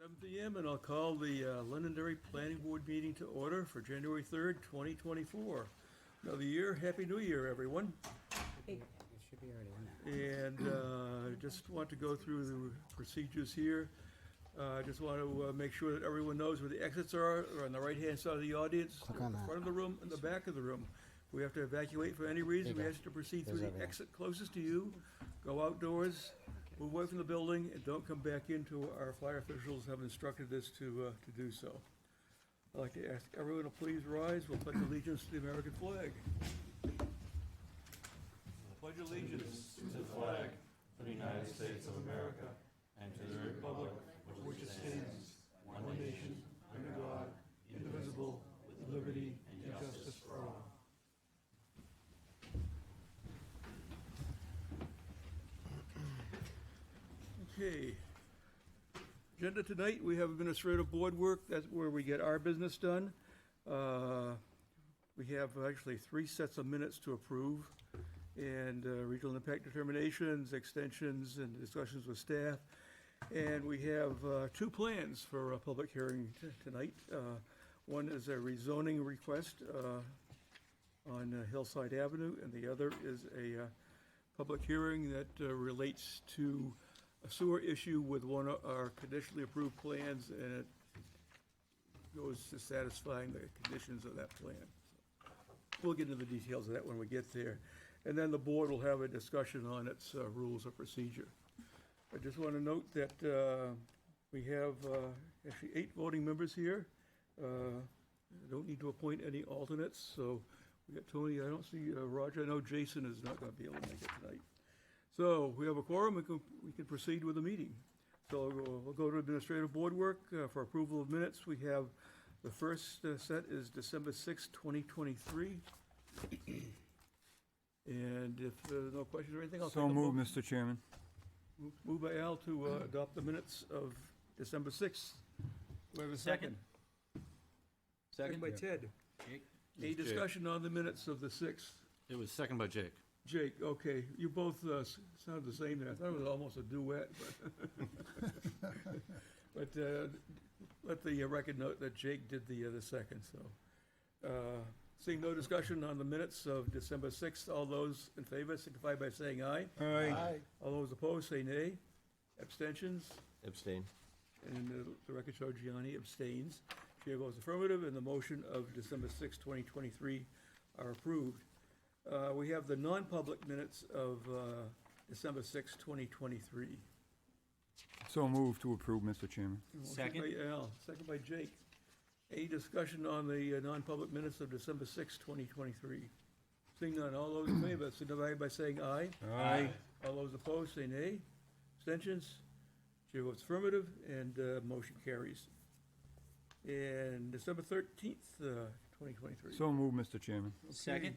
7 p.m. and I'll call the Londonderry Planning Board meeting to order for January 3rd, 2024. Another year, Happy New Year, everyone. It should be already in there. And just want to go through the procedures here. I just want to make sure that everyone knows where the exits are on the right-hand side of the audience, Click on the that. front of the room and the back of the room. If we have to evacuate for any reason, There we you ask you to proceed There's through the everything. exit closest to you, go outdoors, move away from the building, and don't come back into. Our fire officials have instructed us to do so. I'd like to ask everyone to please rise. We'll pledge allegiance to the American flag. Pledge allegiance to the flag of the United States of America and to the republic for which it stands, one nation, under God, indivisible, with liberty and justice for all. Okay. Agenda tonight, we have administrative board work. That's where we get our business done. We have actually 3 sets of minutes to approve, and regional impact determinations, extensions, and discussions with staff. And we have 2 plans for a public hearing tonight. One is a rezoning request on Hillside Avenue, and the other is a public hearing that relates to a sewer issue with one of our conditionally approved plans, and it goes to satisfying the conditions of that plan. We'll get into the details of that when we get there. And then the board will have a discussion on its rules of procedure. I just want to note that we have actually 8 voting members here. Don't need to appoint any alternates, so we got Tony, I don't see Roger. I know Jason is not going to be able to make it tonight. So we have a quorum, we can proceed with the meeting. So we'll go to administrative board work for approval of minutes. We have the first set is December 6th, 2023. And if there's no questions or anything, I'll take a So moved, motion. Mr. Chairman. Moved by Al to adopt the minutes of December 6th. Do we have a second? Second by Ted. Any discussion on the minutes of the 6th? It was second by Jake. Jake, okay, you both sound the same there. I thought it was almost a duet, but, let the record note that Jake did the second, so. Seeing no discussion on the minutes of December 6th, all those in favor signify by saying aye. Aye. All those opposed say nay. Abstentions? Abstain. And the record show Gianni abstains. Chair votes affirmative, and the motion of December 6, 2023 are approved. We have the non-public minutes of December 6, 2023. So moved to approve, Mr. Chairman. Second. Motion by Al, second by Jake. Any discussion on the non-public minutes of December 6, 2023? Seeing none, all those in favor signify by saying aye. Aye. All those opposed say nay. Abstentions? Chair votes affirmative, and motion carries. And December 13th, 2023. So moved, Mr. Chairman. Second.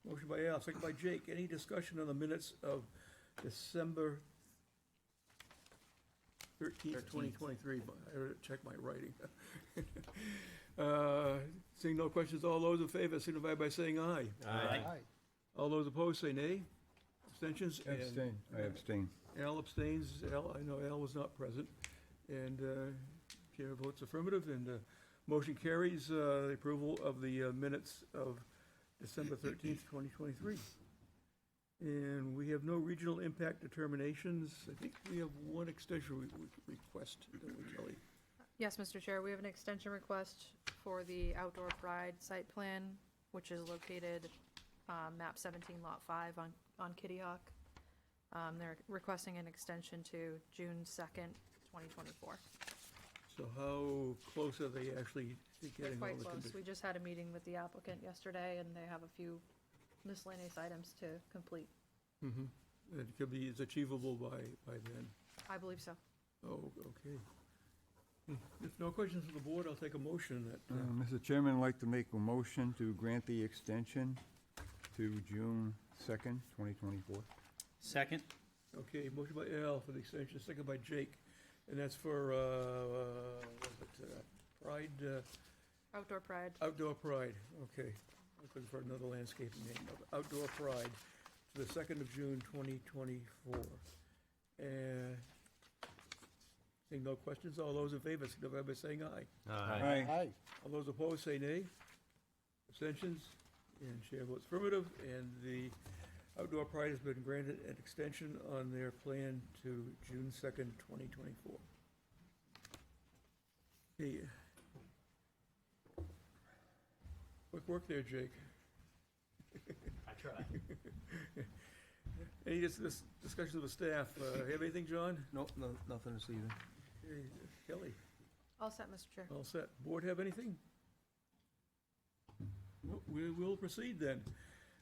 Motion by Al, second by Jake. Any discussion on the minutes of December 13th, 2023? I gotta check my writing. Seeing no questions, all those in favor signify by saying aye. Aye. All those opposed say nay. Abstentions? And Abstain. I abstain. Al abstains. Al, I know Al was not present. And chair votes affirmative, and motion carries the approval of the minutes of December 13th, 2023. And we have no regional impact determinations. I think we have one extension request, don't we, Kelly? Yes, Mr. Chair, we have an extension request for the outdoor pride site plan, which is located map 17, lot 5 on Kitty Hawk. They're requesting an extension to June 2nd, 2024. So how close are they actually to They're getting all quite the close. conditions? We just had a meeting with the applicant yesterday, and they have a few miscellaneous items to complete. It could be, it's achievable by then. I believe so. Oh, okay. If no questions from the board, I'll take a motion that, Mr. Chairman, I'd like to make a motion to grant the extension to June 2nd, 2024. Second. okay, motion by Al for the extension, second by Jake. And that's for, Pride, Outdoor pride. Outdoor Pride, okay. Looking for another landscaping name, Outdoor Pride, to the 2nd of June, 2024. Seeing no questions, all those in favor, signify by saying aye. Aye. All those opposed, say nay. Abstentions? And chair votes affirmative, and the outdoor pride has been granted an extension on their plan to June 2nd, 2024. Hey. Quick work there, Jake. I try. Any discussions with staff? Have anything, John? Nope, nothing this evening. Okay, Kelly, All set, Mr. Chair. all set. Board have anything? No, we will proceed then.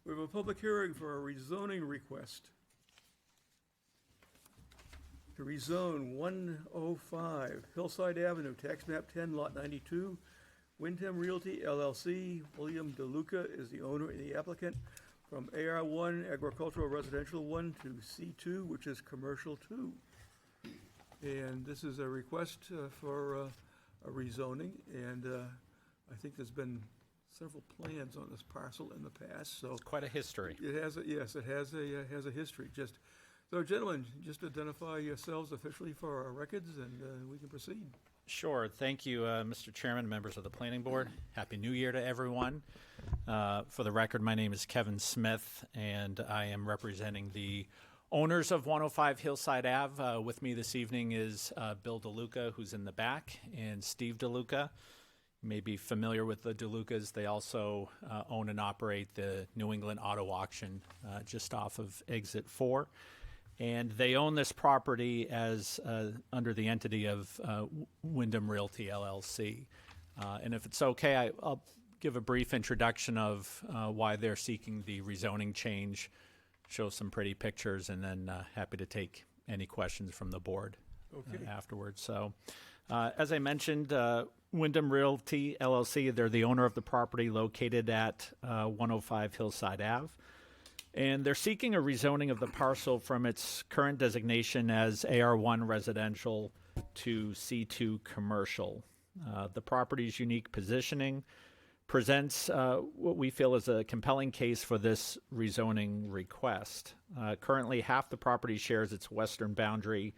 We have a public hearing for a rezoning request to rezone 105 Hillside Avenue, tax map 10, lot 92. Wyndham Realty LLC, William DeLuca is the owner and the applicant, from AR1 Agricultural Residential 1 to C2, which is Commercial 2. And this is a request for a rezoning, and I think there's been several plans on this parcel in the past, so Quite a history. it has, yes, it has a history. Just, so gentlemen, just identify yourselves officially for our records, and we can proceed. Sure. Thank you, Mr. Chairman, members of the Planning Board. Happy New Year to everyone. For the record, my name is Kevin Smith, and I am representing the owners of 105 Hillside Ave. With me this evening is Bill DeLuca, who's in the back, and Steve DeLuca. You may be familiar with the DeLucas. They also own and operate the New England Auto Auction just off of Exit 4. And they own this property as under the entity of Wyndham Realty LLC. And if it's okay, I'll give a brief introduction of why they're seeking the rezoning change, show some pretty pictures, and then happy to take any questions from the board afterwards. So, as I mentioned, Wyndham Realty LLC, they're the owner of the property located at 105 Hillside Ave. And they're seeking a rezoning of the parcel from its current designation as AR1 residential to C2 commercial. The property's unique positioning presents what we feel is a compelling case for this rezoning request. Currently, half the property shares its western boundary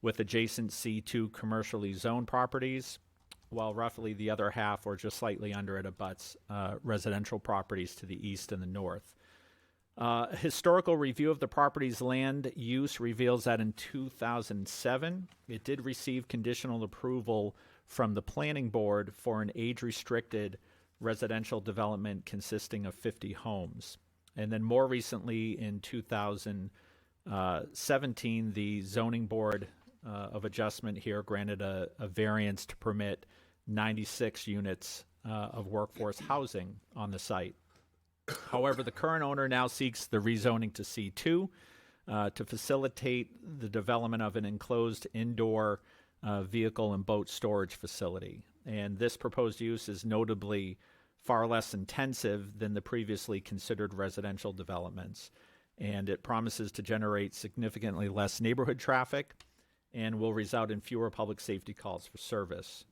with adjacent C2 commercially zoned properties, while roughly the other half, or just slightly under it, abuts residential properties to the east and the north. A historical review of the property's land use reveals that in 2007, it did receive conditional approval from the planning board for an age-restricted residential development consisting of 50 homes. And then more recently, in 2017, the zoning board of adjustment here granted a variance to permit 96 units of workforce housing on the site. However, the current owner now seeks the rezoning to C2 to facilitate the development of an enclosed indoor vehicle and boat storage facility. And this proposed use is notably far less intensive than the previously considered residential developments. And it promises to generate significantly less neighborhood traffic and will result in fewer public safety calls for service.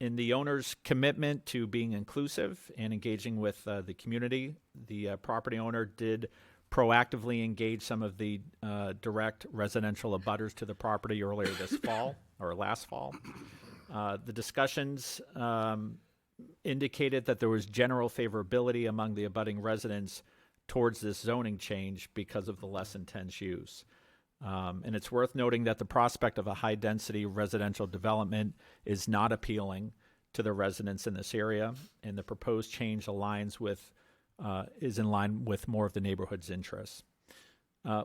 In the owner's commitment to being inclusive and engaging with the community, the property owner did proactively engage some of the direct residential abutters to the property earlier this fall, or last fall. The discussions indicated that there was general favorability among the abutting residents towards this zoning change because of the less intense use. And it's worth noting that the prospect of a high-density residential development is not appealing to the residents in this area, and the proposed change is in line with more of the neighborhood's interests.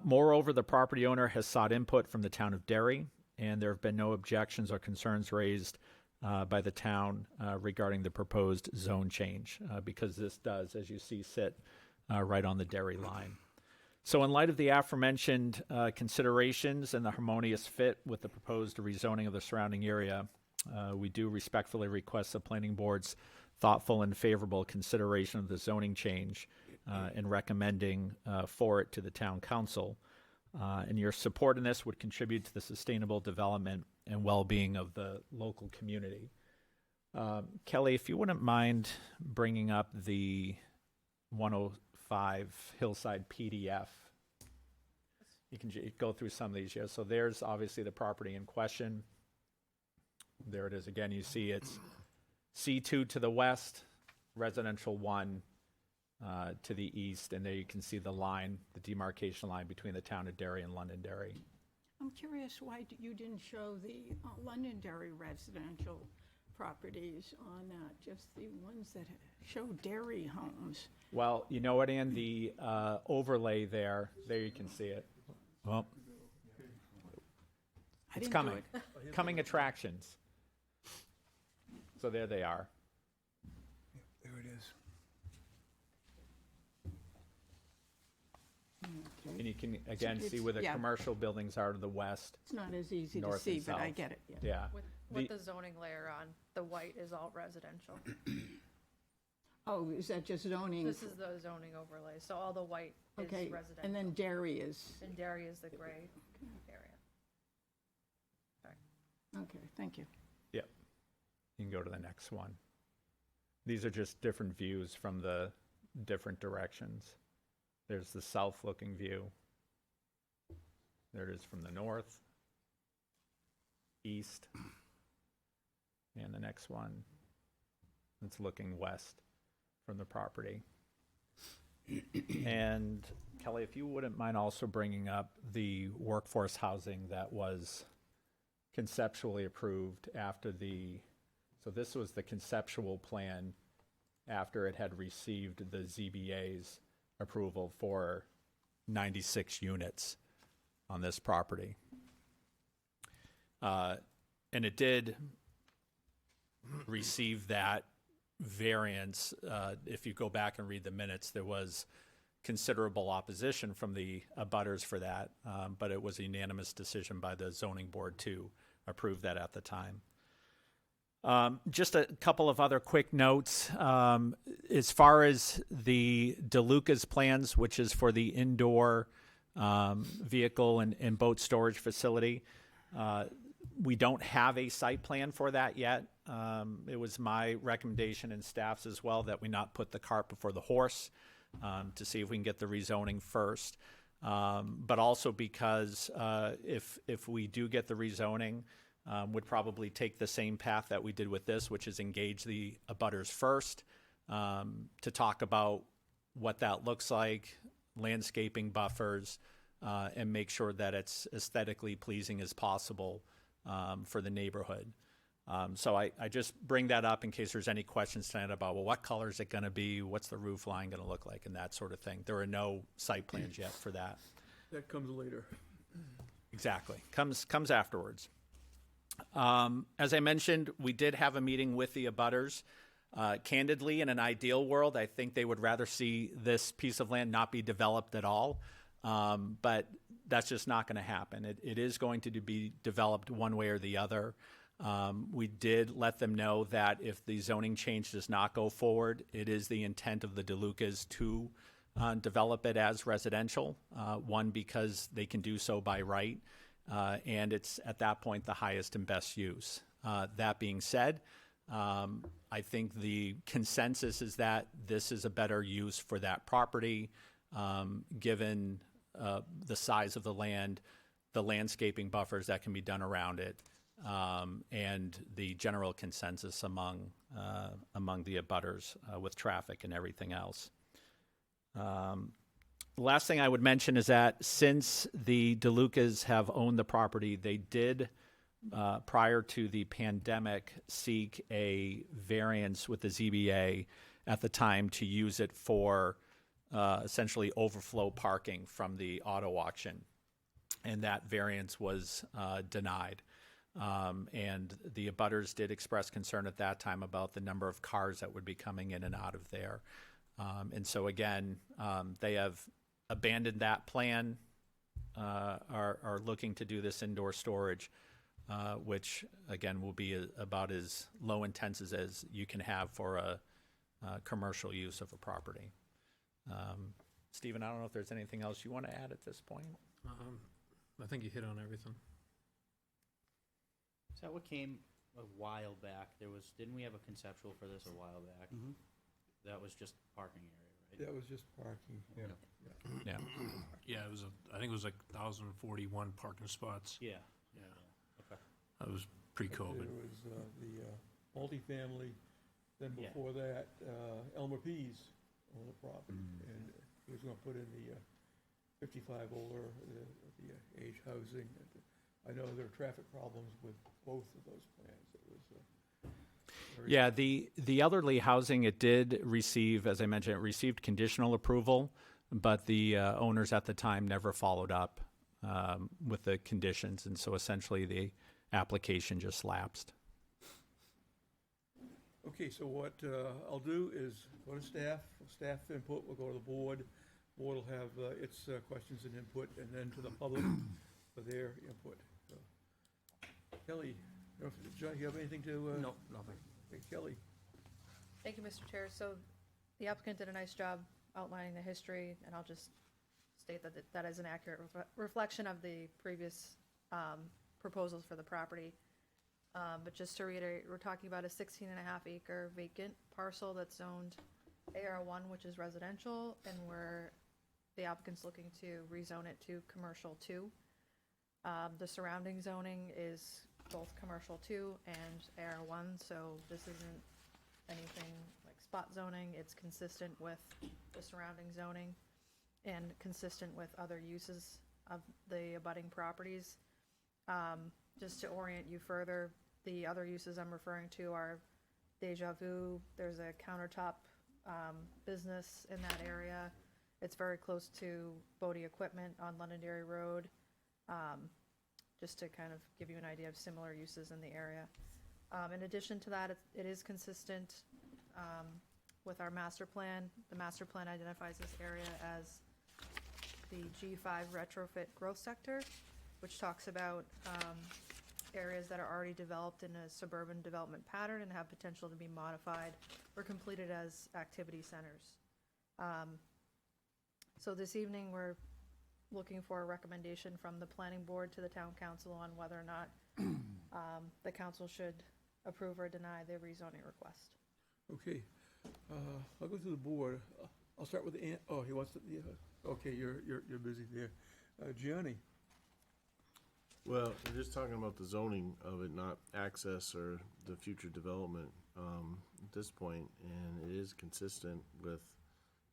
Moreover, the property owner has sought input from the town of Derry, and there have been no objections or concerns raised by the town regarding the proposed zone change, because this does, as you see, sit right on the Derry line. So in light of the aforementioned considerations and the harmonious fit with the proposed rezoning of the surrounding area, we do respectfully request the planning board's thoughtful and favorable consideration of the zoning change and recommending for it to the town council. And your support in this would contribute to the sustainable development and well-being of the local community. Kelly, if you wouldn't mind bringing up the 105 Hillside PDF. you can go through some of these. Yeah, so there's obviously the property in question. There it is again. You see it's C2 to the west, residential 1 to the east, and there you can see the line, the demarcation line between the town of Derry and Londonderry. I'm curious why you didn't show the Londonderry residential properties on that, just the ones that show dairy homes. Well, you know what, Ann, the overlay there you can see it. Well, I it's didn't do coming. it. Coming attractions. So there they are. There it is. And you can, again, see it's- where the yeah. commercial buildings are to the west. It's not as easy to North see, and but I south. get it, yeah. Yeah. With the zoning layer on, the white is all residential. Oh, is that just zoning? This is the zoning overlay, so all the white is Okay, residential. and then dairy is, And dairy is the gray area. okay, thank you. Yep. You can go to the next one. These are just different views from the different directions. There's the south-looking view. There it is from the north, east, and the next one, it's looking west from the property. And Kelly, if you wouldn't mind also bringing up the workforce housing that was conceptually approved after so this was the conceptual plan after it had received the ZBA's approval for 96 units on this property. And it did receive that variance. If you go back and read the minutes, there was considerable opposition from the abutters for that, but it was a unanimous decision by the zoning board to approve that at the time. Just a couple of other quick notes. As far as the DeLuca's plans, which is for the indoor vehicle and boat storage facility, we don't have a site plan for that yet. It was my recommendation and staff's as well that we not put the cart before the horse to see if we can get the rezoning first. But also because if we do get the rezoning, would probably take the same path that we did with this, which is engage the abutters first to talk about what that looks like, landscaping buffers, and make sure that it's aesthetically pleasing as possible for the neighborhood. So I just bring that up in case there's any questions tonight about, well, what color is it going to be? What's the roof line going to look like? And that sort of thing. There are no site plans yet for that. That comes later. Exactly. Comes afterwards. As I mentioned, we did have a meeting with the abutters. Candidly, in an ideal world, I think they would rather see this piece of land not be developed at all. But that's just not going to happen. It is going to be developed one way or the other. We did let them know that if the zoning change does not go forward, it is the intent of the DeLucas to develop it as residential. One, because they can do so by right. And it's at that point the highest and best use. That being said, I think the consensus is that this is a better use for that property, given the size of the land, the landscaping buffers that can be done around it, and the general consensus among the abutters with traffic and everything else. The last thing I would mention is that since the DeLucas have owned the property, they did, prior to the pandemic, seek a variance with the ZBA at the time to use it for essentially overflow parking from the auto auction. And that variance was denied. And the abutters did express concern at that time about the number of cars that would be coming in and out of there. And so again, they have abandoned that plan, are looking to do this indoor storage, which again will be about as low intensive as you can have for a commercial use of a property. Stephen, I don't know if there's anything else you want to add at this point. I think you hit on everything. Is that what came a while back? Didn't we have a conceptual for this a while back? That was just parking area, That was just parking. Yeah. Yeah. Yeah, it was, I think it was like 1,041 parking spots. Yeah. Yeah, Okay. that was pre-COVID. There was the multifamily, then Yeah. before that, Elmer Pease on the property. And he was gonna put in the 55 older, the age housing. And I know there are traffic problems with both of those plans. It was very- Yeah, the elderly housing, it did receive, as I mentioned, it received conditional approval, but the owners at the time never followed up with the conditions, and so essentially the application just lapsed. Okay, so what I'll do is go to staff input will go to the board. Board will have its questions and input, and then to the public for their input. So, Kelly, John, you have anything to? No, nothing. Okay, Kelly, Thank you, Mr. Chair. So the applicant did a nice job outlining the history, and I'll just state that that is an accurate reflection of the previous proposals for the property. But just to reiterate, we're talking about a 16.5 acre vacant parcel that's zoned AR1, which is residential, and where the applicant's looking to rezone it to commercial 2. The surrounding zoning is both commercial 2 and AR1, so this isn't anything like spot zoning. It's consistent with the surrounding zoning and consistent with other uses of the abutting properties. Just to orient you further, the other uses I'm referring to are Deja Vu. There's a countertop business in that area. It's very close to Bodie Equipment on Londonderry Road. Just to kind of give you an idea of similar uses in the area. In addition to that, it is consistent with our master plan. The master plan identifies this area as the G5 retrofit growth sector, which talks about areas that are already developed in a suburban development pattern and have potential to be modified or completed as activity centers. So this evening, we're looking for a recommendation from the planning board to the town council on whether or not the council should approve or deny the rezoning request. okay. I'll go through the board. I'll start with he wants to, yeah, okay, you're busy there. Gianni, Well, we're just talking about the zoning of it, not access or the future development at this point, and it is consistent with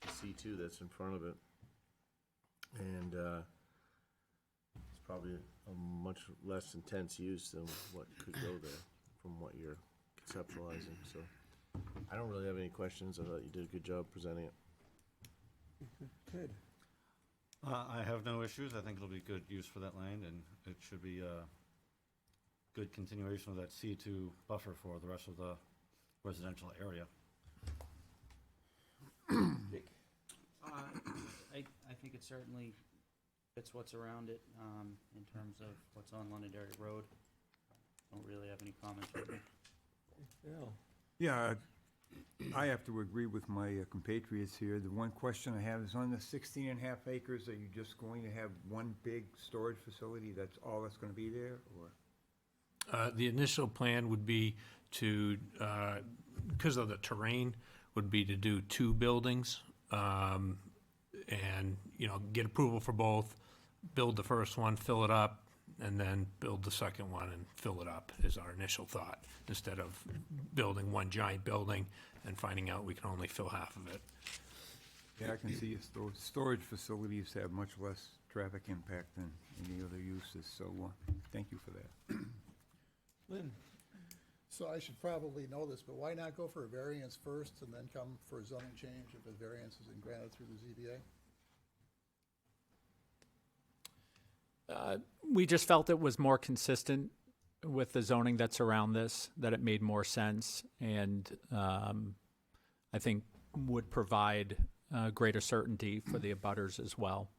the C2 that's in front of it. And it's probably a much less intense use than what could go there from what you're conceptualizing. So I don't really have any questions. I thought you did a good job presenting it. Ted, I have no issues. I think it'll be good use for that land, and it should be a good continuation of that C2 buffer for the rest of the residential area. Dick, I think it certainly fits what's around it, in terms of what's on Londonderry Road. Don't really have any comments right now. Al, Yeah, I have to agree with my compatriots here. The one question I have is on the 16.5 acres, are you just going to have one big storage facility? That's all that's going to be there, or? The initial plan would be to, because of the terrain, would be to do 2 buildings, and, get approval for both, build the first one, fill it up, and then build the second one and fill it up is our initial thought, instead of building one giant building and finding out we can only fill half of it. Yeah, I can see storage facilities have much less traffic impact than any other uses, so thank you for that. Lynn, So I should probably know this, but why not go for a variance first and then come for a zoning change if a variance is granted through the ZBA? We just felt it was more consistent with the zoning that's around this, that it made more sense, and I think would provide greater certainty for the abutters as well.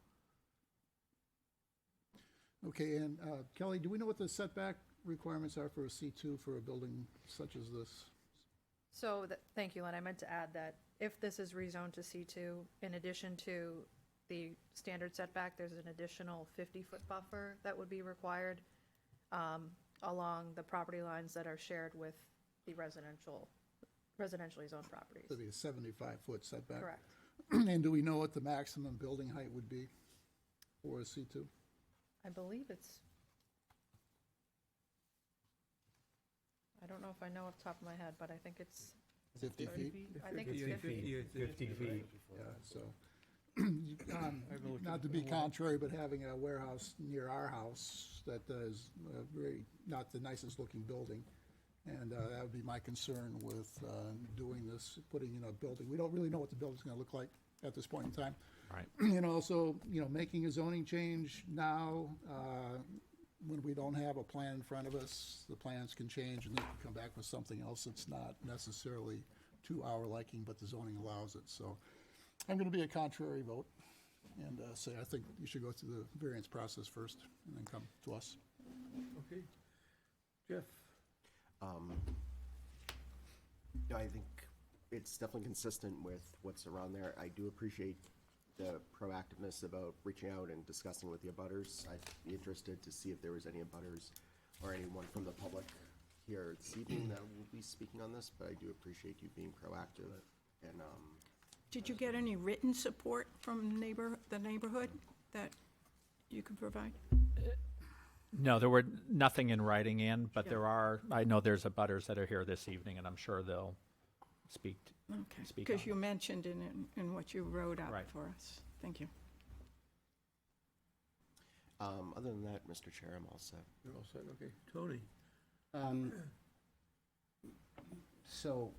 Okay, and Kelly, do we know what the setback requirements are for a C2 for a building such as this? So, thank you, Lynn. I meant to add that if this is rezoned to C2, in addition to the standard setback, there's an additional 50-foot buffer that would be required along the property lines that are shared with the residentially zoned properties. That'd be a 75-foot setback? Correct. And do we know what the maximum building height would be for a C2? I believe it's, I don't know if I know off the top of my head, but I think it's 50 feet? I think it's 50. 50 feet. Yeah, so, not to be contrary, but having a warehouse near our house that is very, not the nicest looking building. And that would be my concern with doing this, putting in a building. We don't really know what the building's gonna look like at this point in time. Right. And also, making a zoning change now, when we don't have a plan in front of us, the plans can change and then come back with something else that's not necessarily to our liking, but the zoning allows it. So I'm gonna be a contrary vote and say I think you should go through the variance process first and then come to us. Okay. Jeff? No, I think it's definitely consistent with what's around there. I do appreciate the proactiveness about reaching out and discussing with the abutters. I'd be interested to see if there was any abutters or anyone from the public here this evening that will be speaking on this, but I do appreciate you being proactive and, Did you get any written support from the neighborhood that you could provide? No, there were nothing in writing, Ann, but Yeah. there are, I know there's abutters that are here this evening, and I'm sure they'll speak. Okay, Speak because on you mentioned in what you wrote up Right. for us. Thank you. other than that, Mr. Chair, I'm all set. You're all set, okay. Tony? So,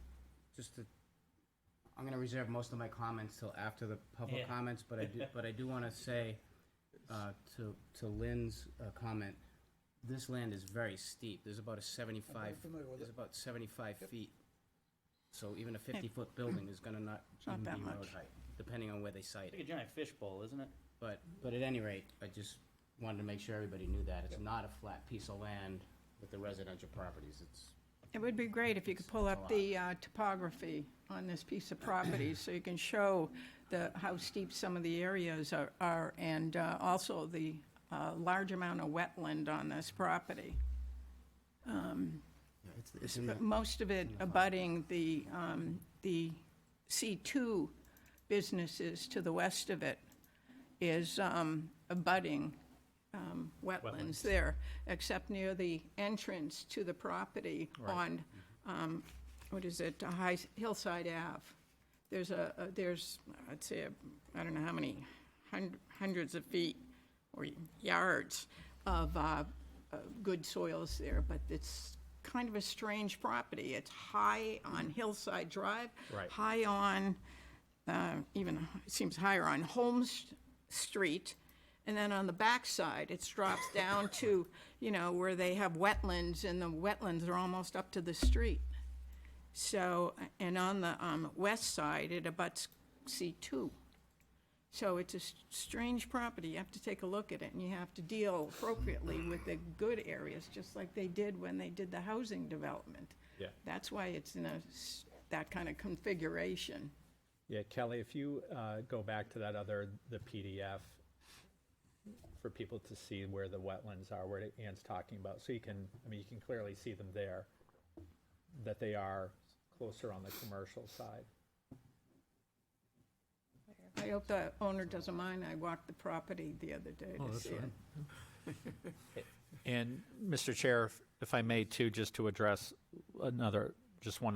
I'm gonna reserve most of my comments till after the public Yeah. comments, but I do wanna say, to Lynn's comment, this land is very steep. There's about a 75, familiar with there's it. about 75 feet. So even a 50-foot building is gonna not not even that be road much. height, depending on where they site It's like a it. giant fishbowl, isn't it? But at any rate, I just wanted to make sure everybody knew that. It's not a flat piece of land with the residential properties. It would be great if you could pull up the topography on this piece of property so you can show how steep some of the areas are and also the large amount of wetland on this property. It's in the, Most of it abutting the C2 businesses to the west of it is abutting wetlands there, except near the entrance to the property on, what is it, Hillside Ave. There's I'd say, I don't know how many hundreds of feet or yards of good soils there, but it's kind of a strange property. It's high on Hillside Drive, Right. high on, even, it seems higher on Holmes Street, and then on the backside, it drops down to, where they have wetlands, and the wetlands are almost up to the street. So, and on the west side, it abuts C2. So it's a strange property. You have to take a look at it, and you have to deal appropriately with the good areas, just like they did when they did the housing development. Yeah. That's why it's in that kind of configuration. Yeah, Kelly, if you go back to the PDF, for people to see where the wetlands are, where Ann's talking about, so you can clearly see them there, that they are closer on the commercial side. I hope the owner doesn't mind. I walked the property the other day Oh, to that's see fine. it. And Mr. Chair, if I may too, just to address one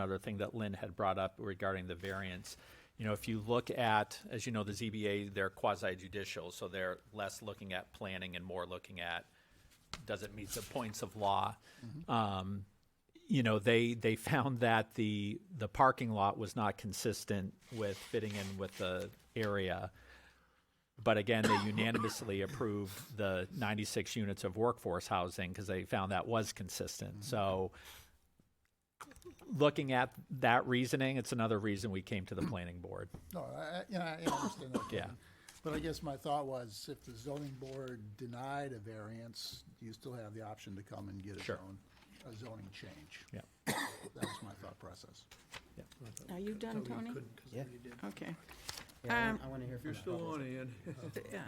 other thing that Lynn had brought up regarding the variance. If you look at, as you know, the ZBA, they're quasi-judicial, so they're less looking at planning and more looking at, does it meet the points of law? They found that the parking lot was not consistent with fitting in with the area. But again, they unanimously approved the 96 units of workforce housing because they found that was consistent. So looking at that reasoning, it's another reason we came to the planning board. No, I understand that. Yeah. Kevin. But I guess my thought was, if the zoning board denied a variance, you still have the option to come and get a Sure. zoning change. Yeah. That was my thought process. Are you done, Tony? Yeah. Okay. yeah, I wanna hear from You're the still public. on,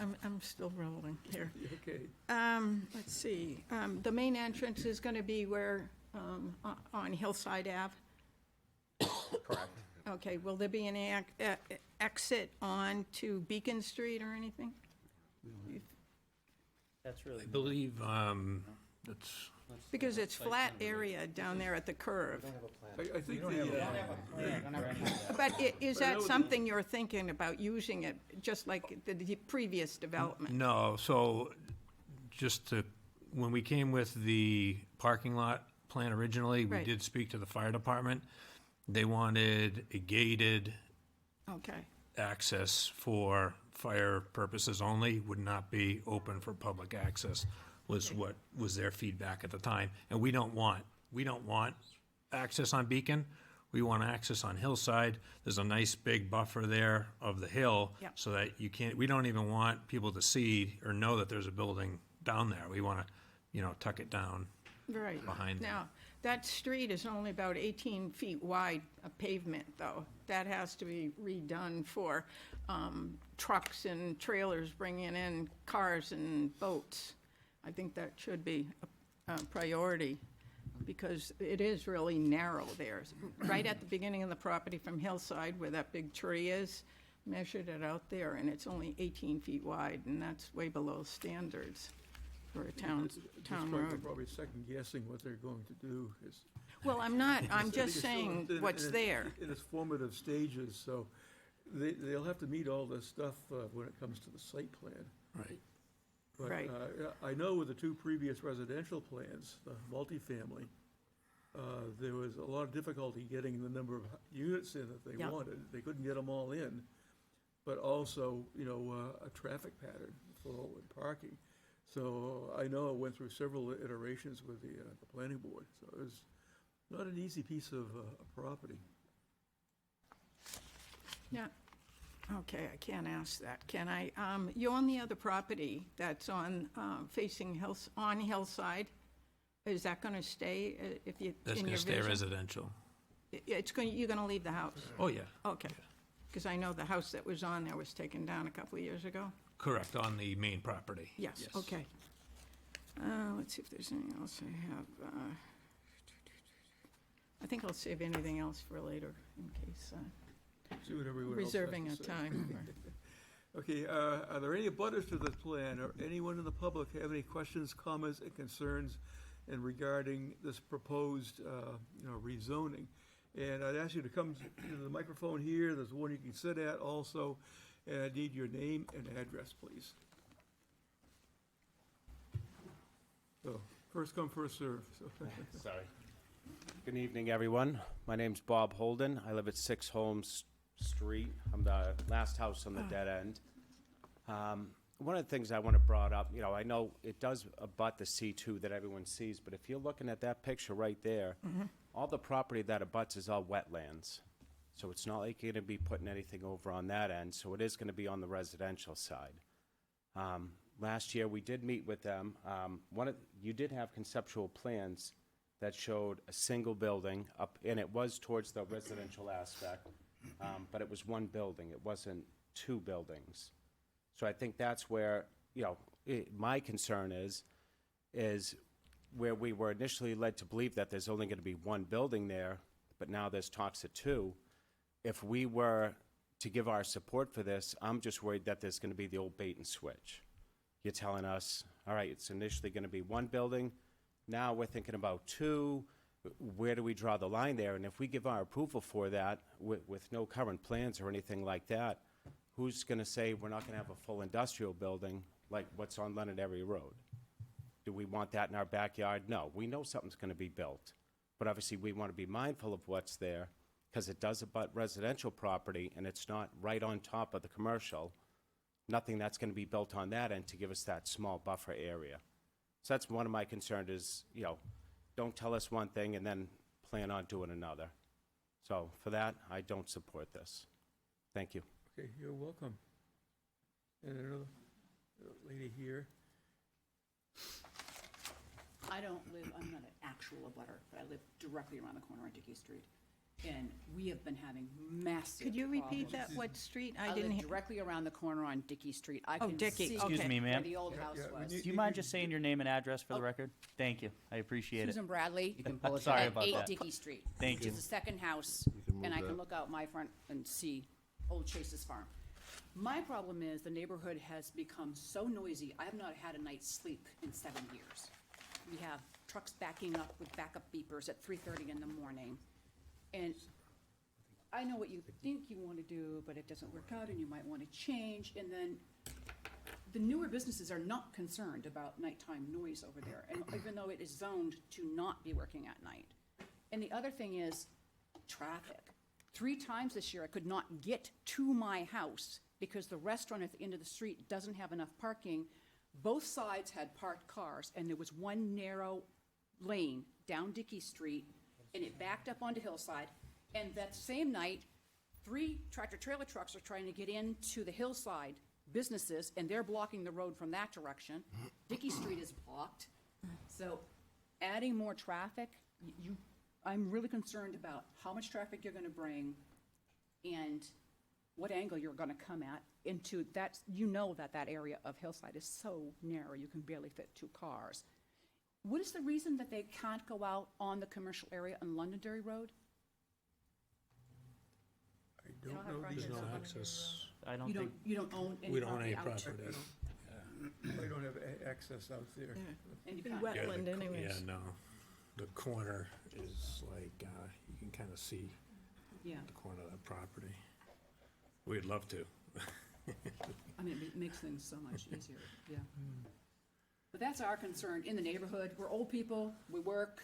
Ann. I'm still rolling here. Okay. Let's see, the main entrance is gonna be where, on Hillside Ave? Correct. Okay, will there be any exit on to Beacon Street or anything? That's really. I believe, that's, Because it's flat area down there at the curve. I think But is that something you're thinking about using it, just like the previous development? no, so just to, when we came with the parking lot plan originally, we Right. did speak to the fire department. They wanted a gated Okay, access for fire purposes only, would not be open for public access, was what was their feedback at the time. And we don't want access on Beacon, we want access on Hillside. There's a nice big buffer there of the hill, Yep. so that you can't, we don't even want people to see or know that there's a building down there. We wanna, tuck it down. right. Behind them. Now, that street is only about 18 feet wide, a pavement, though. That has to be redone for trucks and trailers bringing in cars and boats. I think that should be a priority, because it is really narrow there. Right at the beginning of the property from Hillside, where that big tree is, measured it out there, and it's only 18 feet wide, and that's way below standards for a town They're road. probably second guessing what they're going to do. Well, I'm not, I'm I think just it's still saying in- what's in- there. In its formative stages, so they'll have to meet all this stuff when it comes to the site plan. Right. But Right. I know with the two previous residential plans, the multifamily, there was a lot of difficulty getting the number of units in that they Yep. wanted. They couldn't get them all in, but also, a traffic pattern, flow and parking. So I know I went through several iterations with the planning board, so it was not an easy piece of property. Yeah, okay, I can't ask that, can I? You own the other property that's on, facing on Hillside. Is that gonna stay if you, That's in gonna your stay vision? residential. It's going, you're gonna leave the house? Oh, yeah, Okay, because I know the house that was on there was taken down a couple of years ago. correct, on the main property. Yes, okay. Let's see if there's anything else I have. I think I'll save anything else for later in case, See what everyone else has to reserving a say. time. Okay, are there any abutters to this plan, or anyone in the public have any questions, comments, and concerns and regarding this proposed, rezoning? And I'd ask you to come to the microphone here, there's one you can sit at also, and I need your name and address, please. So, first come, first serve. Sorry. Good evening, everyone. My name's Bob Holden. I live at 6 Holmes Street. I'm the last house on the dead end. One of the things I want to brought up, I know it does abut the C2 that everyone sees, but if you're looking at that picture right there, all the property that abuts is all wetlands. So it's not like you're going to be putting anything over on that end, so it is going to be on the residential side. Last year, we did meet with them. You did have conceptual plans that showed a single building up, and it was towards the residential aspect, but it was one building. It wasn't two buildings. So I think that's where, my concern is where we were initially led to believe that there's only going to be one building there, but now there's talks of two. If we were to give our support for this, I'm just worried that there's going to be the old bait and switch. You're telling us, all right, it's initially going to be one building, now we're thinking about two. Where do we draw the line there? And if we give our approval for that with no current plans or anything like that, who's going to say we're not going to have a full industrial building like what's on Londonderry Road? Do we want that in our backyard? No, we know something's going to be built. But obviously, we want to be mindful of what's there because it does abut residential property and it's not right on top of the commercial. Nothing that's going to be built on that end to give us that small buffer area. So that's one of my concerns is, don't tell us one thing and then plan on doing another. So for that, I don't support this. Thank you. Okay, you're welcome. And another lady here. I'm not an actual abutter, but I live directly around the corner on Dickey Street. and we have been having massive Could you repeat problems. that, what street? I I didn't live hear. directly around the corner on Dickey Street. I Oh, can Dickey, see okay. Excuse me, where ma'am. the old Yeah, house yeah, we was. need- Do you mind just saying your name and address for the record? Thank you. I appreciate it. Susan Bradley. You can pull it Sorry down. At about 8 that. Dickey Street. Thank Which you. is the second house, can move and I that. can look out my front and see Old Chase's farm. My problem is the neighborhood has become so noisy, I have not had a night's sleep in 7 years. We have trucks backing up with backup beepers at 3:30 in the morning. And I know what you think you want to do, but it doesn't work out, and you might want to change, and then the newer businesses are not concerned about nighttime noise over there, and even though it is zoned to not be working at night. And the other thing is traffic. 3 times this year, I could not get to my house because the restaurant at the end of the street doesn't have enough parking. Both sides had parked cars, and there was one narrow lane down Dickey Street, and it backed up onto Hillside. And that same night, 3 tractor-trailer trucks are trying to get into the Hillside businesses, and they're blocking the road from that direction. Dickey Street is blocked. So adding more traffic, I'm really concerned about how much traffic you're gonna bring and what angle you're gonna come at into that. You know that area of Hillside is so narrow, you can barely fit 2 cars. What is the reason that they can't go out on the commercial area on Londonderry Road? I They don't have don't know frontage these, on Londonderry Road. I don't You think, don't own any We don't own any property out. property. I don't have access out there. And you Be can't. wet. Yeah, the Wetland co- anyways. Yeah, no. The corner is like, you can kind of see Yeah, the corner of that property. We'd love to. I mean, it makes things so much easier, yeah. But that's our concern in the neighborhood. We're old people, we work,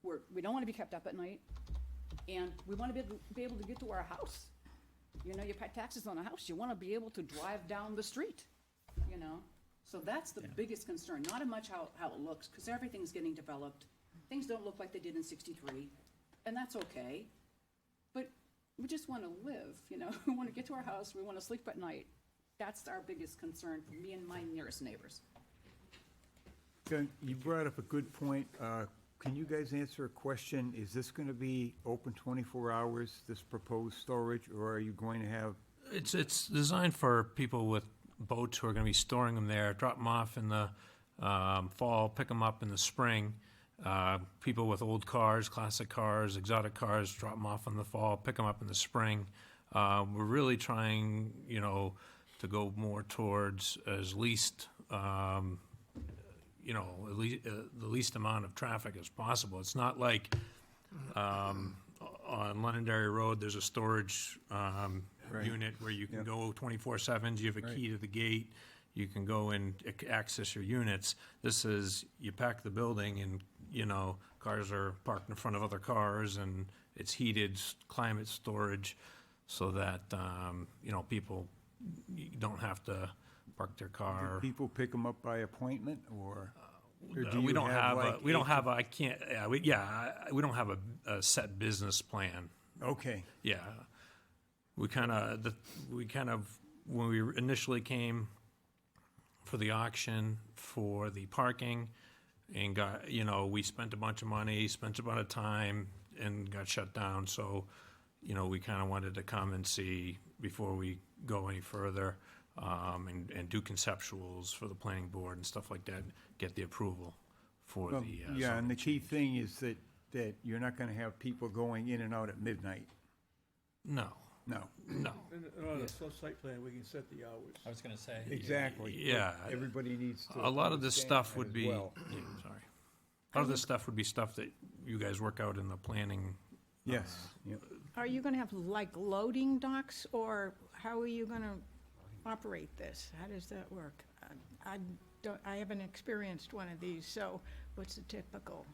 we don't wanna be kept up at night, and we wanna be able to get to our house. You know, you pay taxes on a house, you wanna be able to drive down the street, you know? So that's the biggest concern, not as much how it looks, because everything's getting developed. Things don't look like they did in 63, and that's okay. But we just wanna live, you know? We wanna get to our house, we wanna sleep at night. That's our biggest concern for me and my nearest neighbors. You brought up a good point. Can you guys answer a question? Is this going to be open 24 hours, this proposed storage, or are you going to have? It's designed for people with boats who are going to be storing them there, drop them off in the fall, pick them up in the spring. People with old cars, classic cars, exotic cars, drop them off in the fall, pick them up in the spring. We're really trying, to go more towards as least, the least amount of traffic as possible. It's not like on Londonderry Road, there's a storage unit where you can go 24/7. You have a key to the gate. You can go and access your units. This is, you pack the building and, cars are parked in front of other cars, and it's heated climate storage so that, people don't have to park their car. Do people pick them up by appointment, or do We you don't have, like we don't 8 have, I can't, we don't have a set business plan. Okay, Yeah. We kind of, when we initially came for the auction for the parking and got, we spent a bunch of money, spent a bunch of time and got shut down. So, we kind of wanted to come and see before we go any further, and do conceptuals for the planning board and stuff like that, get the approval for well, the. yeah, and the zoning key change. thing is that you're not going to have people going in and out at midnight. No, No, no. And on a site plan, we can set the hours. I was going to say. exactly. Yeah. Everybody needs to. A lot of this understand stuff that would as be, well. sorry. A lot of this stuff would be stuff that you guys work out in the planning. Yes, yep. Are you gonna have like loading docks, or how are you gonna operate this? How does that work? I haven't experienced one of these, so what's the typical?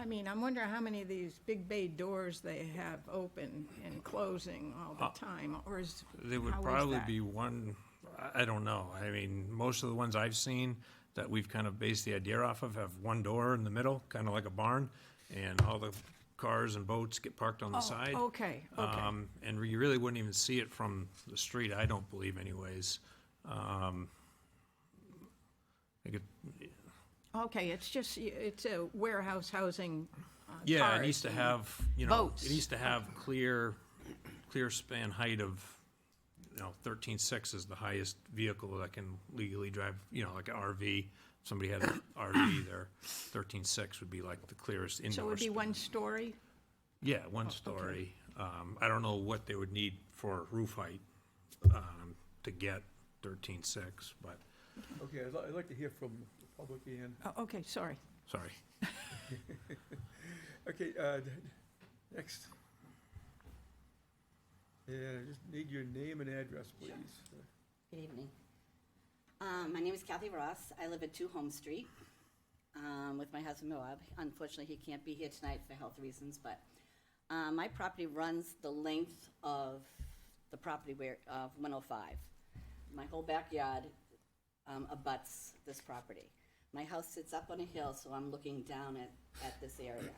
I mean, I'm wondering how many of these big bay doors they have open and closing all the time, or is, There would how is probably that? be one, I don't know. I mean, most of the ones I've seen that we've kind of based the idea off of have one door in the middle, kind of like a barn, and all the cars and boats get parked on the side. Okay, okay. And you really wouldn't even see it from the street, I don't believe anyways. I could, Okay, it's just, it's a warehouse housing Yeah, it needs to and have, you know, boats. it needs to have clear span height of, 13.6 is the highest vehicle that can legally drive, like an RV. Somebody had an RV there, 13.6 would be like the clearest indoor. So it would be span. 1 story? Yeah, 1 story. I don't know what they would need for roof height, to get 13.6, but, Okay, I'd like to hear from the public and, Oh, okay, sorry. sorry. okay, next. Yeah, I just need your name and address, please. Good evening. My name is Kathy Ross. I live at 2 Home Street with my husband Moab. Unfortunately, he can't be here tonight for health reasons, but my property runs the length of the property of 105. My whole backyard abuts this property. My house sits up on a hill, so I'm looking down at this area.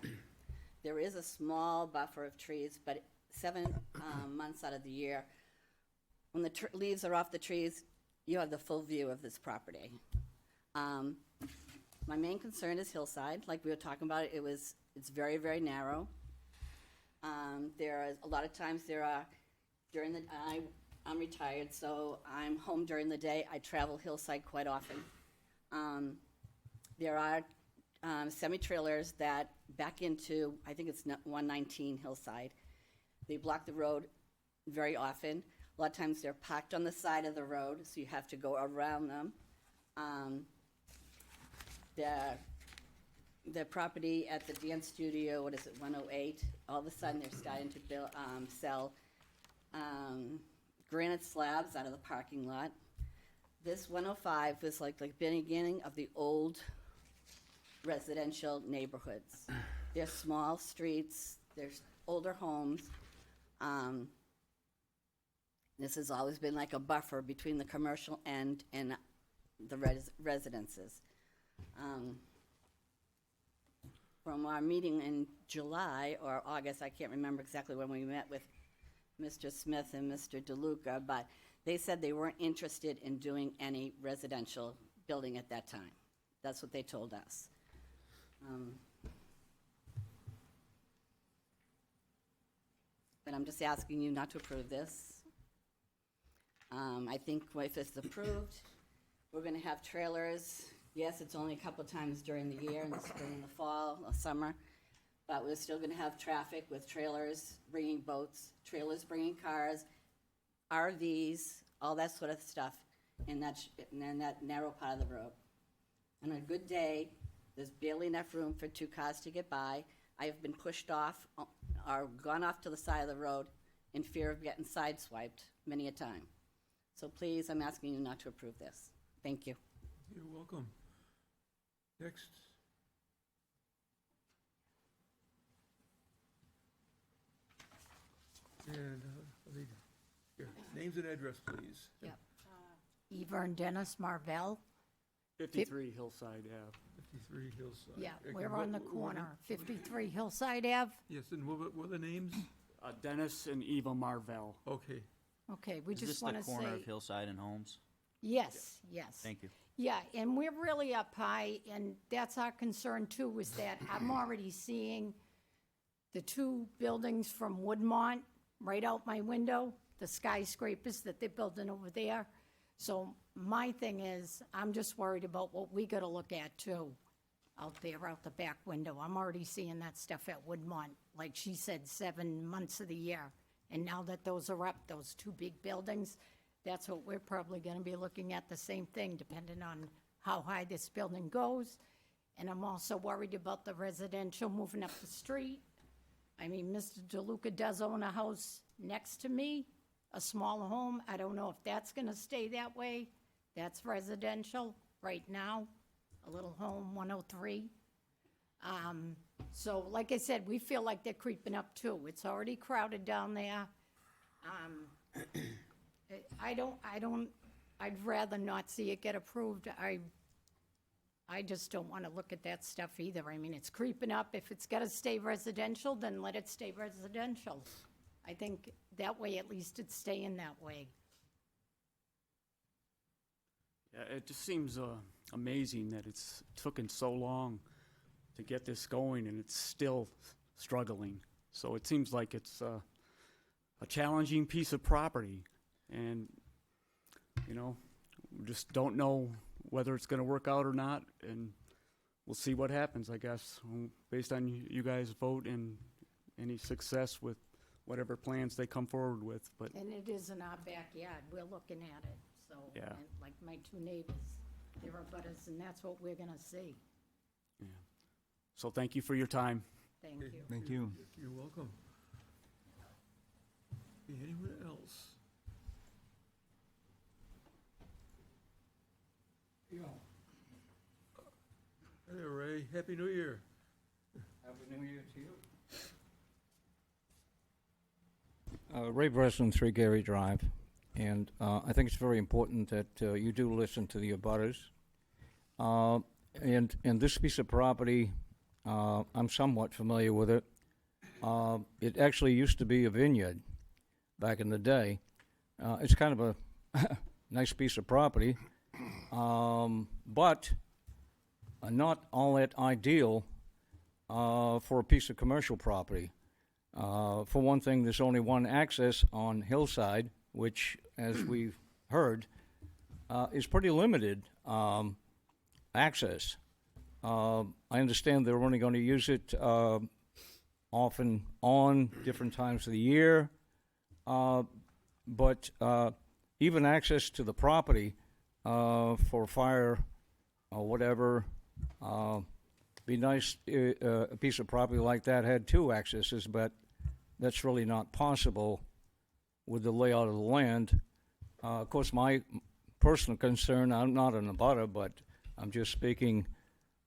There is a small buffer of trees, but 7 months out of the year, when the leaves are off the trees, you have the full view of this property. My main concern is hillside, like we were talking about. It's very, very narrow. There are a lot of times I'm retired, so I'm home during the day. I travel hillside quite often. There are semi-trailers that back into, I think it's 119 Hillside. They block the road very often. A lot of times they're parked on the side of the road, so you have to go around them. The property at the dance studio, 108, all of a sudden they're starting to sell granite slabs out of the parking lot. This 105 was like the beginning of the old residential neighborhoods. They're small streets, there's older homes. This has always been like a buffer between the commercial end and the residences. From our meeting in July or August, I can't remember exactly when we met with Mr. Smith and Mr. DeLuca, but they said they weren't interested in doing any residential building at that time. That's what they told us. But I'm just asking you not to approve this. I think if it's approved, we're gonna have trailers. Yes, it's only a couple times during the year, in the spring and the fall, the summer, but we're still gonna have traffic with trailers bringing boats, trailers bringing cars, RVs, all that sort of stuff in that narrow part of the road. On a good day, there's barely enough room for 2 cars to get by. I have been pushed off or gone off to the side of the road in fear of getting sideswiped many a time. So please, I'm asking you not to approve this. Thank you. You're welcome. Next. And, your names and address, please. Yep. Yvonne Dennis Marvell. 53 Hillside Ave. 53 Hillside. Yeah, Okay, we're what- on the what- corner, 53 Hillside Ave. Yes, and what are the names? Dennis and Eva Marvell. Okay. Okay, we Is this just the want to corner of say, Hillside and Holmes? yes, yes. Thank you. Yeah, and we're really up high, and that's our concern too, is that I'm already seeing the 2 buildings from Woodmont right out my window, the skyscrapers that they're building over there. So my thing is, I'm just worried about what we gotta look at too, out there, out the back window. I'm already seeing that stuff at Woodmont, like she said, 7 months of the year. And now that those are up, those 2 big buildings, that's what we're probably gonna be looking at, the same thing, depending on how high this building goes. And I'm also worried about the residential moving up the street. I mean, Mr. DeLuca does own a house next to me, a small home. I don't know if that's gonna stay that way. That's residential right now, a little home, 103. So like I said, we feel like they're creeping up too. It's already crowded down there. I'd rather not see it get approved. I just don't want to look at that stuff either. I mean, it's creeping up. If it's got to stay residential, then let it stay residential. I think that way, at least it's staying that way. Yeah, it just seems amazing that it's taken so long to get this going, and it's still struggling. So it seems like it's a challenging piece of property, and, you know, we just don't know whether it's gonna work out or not, and we'll see what happens, I guess, based on you guys' vote and any success with whatever plans they come forward with, but And it is in our backyard, we're looking at it, so. Yeah. And like my two neighbors, they're abutters, and that's what we're gonna see. so thank you for your time. Thank you. Thank you. You're welcome. Anyone else? Yeah. Hey, Ray, Happy New Year. Happy New Year to you. Ray Breslin, 3 Gary Drive, and I think it's very important that you do listen to the abutters. And this piece of property, I'm somewhat familiar with it. It actually used to be a vineyard back in the day. It's kind of a nice piece of property, but not all that ideal for a piece of commercial property. For one thing, there's only one access on Hillside, which, as we've heard, is pretty limited access. I understand they're only going to use it off and on different times of the year, but even access to the property for fire or whatever, be nice. A piece of property like that had 2 accesses, but that's really not possible with the layout of the land. Of course, my personal concern, I'm not an abutter, but I'm just speaking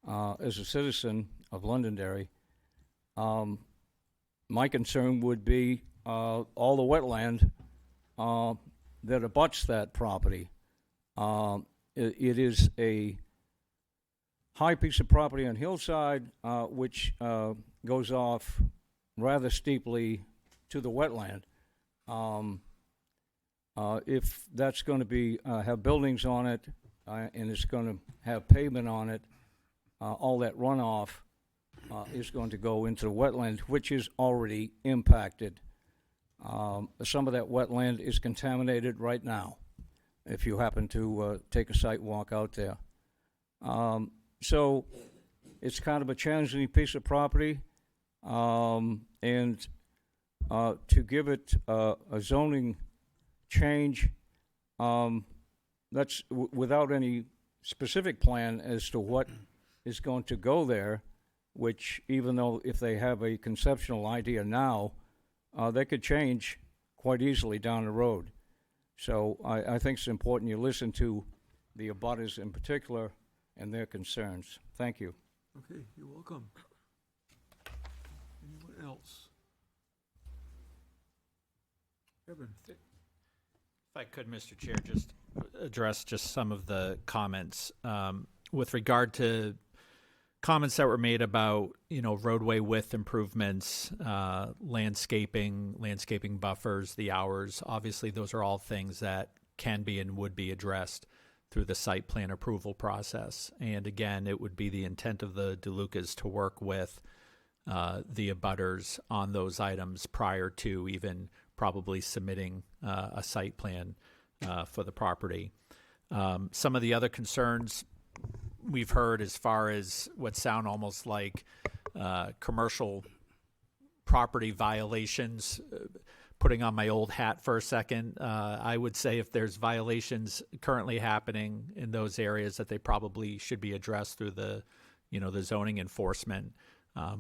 as a citizen of Londonderry. My concern would be all the wetland that abuts that property. It is a high piece of property on Hillside, which goes off rather steeply to the wetland. If that's going to be have buildings on it and it's going to have pavement on it, all that runoff is going to go into the wetland, which is already impacted. Some of that wetland is contaminated right now, if you happen to take a site walk out there. So it's kind of a challenging piece of property, and to give it a zoning change, that's without any specific plan as to what is going to go there, which even though if they have a conceptual idea now, they could change quite easily down the road. So I think it's important you listen to the abutters in particular and their concerns. Thank you. Okay, you're welcome. Anyone else? Kevin? If I could, Mr. Chair, just address just some of the comments. With regard to comments that were made about, roadway width improvements, landscaping buffers, the hours, obviously those are all things that can be and would be addressed through the site plan approval process. And again, it would be the intent of the DeLucas to work with the abutters on those items prior to even probably submitting a site plan for the property. Some of the other concerns we've heard as far as what sound almost like commercial property violations. Putting on my old hat for a second, I would say if there's violations currently happening in those areas, that they probably should be addressed through the zoning enforcement,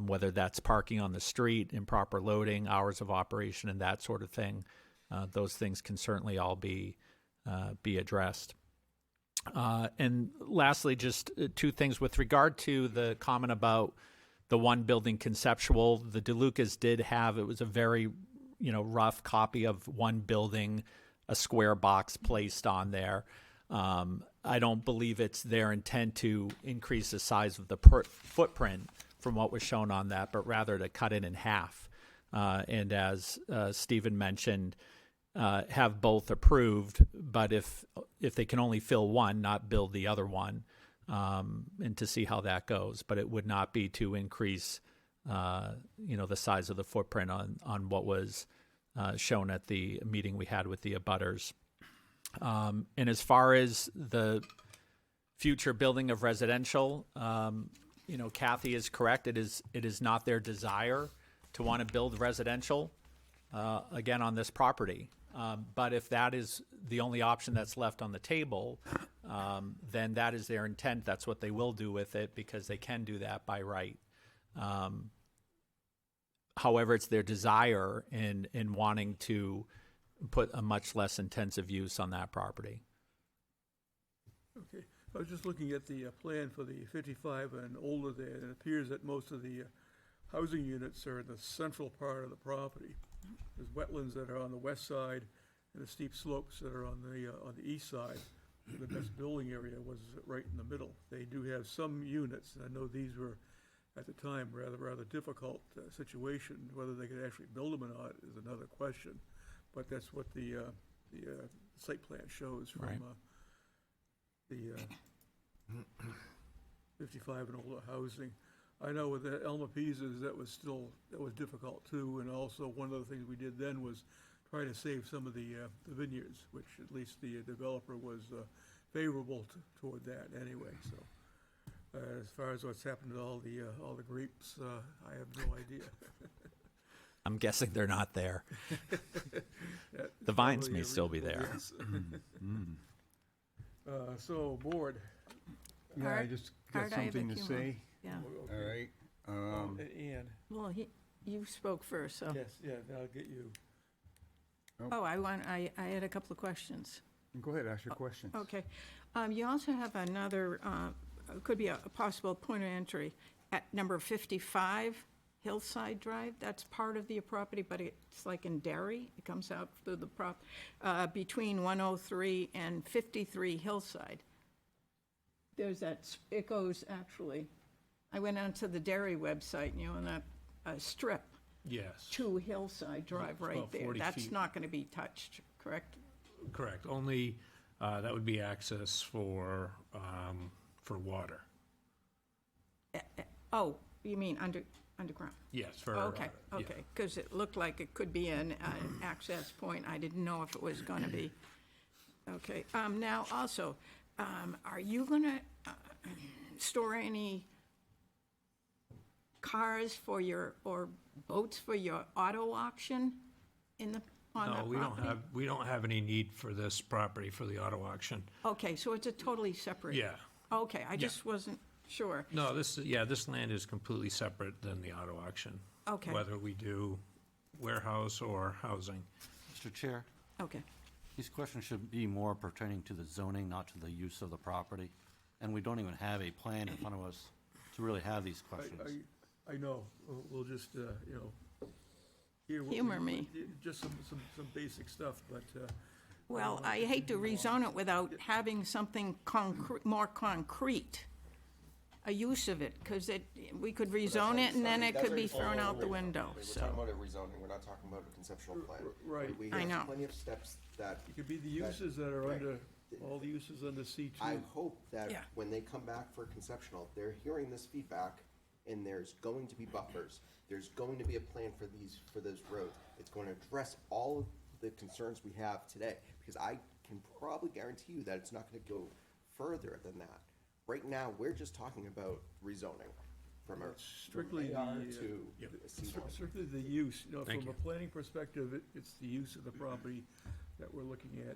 whether that's parking on the street, improper loading, hours of operation, and that sort of thing. Those things can certainly all be addressed. And lastly, just 2 things with regard to the comment about the one building conceptual. The DeLucas did have, it was a very rough copy of one building, a square box placed on there. I don't believe it's their intent to increase the size of the footprint from what was shown on that, but rather to cut it in half. And as Stephen mentioned, have both approved, but if they can only fill one, not build the other one, and to see how that goes. But it would not be to increase, the size of the footprint on what was shown at the meeting we had with the abutters. And as far as the future building of residential, Kathy is correct. It is not their desire to want to build residential again on this property. But if that is the only option that's left on the table, then that is their intent. That's what they will do with it because they can do that by right. However, it's their desire in wanting to put a much less intensive use on that property. Okay, I was just looking at the plan for the 55 and older there, and it appears that most of the housing units are in the central part of the property. There's wetlands that are on the west side and the steep slopes that are on the east side. The best building area was right in the middle. They do have some units, and I know these were, at the time, rather difficult situation. Whether they could actually build them or not is another question. But that's what the site plan shows from Right. The 55 and older housing. I know with the Elma Pizzas, that was difficult too, and also one of the things we did then was try to save some of the vineyards, which at least the developer was favorable toward that anyway, so. As far as what's happened to all the grapes, I have no idea. I'm guessing they're not there. That The is vines probably may a still be reasonable there. guess. So, board. Yeah, I Art- just got Art, I have a something to few say. Yeah. All right. Ann. Well, you spoke first, so. Yes, yeah, I'll get you. Oh, I had a couple of questions. Go ahead, ask your question. Okay. You also have another, could be a possible point of entry at number 55 Hillside Drive. That's part of the property, but it's like in Derry. It comes out through the between 103 and 53 Hillside. There's it goes actually, I went onto the Derry website, and that strip Yes. to Hillside Drive It's right about there. 40 That's feet. not going to be touched, correct? Correct. Only, that would be access for water. Oh, you mean underground? Yes, for. Okay, yeah. okay, because it looked like it could be an access point. I didn't know if it was going to be. Okay, now also, are you going to store any cars for or boats for your auto auction on that No, property? we don't have any need for this property for the auto auction. Okay, so it's a totally separate? Yeah. Okay, I just wasn't sure. No, this land is completely separate than the auto auction. Okay. Whether we do warehouse or housing. Mr. Chair, Okay. these questions should be more pertaining to the zoning, not to the use of the property. And we don't even have a plan in front of us to really have these questions. I know, we'll just, hear what we- Humor me. Just some basic stuff, but, Well, I hate to rezone it without having something more concrete, a use of it, because we could rezone it and then it could be thrown out the window, We're so. talking about a rezoning, we're not talking about a conceptual plan. right. We I have know. plenty of steps that. It could be the uses that are right. under, all the uses under C2. I hope that Yeah. when they come back for conceptual, they're hearing this feedback, and there's going to be buffers. There's going to be a plan for those roads. It's going to address all of the concerns we have today, because I can probably guarantee you that it's not gonna go further than that. Right now, we're just talking about rezoning from Strictly from AR the, to a C1. Strictly the use, Thank from you. a planning perspective, it's the use of the property that we're looking at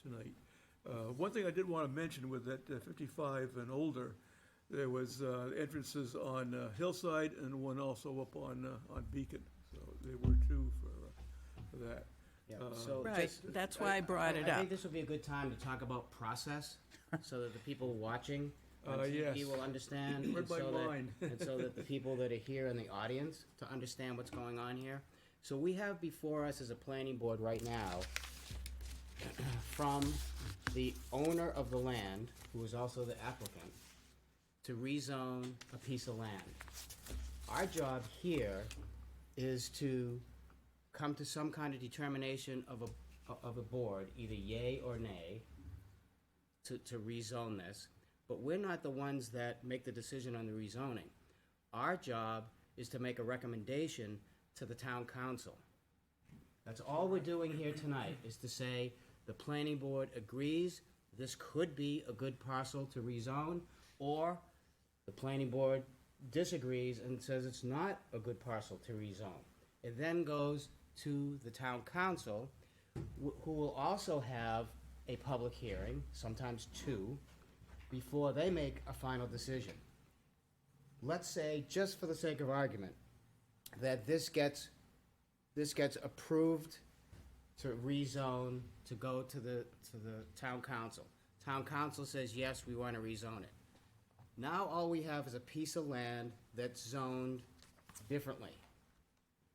tonight. One thing I did want to mention with that 55 and older, there was entrances on Hillside and one also up on Beacon. So there were two for that. Yeah, so Right, just- that's why I brought it I up. think this would be a good time to talk about process, so that the people watching on Yes. TV will understand. Read and my so that- mind. And so that the people that are here in the audience to understand what's going on here. So we have before us as a planning board right now, from the owner of the land, who is also the applicant, to rezone a piece of land. Our job here is to come to some kind of determination of a board, either yay or nay, to rezone this. but we're not the ones that make the decision on the rezoning. Our job is to make a recommendation to the town council. That's all we're doing here tonight, is to say the planning board agrees this could be a good parcel to rezone, or the planning board disagrees and says it's not a good parcel to rezone. It then goes to the town council, who will also have a public hearing, sometimes two, before they make a final decision. Let's say, just for the sake of argument, that this gets approved to rezone, to go to the town council. Town council says, yes, we want to rezone it. Now all we have is a piece of land that's zoned differently.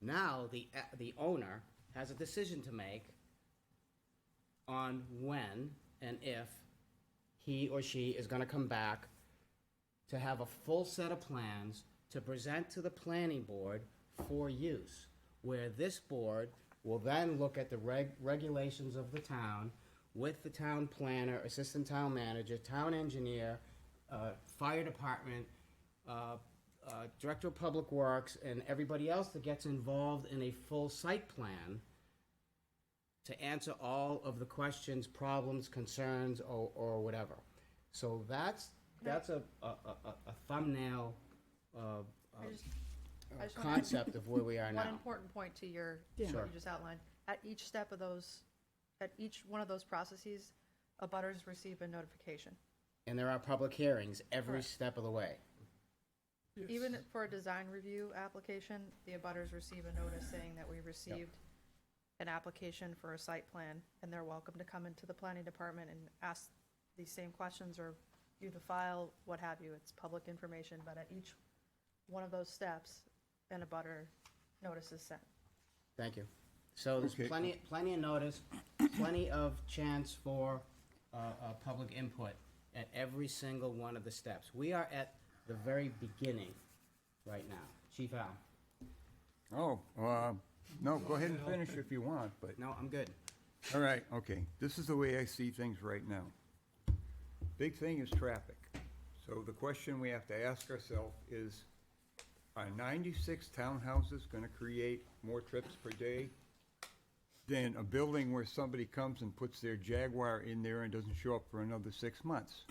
Now the owner has a decision to make on when and if he or she is going to come back to have a full set of plans to present to the planning board for use, where this board will then look at the regulations of the town with the town planner, assistant town manager, town engineer, fire department, director of public works, and everybody else that gets involved in a full site plan to answer all of the questions, problems, concerns, or whatever. So that's a thumbnail I just want- concept of where we are now. One important point to your, Yeah. what you just outlined, at each step of those, at each one of those processes, abutters receive a notification. And there are public hearings every Correct. step of the way. Even for a design review application, the abutters receive a notice saying that we received an application for a site plan, and they're welcome to come into the planning department and ask these same questions or view the file, what have you. It's public information, but at each one of those steps, an abutter notice is sent. Thank you. So there's Okay. plenty of notice, plenty of chance for public input at every single one of the steps. We are at the very beginning right now. Chief Al? Oh, no, go ahead and finish if you want, but. No, I'm good. All right, okay. This is the way I see things right now. Big thing is traffic. So the question we have to ask ourselves is, are 96 townhouses gonna create more trips per day than a building where somebody comes and puts their Jaguar in there and doesn't show up for another 6 months?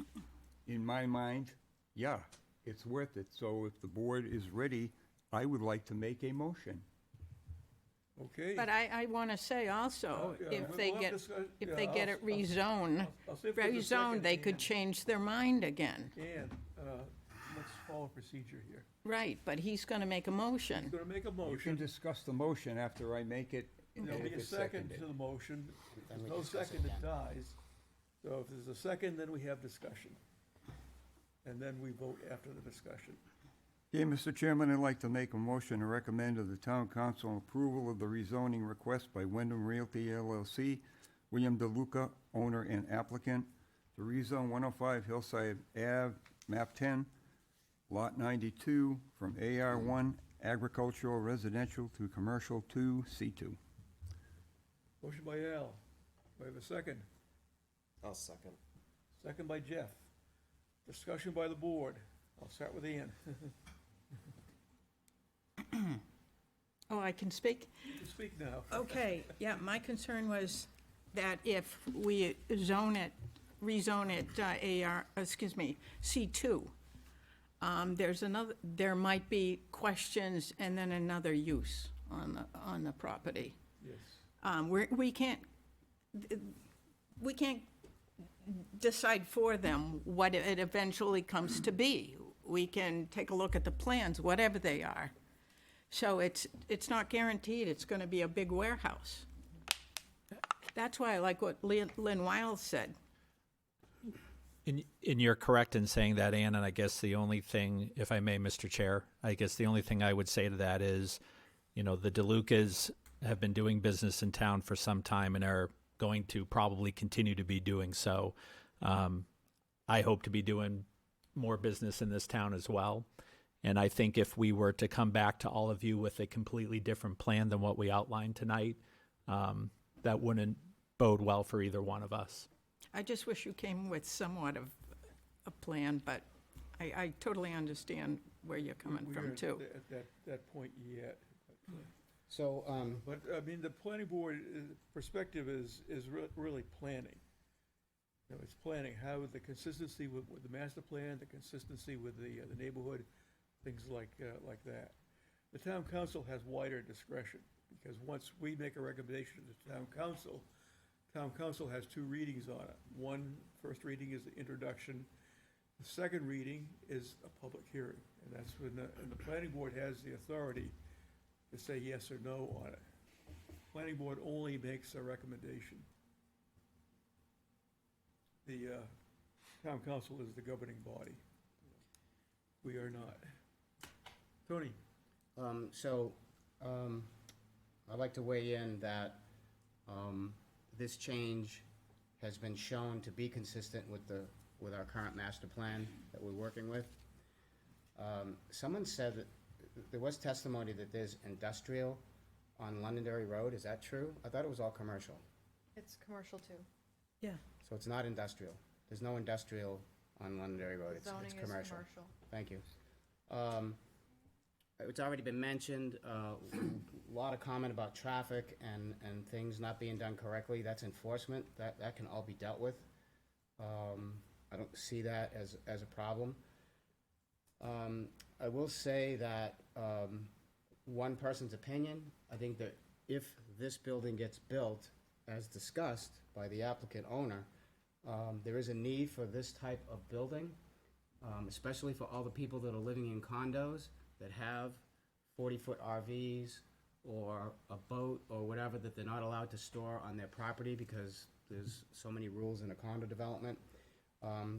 In my mind, yeah, it's worth it. So if the board is ready, I would like to make a motion. Okay. But I want to say also, Yeah, if we'll they have get, discuss- if yeah, they get I'll- it rezoned, I'll see if there's a rezoned, second, they could Ann. change their mind again. And, let's follow procedure here. Right, but he's going to make a motion. He's gonna make a You can motion. discuss the motion after I make it, and There'll if be a it's second seconded. to the motion. If Then there's we no discuss it second, it then. dies. So if there's a second, then we have discussion. And then we vote after the discussion. Okay, Mr. Chairman, I'd like to make a motion to recommend to the town council approval of the rezoning request by Wyndham Realty LLC, William DeLuca, owner and applicant, to rezone 105 Hillside Ave, map 10, lot 92, from AR1 agricultural residential to commercial 2 C2. Motion by Al. Do I have a second? I'll second. Second by Jeff. Discussion by the board. I'll start with Ian. Oh, I can speak? You can speak now. Okay, yeah, my concern was that if we rezone it, C2, there might be questions and then another use on the property. Yes. We can't decide for them what it eventually comes to be. We can take a look at the plans, whatever they are. So it's not guaranteed it's going to be a big warehouse. That's why I like what Lynn Wiles said. And you're correct in saying that, Ann, and I guess the only thing, if I may, Mr. Chair, I guess the only thing I would say to that is, the DeLucas have been doing business in town for some time and are going to probably continue to be doing so. I hope to be doing more business in this town as well. And I think if we were to come back to all of you with a completely different plan than what we outlined tonight, that wouldn't bode well for either one of us. I just wish you came with somewhat of a plan, but I totally understand where you're coming We from, aren't too. At that point yet. So, But, I mean, the planning board perspective is really planning. You know, it's planning how the consistency with the master plan, the consistency with the neighborhood, things like that. The town council has wider discretion, because once we make a recommendation to the town council has two readings on it. First reading is the introduction. The second reading is a public hearing, and that's when and the planning board has the authority to say yes or no on it. Planning board only makes a recommendation. The town council is the governing body. We are not. Tony? I'd like to weigh in that, this change has been shown to be consistent with our current master plan that we're working with. Someone said that there was testimony that there's industrial on Londonderry Road. Is that true? I thought it was all commercial. It's commercial too. Yeah. So it's not industrial. There's no industrial on Londonderry Road. It's Zoning is commercial. commercial. Thank you. It's already been mentioned, a lot of comment about traffic and things not being done correctly. That's enforcement. That can all be dealt with. I don't see that as a problem. I will say that, one person's opinion, I think that if this building gets built, as discussed by the applicant owner, there is a need for this type of building, especially for all the people that are living in condos that have 40-foot RVs or a boat or whatever that they're not allowed to store on their property because there's so many rules in a condo development.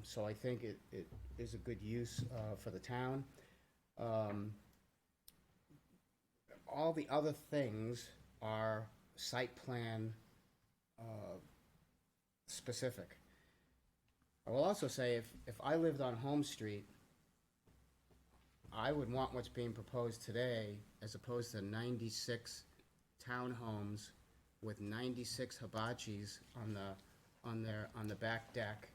So I think it is a good use for the town. All the other things are site plan specific. I will also say if I lived on Home Street, I would want what's being proposed today as opposed to 96 townhomes with 96 hibachis on the back deck,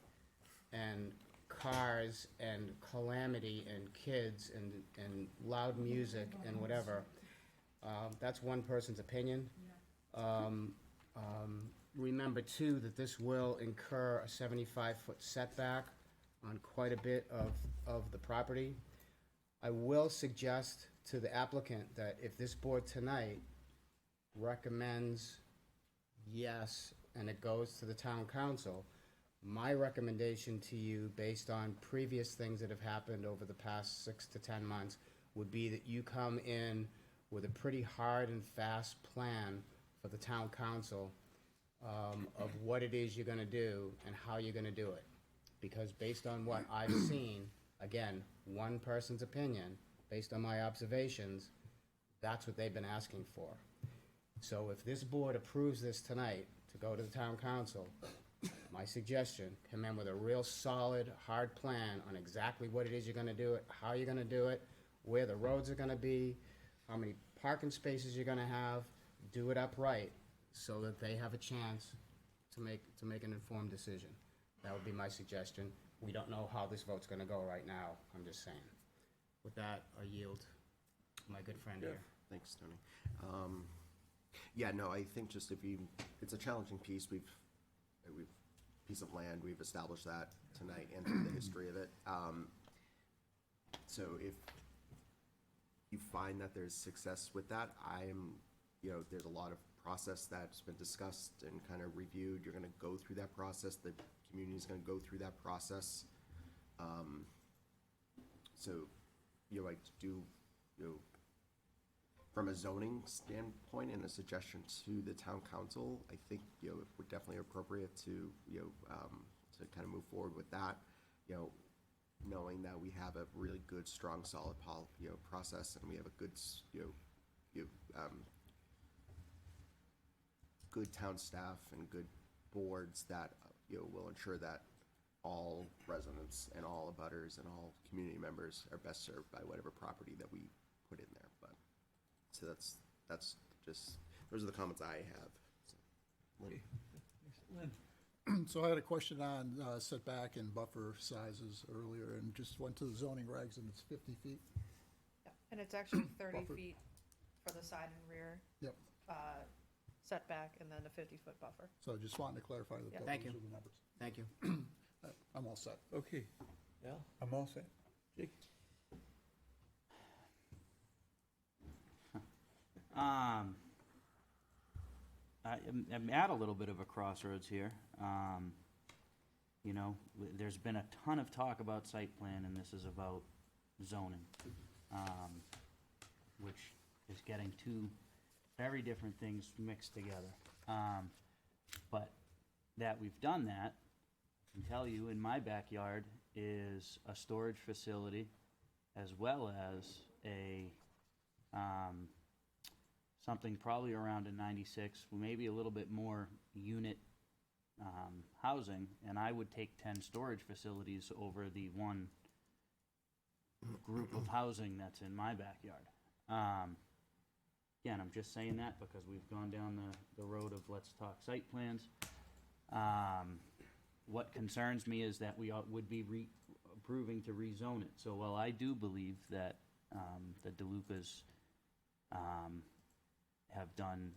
and cars and calamity and kids and loud music and whatever. That's one person's opinion. Remember too that this will incur a 75-foot setback on quite a bit of the property. I will suggest to the applicant that if this board tonight recommends yes and it goes to the town council, my recommendation to you, based on previous things that have happened over the past 6 to 10 months, would be that you come in with a pretty hard and fast plan for the town council of what it is you're gonna do and how you're gonna do it. Because based on what I've seen, again, one person's opinion, based on my observations, that's what they've been asking for. So if this board approves this tonight to go to the town council, my suggestion, come in with a real solid, hard plan on exactly what it is you're gonna do it, how you're gonna do it, where the roads are gonna be, how many parking spaces you're gonna have, do it upright, so that they have a chance to make an informed decision. That would be my suggestion. We don't know how this vote's gonna go right now, I'm just saying. With that, I yield to my good friend here. Thanks, Tony. Yeah, no, I think just it's a challenging piece. Piece of land, we've established that tonight and through the history of it. So if you find that there's success with that, there's a lot of process that's been discussed and kind of reviewed. You're gonna go through that process. The community's gonna go through that process. So, from a zoning standpoint and a suggestion to the town council, I think, it would definitely appropriate to kind of move forward with that, knowing that we have a really good, strong, solid process, and we have a good, good town staff and good boards that, will ensure that all residents and all abutters and all community members are best served by whatever property that we put in there, but. So that's just, those are the comments I have. So, Lynn. Lynn? So I had a question on setback and buffer sizes earlier, and just went to the zoning regs, and it's 50 feet. And it's actually 30 Buffer. feet for the side and rear Yep. setback, and then a 50-foot buffer. So I just wanted to clarify that Yeah. those Thank are you. the numbers. Thank you. I'm all set. Okay. Al? I'm all set. Jake? I'm at a little bit of a crossroads here. You know, there's been a ton of talk about site plan, and this is about zoning, which is getting two very different things mixed together. But that we've done that, I can tell you, in my backyard is a storage facility as well as a, something probably around a 96, maybe a little bit more unit housing, and I would take 10 storage facilities over the one group of housing that's in my backyard. Again, I'm just saying that because we've gone down the road of let's talk site plans. What concerns me is that we would be approving to rezone it. So while I do believe that the DeLucas have done,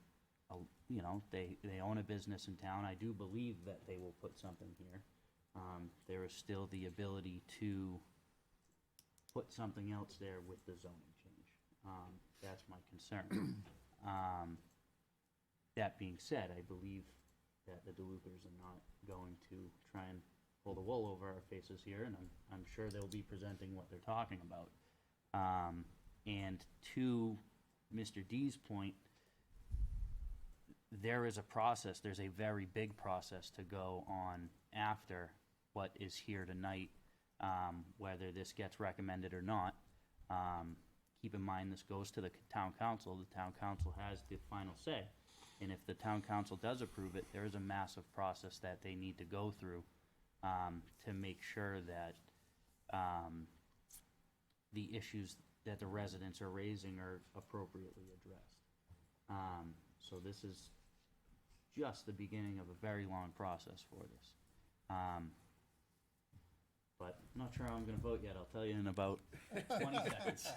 you know, they own a business in town, I do believe that they will put something here. There is still the ability to put something else there with the zoning change. That's my concern. That being said, I believe that the DeLucas are not going to try and pull the wool over our faces here, and I'm sure they'll be presenting what they're talking about. And to Mr. D's point, there is a process, there's a very big process to go on after what is here tonight, whether this gets recommended or not. Keep in mind, this goes to the town council. The town council has the final say. And if the town council does approve it, there is a massive process that they need to go through to make sure that the issues that the residents are raising are appropriately addressed. So this is just the beginning of a very long process for this. But I'm not sure how I'm gonna vote yet. I'll tell you in about 20 seconds.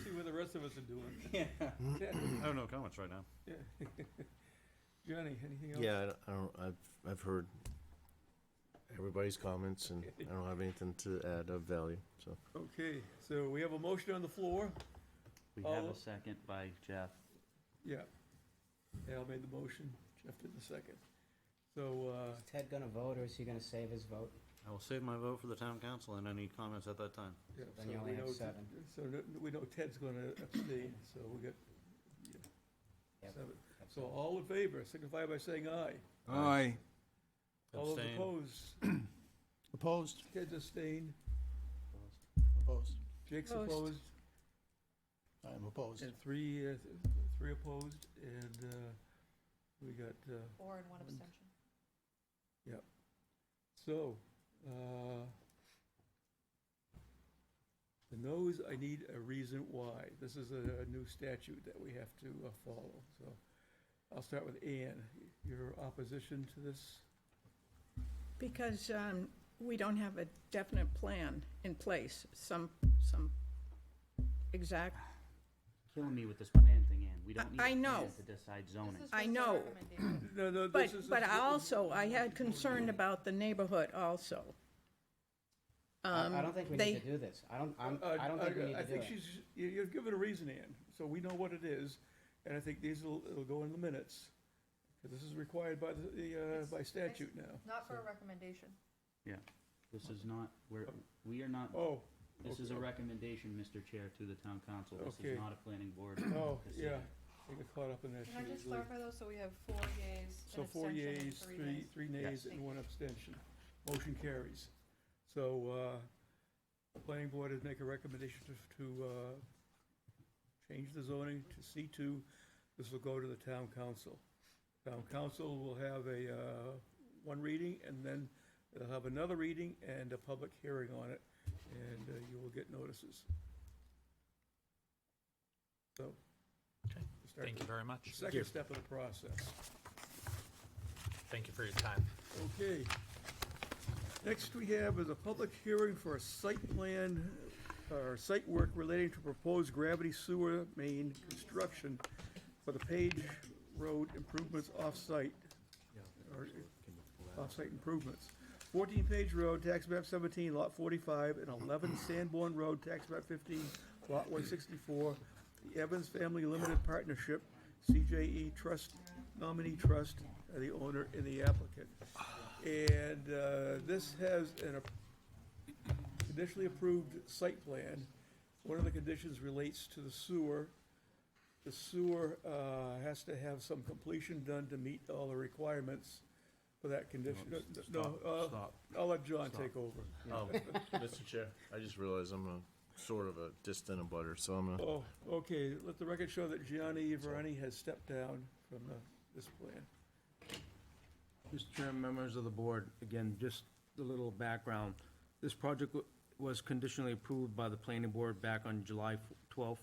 See what the rest of us are doing. Yeah. I have no comments right now. Yeah. Johnny, anything else? Yeah, I don't, I've heard everybody's comments, and I don't have anything to add of value, so. Okay, so we have a motion on the floor. We have All- a second by Jeff. Yeah. Al made the motion, Jeff did the second. So, Is Ted gonna vote, or is he gonna save his vote? I will save my vote for the town council and any comments at that time. yeah. Then so you only we have know- 7. So we know Ted's gonna abstain, so we got, yeah, Yep. 7. So all in favor, signify by saying aye. Aye. All those Abstain. opposed? Opposed? Ted's abstained, Opposed. Jake's Opposed. opposed, I'm opposed. and three opposed, and we got, 4 and 1 abstention. yep. So, the no's, I need a reason why. This is a new statute that we have to follow, so I'll start with Ann. Your opposition to this? Because we don't have a definite plan in place, some exact, Killing me with this plan thing, Ann. We don't need a I plan know. to decide zoning. This is I just a know. recommendation. No, but, this is. but I had concern about the neighborhood also. I don't think we they- need to do this. I don't think we need I to do think it. you've given a reason, Ann, so we know what it is, and I think it'll go in the minutes. 'Cause this is required by by statute now. Not for a recommendation. Yeah, this is not, we are not, Oh, this is a okay. recommendation, Mr. Chair, to the town council. This Okay. is not a planning board. Oh, decision. yeah, I get caught up in that. Can I just easily. clarify those, so we have 4 yeas, So an 4 abstention, and yeas, 3 three, nays? 3 nays, Yes. and 1 abstention. Motion carries. So, the planning board is make a recommendation to change the zoning to C2. This will go to the town council. Town council will have a 1 reading, and then they'll have another reading and a public hearing on it, and you will get notices. So. Okay. we'll start Thank you very much. the Second step of the process. Thank you for your time. Okay. Next we have is a public hearing for a site plan, or site work relating to proposed gravity sewer main construction for the Page Road improvements off-site. Or off-site improvements. 14 Page Road, tax map 17, lot 45, and 11 Sanborn Road, tax map 15, lot 164. The Evans Family Limited Partnership, CJE Trust, nominee trust, are the owner and the applicant. And this has an conditionally approved site plan. One of the conditions relates to the sewer. The sewer has to have some completion done to meet all the requirements for that condition. Stop. I'll let John Stop. take over. Mr. Chair, I just realized I'm a sort of a distant abutter, so I'm gonna. Oh, okay, let the record show that Gianni Verani has stepped down from this plan. Mr. Chairman, members of the board, again, just a little background. This project was conditionally approved by the planning board back on July 12th,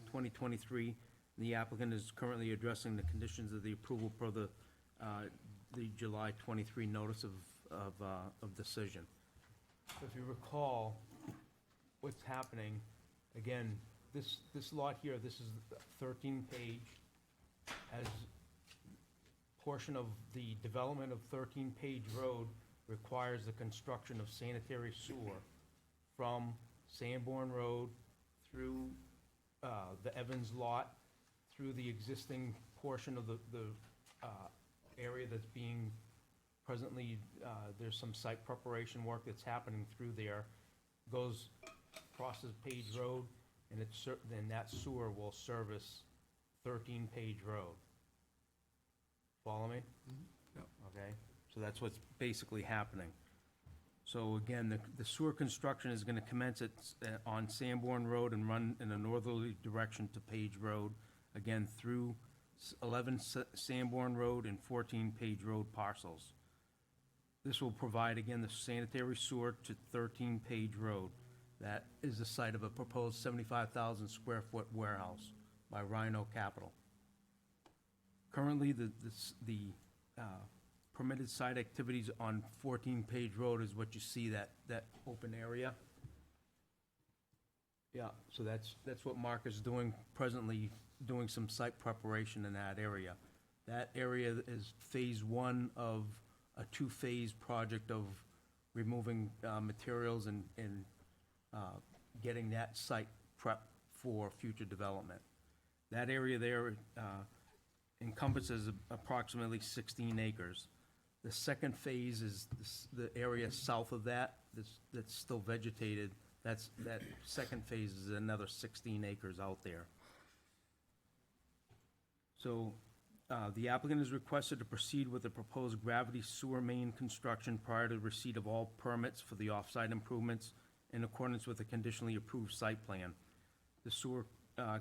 2023. The applicant is currently addressing the conditions of the approval per the July 23 notice of decision. So if you recall, what's happening, again, this lot here, this is 13 Page, as portion of the development of 13 Page Road requires the construction of sanitary sewer from Sanborn Road through the Evans lot, through the existing portion of the area that's being presently, there's some site preparation work that's happening through there, goes, crosses Page Road, and then that sewer will service 13 Page Road. Follow me? Yep. Okay, so that's what's basically happening. So again, the sewer construction is gonna commence on Sanborn Road and run in a northerly direction to Page Road, again, through 11 Sanborn Road and 14 Page Road parcels. This will provide, again, the sanitary sewer to 13 Page Road. That is the site of a proposed 75,000 square foot warehouse by Rhino Capital. Currently, the permitted site activities on 14 Page Road is what you see, that open area. Yeah, so that's what Mark is doing presently, doing some site preparation in that area. That area is phase one of a two-phase project of removing materials and getting that site prep for future development. That area there encompasses approximately 16 acres. The second phase is the area south of that, that's still vegetated. That second phase is another 16 acres out there. So the applicant is requested to proceed with the proposed gravity sewer main construction prior to receipt of all permits for the off-site improvements in accordance with the conditionally approved site plan. The sewer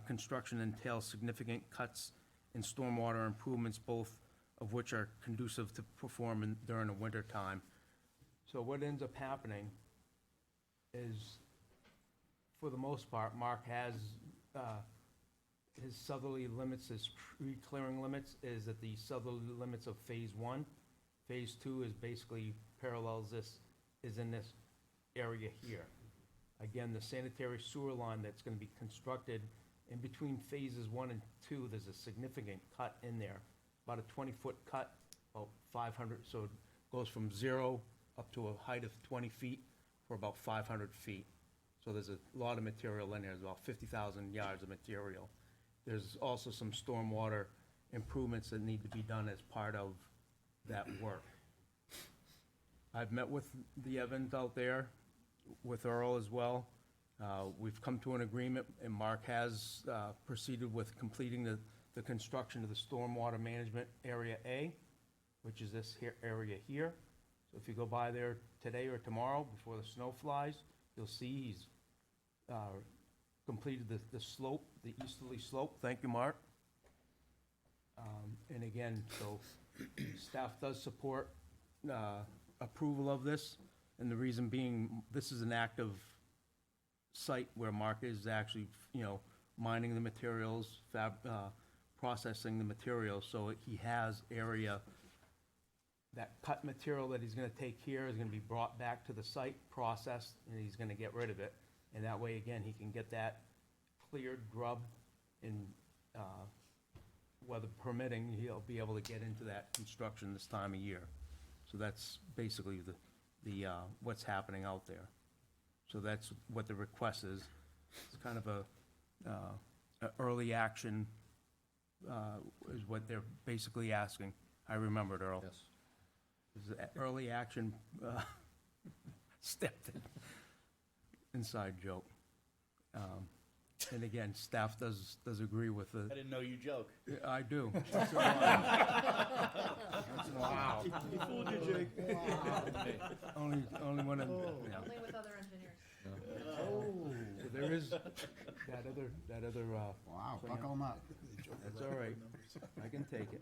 construction entails significant cuts in stormwater improvements, both of which are conducive to perform during the winter time. So what ends up happening is, for the most part, Mark has his southerly limits, his tree clearing limits, is at the southerly limits of phase one. Phase two is basically parallels this, is in this area here. Again, the sanitary sewer line that's gonna be constructed in between phases one and two, there's a significant cut in there, about a 20-foot cut, about 500, so it goes from 0 up to a height of 20 feet for about 500 feet. So there's a lot of material in there, there's about 50,000 yards of material. There's also some stormwater improvements that need to be done as part of that work. I've met with the Evans out there, with Earl as well. We've come to an agreement, and Mark has proceeded with completing the construction of the stormwater management area A, which is this here area here. So if you go by there today or tomorrow before the snow flies, you'll see he's completed the slope, the easterly slope. Thank you, Mark. And again, so staff does support approval of this, and the reason being, this is an active site where Mark is actually, mining the materials, processing the materials, so he has area that cut material that he's gonna take here is gonna be brought back to the site, processed, and he's gonna get rid of it. And that way, again, he can get that cleared, grubbed, and, weather permitting, he'll be able to get into that construction this time of year. So that's basically what's happening out there. So that's what the request is. It's kind of a early action, is what they're basically asking. I remembered, Earl. Yes. Is it early action, step, inside joke. And again, staff does agree with the. I didn't know you joke. I do. Once in a while. Once in a while. He fooled you, Jake. Only when I'm, yeah. Only with other engineers. So there is that other, Wow, plan. buckle 'em up. That's all right. I can take it.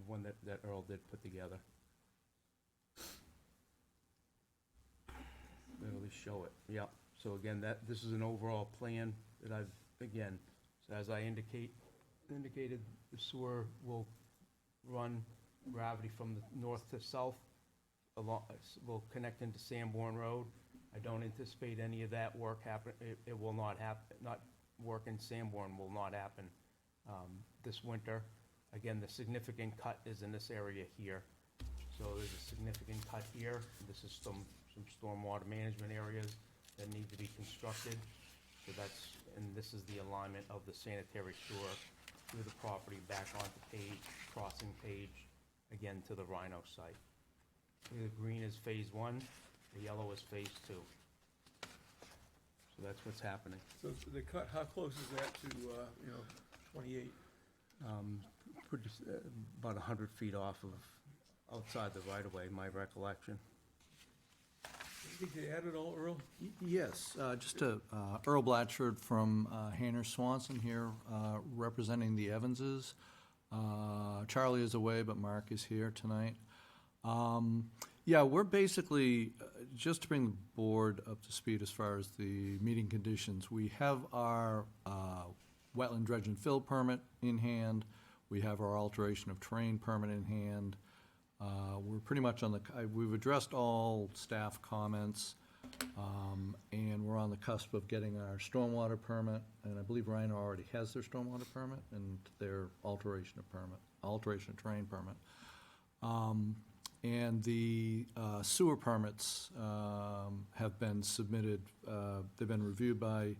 One that Earl did put together. They really show it, yep. So again, this is an overall plan that I've, again, so as I indicated, the sewer will run gravity from the north to south, will connect into Sanborn Road. I don't anticipate any of that work happen, it will not happen, not work in Sanborn will not happen this winter. Again, the significant cut is in this area here. So there's a significant cut here. This is some stormwater management areas that need to be constructed. So that's, and this is the alignment of the sanitary sewer through the property back onto Page, crossing Page, again to the Rhino site. The green is phase 1, the yellow is phase 2. So that's what's happening. So the cut, how close is that to, 28? About 100 feet off of, outside the right-of-way, my recollection. Anything to add at all, Earl? Yes, just Earl Blatchford from Hayner Swanson here, representing the Evanses. Charlie is away, but Mark is here tonight. Yeah, we're basically, just to bring the board up to speed as far as the meeting conditions, we have our wetland dredge and fill permit in hand. We have our alteration of terrain permit in hand. We're pretty much on we've addressed all staff comments, and we're on the cusp of getting our stormwater permit, and I believe Rhino already has their stormwater permit and their alteration of terrain permit. And the sewer permits have been submitted, they've been reviewed by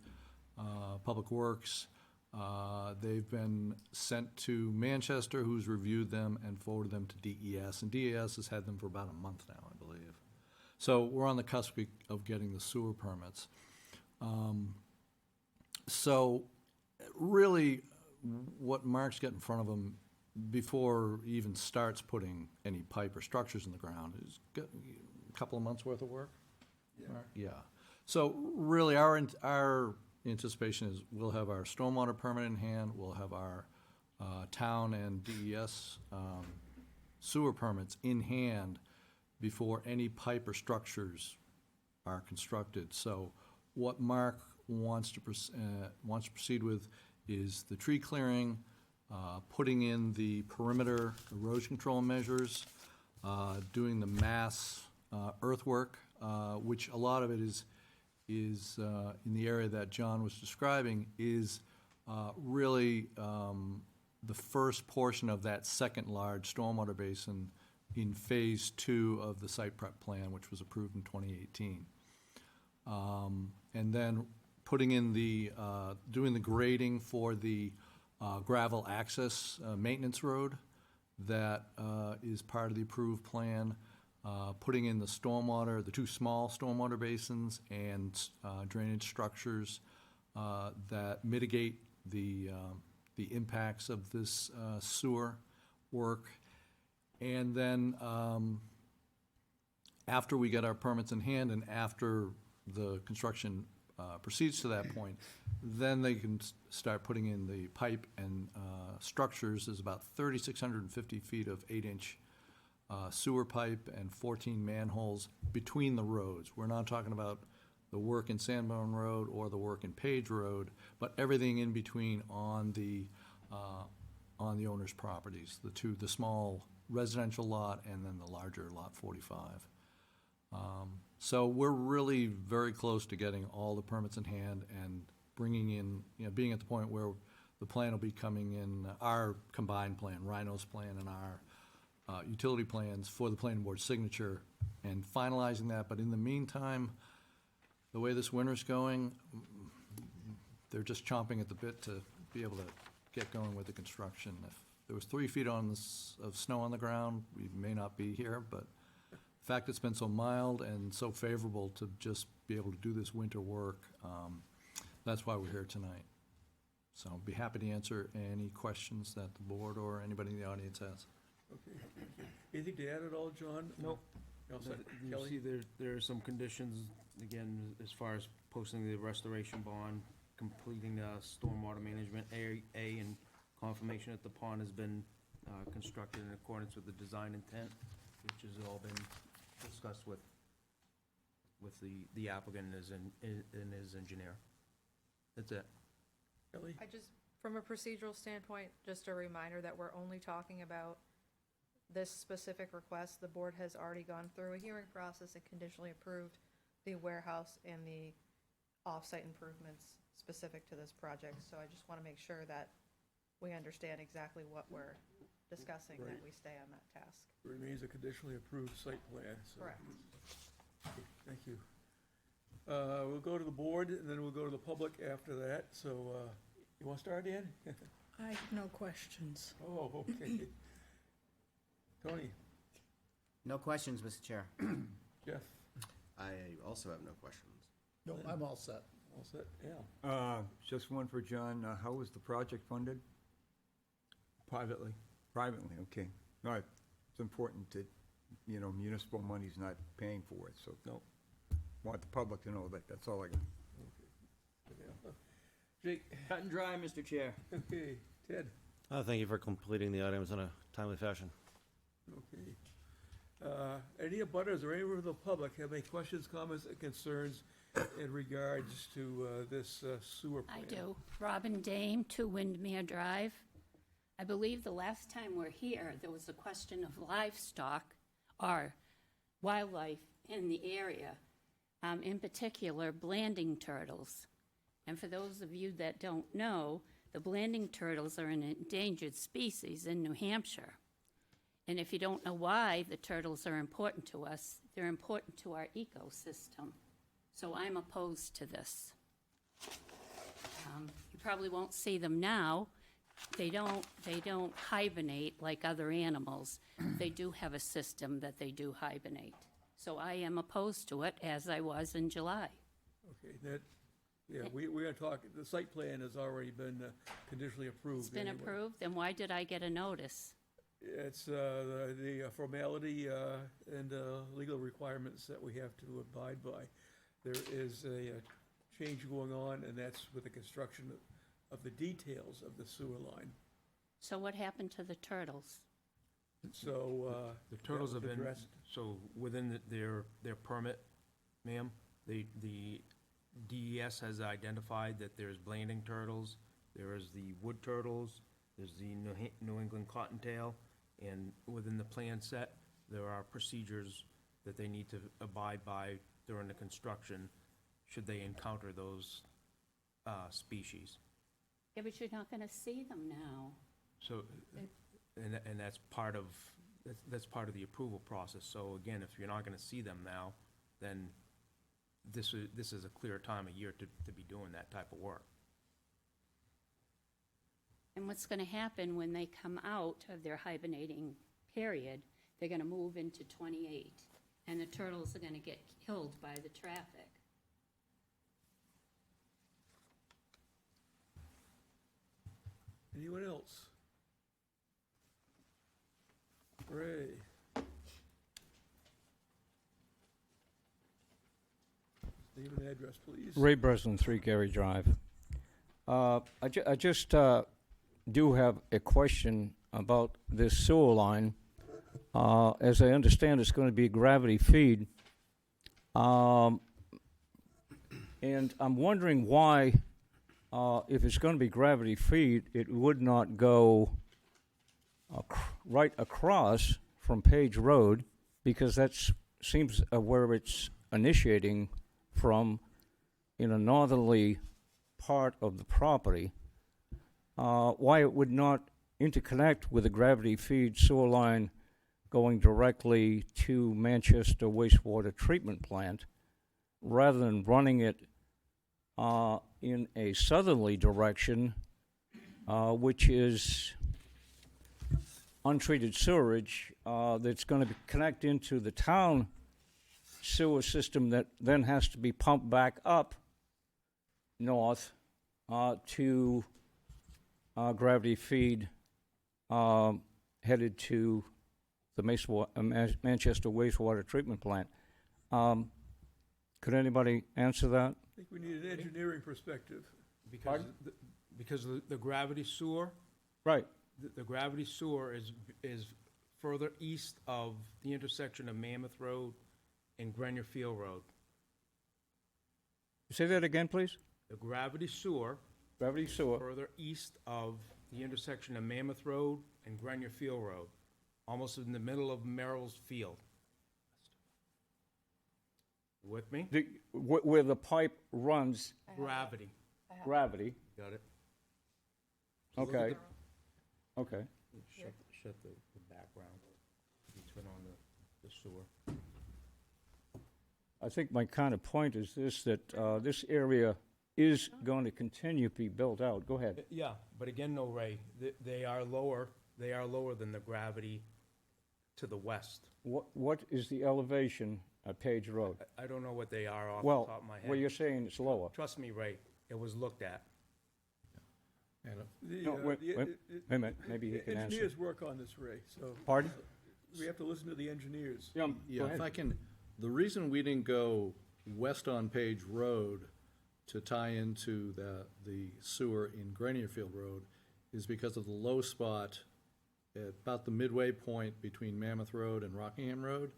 Public Works. They've been sent to Manchester, who's reviewed them and forwarded them to DES, and DES has had them for about a month now, I believe. So we're on the cusp of getting the sewer permits. So really, what Mark's got in front of him before he even starts putting any pipe or structures in the ground is a couple of months' worth of work? Yeah. Mark? Yeah. So really, our anticipation is we'll have our stormwater permit in hand, we'll have our town and DES sewer permits in hand before any pipe or structures are constructed. So what Mark wants to proceed with is the tree clearing, putting in the perimeter erosion control measures, doing the mass earthwork, which a lot of it is in the area that John was describing, is really the first portion of that second large stormwater basin in phase 2 of the site prep plan, which was approved in 2018. And then putting in doing the grading for the gravel access maintenance road that is part of the approved plan. Putting in the stormwater, the 2 small stormwater basins and drainage structures that mitigate the impacts of this sewer work. And then after we get our permits in hand and after the construction proceeds to that point, then they can start putting in the pipe and structures. There's about 3,650 feet of 8-inch sewer pipe and 14 manholes between the roads. We're not talking about the work in Sanborn Road or the work in Page Road, but everything in between on on the owner's properties, the small residential lot and then the larger lot 45. So we're really very close to getting all the permits in hand and bringing in, being at the point where the plan will be coming in, our combined plan, Rhino's plan and our utility plans for the planning board signature and finalizing that. But in the meantime, the way this winter's going, they're just chomping at the bit to be able to get going with the construction. If there was 3 feet of snow on the ground, we may not be here, but the fact it's been so mild and so favorable to just be able to do this winter work, that's why we're here tonight. So I'll be happy to answer any questions that the board or anybody in the audience has. Okay. Anything to add at all, John? Nope. You all set? You Kelly? see there are some conditions, again, as far as posting the restoration bond, completing stormwater management, and confirmation that the pond has been constructed in accordance with the design intent, which has all been discussed with the applicant and his engineer. That's it. Kelly? I just, from a procedural standpoint, just a reminder that we're only talking about this specific request. The board has already gone through a hearing process and conditionally approved the warehouse and the off-site improvements specific to this project. So I just want to make sure that we understand exactly what we're discussing, that Right. we stay on that task. Remains a conditionally approved site plan, so. Correct. Okay, thank you. We'll go to the board, and then we'll go to the public after that, so, you want to start, Dan? I have no questions. Oh, okay. Tony? No questions, Mr. Chair. Jeff? I also have no questions. No, I'm all set. All set, yeah. Just one for John. How was the project funded? Privately. Privately, okay. All right. It's important that, municipal money's not paying for it, so. No. Want the public to know that, that's all I got. Yeah. Jake? Cut and dry, Mr. Chair. Okay. Ted? Thank you for completing the items in a timely fashion. Okay. Any abutters or any of the public have any questions, comments, and concerns in regards to this sewer I plan? do. Robin Dame, 2 Windmere Drive. I believe the last time we're here, there was a question of livestock or wildlife in the area, in particular Blanding turtles. And for those of you that don't know, the Blanding turtles are an endangered species in New Hampshire. And if you don't know why the turtles are important to us, they're important to our ecosystem. So I'm opposed to this. You probably won't see them now. They don't hibernate like other animals. They do have a system that they do hibernate. So I am opposed to it, as I was in July. Okay, we're gonna talk, the site plan has already been conditionally approved. It's been anyway. approved, then why did I get a notice? It's the formality and legal requirements that we have to abide by. There is a change going on, and that's with the construction of the details of the sewer line. So what happened to the turtles? So, The turtles that have was been, addressed. so within their permit, ma'am, the DES has identified that there's Blanding turtles, there is the wood turtles, there's the New England cottontail, and within the plan set, there are procedures that they need to abide by during the construction, should they encounter those species. Yeah, but you're not gonna see them now. So, and that's part of the approval process. So again, if you're not gonna see them now, then this is a clear time of year to be doing that type of work. And what's gonna happen when they come out of their hibernating period, they're gonna move into 28, and the turtles are gonna get killed by the traffic. Anyone else? Ray? Name and address, please. Ray Breslin, 3 Gary Drive. I just do have a question about this sewer line. As I understand, it's going to be gravity feed. And I'm wondering why, if it's going to be gravity feed, it would not go right across from Page Road, because that seems where it's initiating from in a northerly part of the property, why it would not interconnect with a gravity feed sewer line going directly to Manchester wastewater treatment plant, rather than running it in a southerly direction, which is untreated sewage that's going to connect into the town sewer system that then has to be pumped back up north to gravity feed headed to the Manchester wastewater treatment plant. Could anybody answer that? I think we need an engineering perspective. Because the gravity sewer, Right. the gravity sewer is further east of the intersection of Mammoth Road and Grenier Field Road. Say that again, please? The gravity sewer. Gravity sewer. Further east of the intersection of Mammoth Road and Grenier Field Road, almost in the middle of Merrill's Field. With me? Where the pipe runs. Gravity. Gravity. Got it? Okay. Okay. Shut the background. You turn on the sewer. I think my kind of point is this, that this area is going to continue to be built out. Go ahead. Yeah, but again, no, Ray, they are lower than the gravity to the west. What is the elevation at Page Road? I don't know what they are off the Well, top of my head. well, you're saying it's lower. Trust me, Ray, it was looked at. No, wait a minute, maybe he can answer. Engineers work on this, Ray, so. Pardon? We have to listen to the engineers. Yeah, Yeah, if I can, the reason we didn't go west on Page Road to tie into the sewer in Grenierfield Road is because of the low spot at about the midway point between Mammoth Road and Rockingham Road.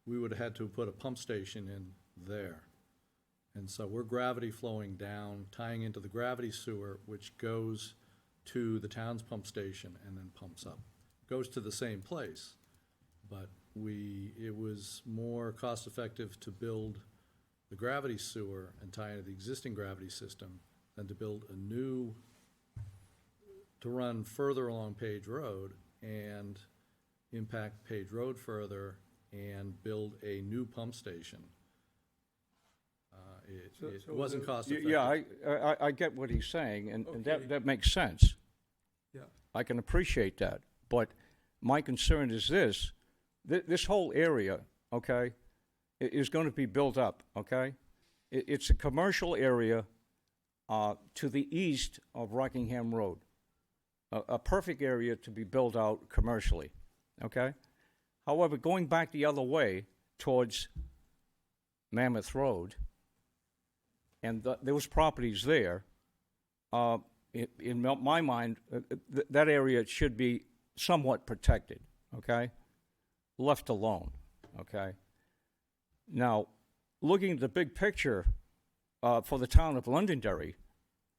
We would have had to have put a pump station in there. And so we're gravity flowing down, tying into the gravity sewer, which goes to the town's pump station and then pumps up. Goes to the same place, but it was more cost-effective to build the gravity sewer and tie into the existing gravity system than to build a new, to run further along Page Road and impact Page Road further and build a new pump station. It wasn't cost-effective. Yeah, I get what he's saying, and Okay. that makes sense. Yeah. I can appreciate that, but my concern is this, this whole area, okay, is going to be built up, okay? It's a commercial area to the east of Rockingham Road, a perfect area to be built out commercially, okay? However, going back the other way towards Mammoth Road, and those properties there, in my mind, that area should be somewhat protected, okay? Left alone, okay? Now, looking at the big picture for the town of Londonderry,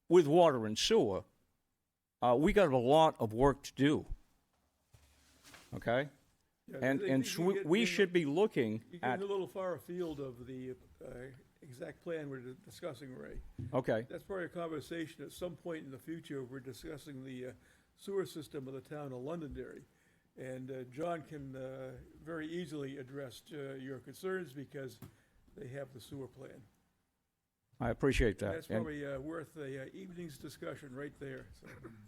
with water and sewer, we got a lot of work to do, okay? Yeah, And I think you get we in- should be looking You at, get a little far afield of the exact plan we're discussing, Ray. okay, That's part of the conversation. At some point in the future, we're discussing the sewer system of the town of Londonderry. And John can very easily address your concerns because they have the sewer plan. I appreciate that. That's And- probably worth a evening's discussion right there.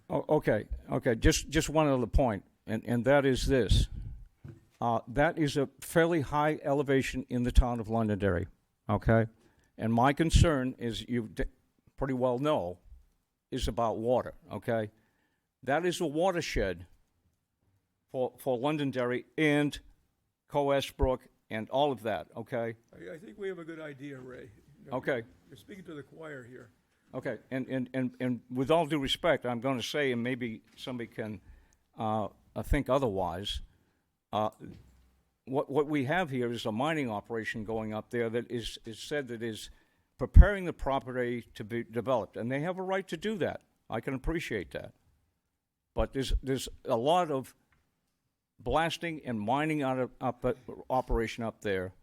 So. Okay, just one other point, and that is this. That is a fairly high elevation in the town of Londonderry, okay? And my concern, is you pretty well know, is about water, okay? That is a watershed for Londonderry and Coesbrook and all of that, okay? I think we have a good idea, Ray. You know, Okay. You're speaking to the choir here. Okay, and with all due respect, I'm going to say, and maybe somebody can think otherwise, what we have here is a mining operation going up there that is said that is preparing the property to be developed, and they have a right to do that. I can appreciate that. But there's a lot of blasting and mining operation up there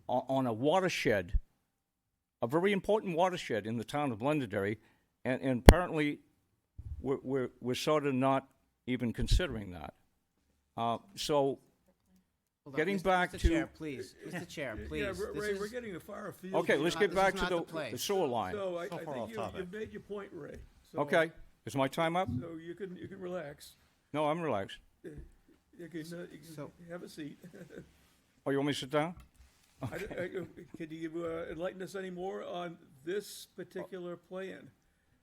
on a watershed, a very important watershed in the town of Londonderry, and apparently we're sort of not even considering that. So, Hold on, getting Mr. back Mr. to... Chair, please, Mr. Chair, please. Yeah, This Ray, we're is- getting a far afield. Okay, here. let's get This back is to not the the place. sewer line. So I So far think off topic. you've made your point, Ray. So- Okay, is my time up? So you can relax. No, I'm relaxed. You can have a seat. Oh, you want me to sit down? Can you enlighten us any more on this particular plan?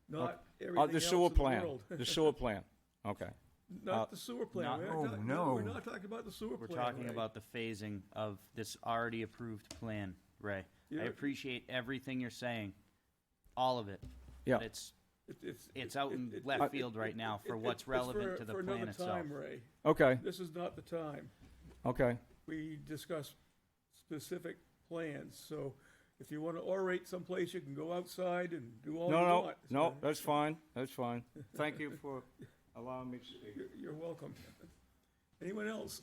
Not everything The else sewer in the plan, world. the sewer plan, okay. Not the sewer plan. not- We're not talking about the sewer We're plan. talking Ray. about the phasing of this already approved plan, Ray. I Yeah. appreciate everything you're saying, all of it. Yeah. But It's it's out in it- left field right now for what's it's relevant to the for plan another itself. time, Ray. Okay, This is not the time. okay. We discuss specific plans, so if you want to orate someplace, you can go outside and do all you No, want. no, that's fine, that's fine. Thank you for allowing me to speak. You're welcome. Anyone else?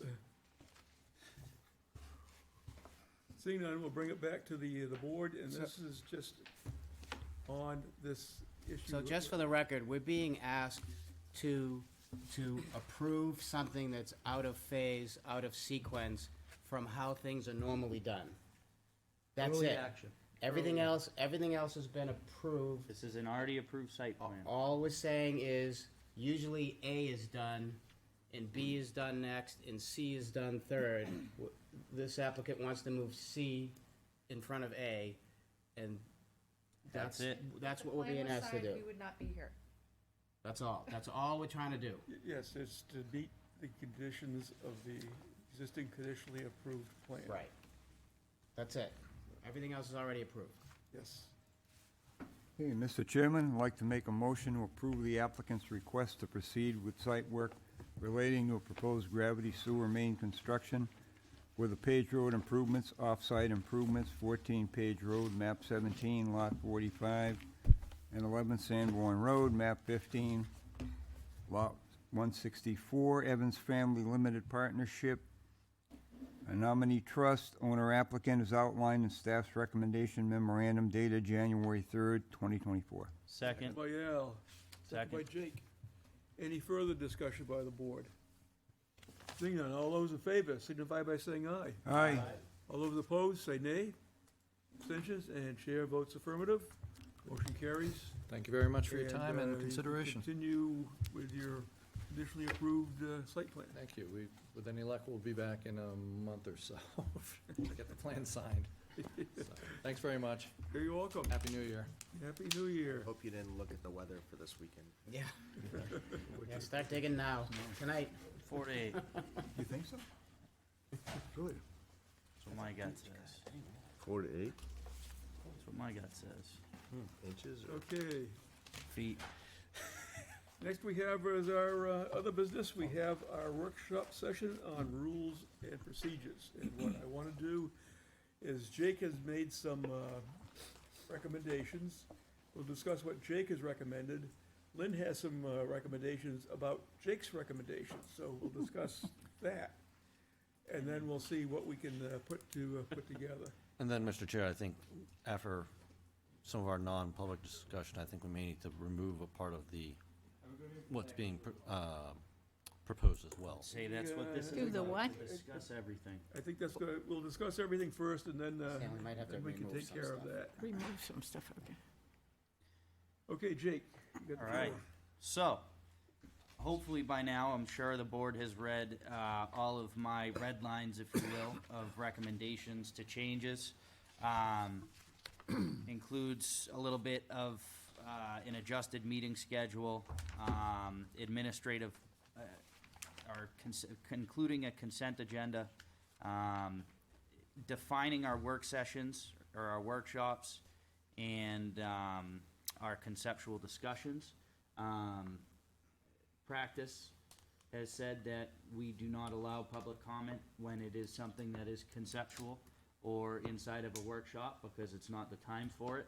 Seeing none, we'll bring it back to the board, and this is just on this issue. So just for the record, we're being asked to approve something that's out of phase, out of sequence from how things are normally done. That's Early it. action. Everything else has been approved. This is an already approved site plan. All we're saying is, usually A is done, and B is done next, and C is done third. This applicant wants to move C in front of A, and That's it. That's what we're being asked to do. We would not be here. That's all. That's all we're trying to do. Yes, it's to meet the conditions of the existing conditionally approved plan. Right. That's it. Everything else is already approved. Yes. Hey, Mr. Chairman, I'd like to make a motion to approve the applicant's request to proceed with site work relating to a proposed gravity sewer main construction with the Page Road improvements, off-site improvements, 14 Page Road, map 17, lot 45, and 11 Sanborn Road, map 15, lot 164, Evans Family Limited Partnership, a nominee trust, owner applicant is outlined in staff's recommendation memorandum dated January 3rd, 2024. Second. By Al, second by Second. Jake. Any further discussion by the board? Seeing none, all those in favor signify by saying aye. Aye. All those opposed, say nay. Abstentions, and chair votes affirmative. Motion carries. Thank you very much for your And, time you and can consideration. Continue with your conditionally approved site plan. Thank you. With any luck, we'll be back in a month or so to get the plan signed. So, thanks very much. You're welcome. Happy New Year. Happy New Year. Hope you didn't look at the weather for this weekend. Yeah. Yeah, start digging now. Tonight. 4 to 8. You think so? Really? That's what my gut says. 4 to 8 That's what my gut says. inches? Or Okay. Feet. Next we have is our other business. We have our workshop session on rules and procedures. And what I want to do is Jake has made some recommendations. We'll discuss what Jake has recommended. Lynn has some recommendations about Jake's recommendations, so we'll discuss that. And then we'll see what we can put together. And then, Mr. Chair, I think after some of our non-public discussion, I think we may need to remove a part of the, what's being proposed as well. Say that's what this is. Do the about, what? to Discuss everything. I think that's good. We'll discuss everything first, and then Yeah, we might have to then we can remove take some care of stuff. that. Remove some stuff, okay. Okay, Jake. you got the All right. floor. So, hopefully by now, I'm sure the board has read all of my red lines, if you will, of recommendations to changes. Includes a little bit of an adjusted meeting schedule, administrative, or concluding a consent agenda, defining our work sessions or our workshops, and our conceptual discussions. Practice has said that we do not allow public comment when it is something that is conceptual or inside of a workshop, because it's not the time for it.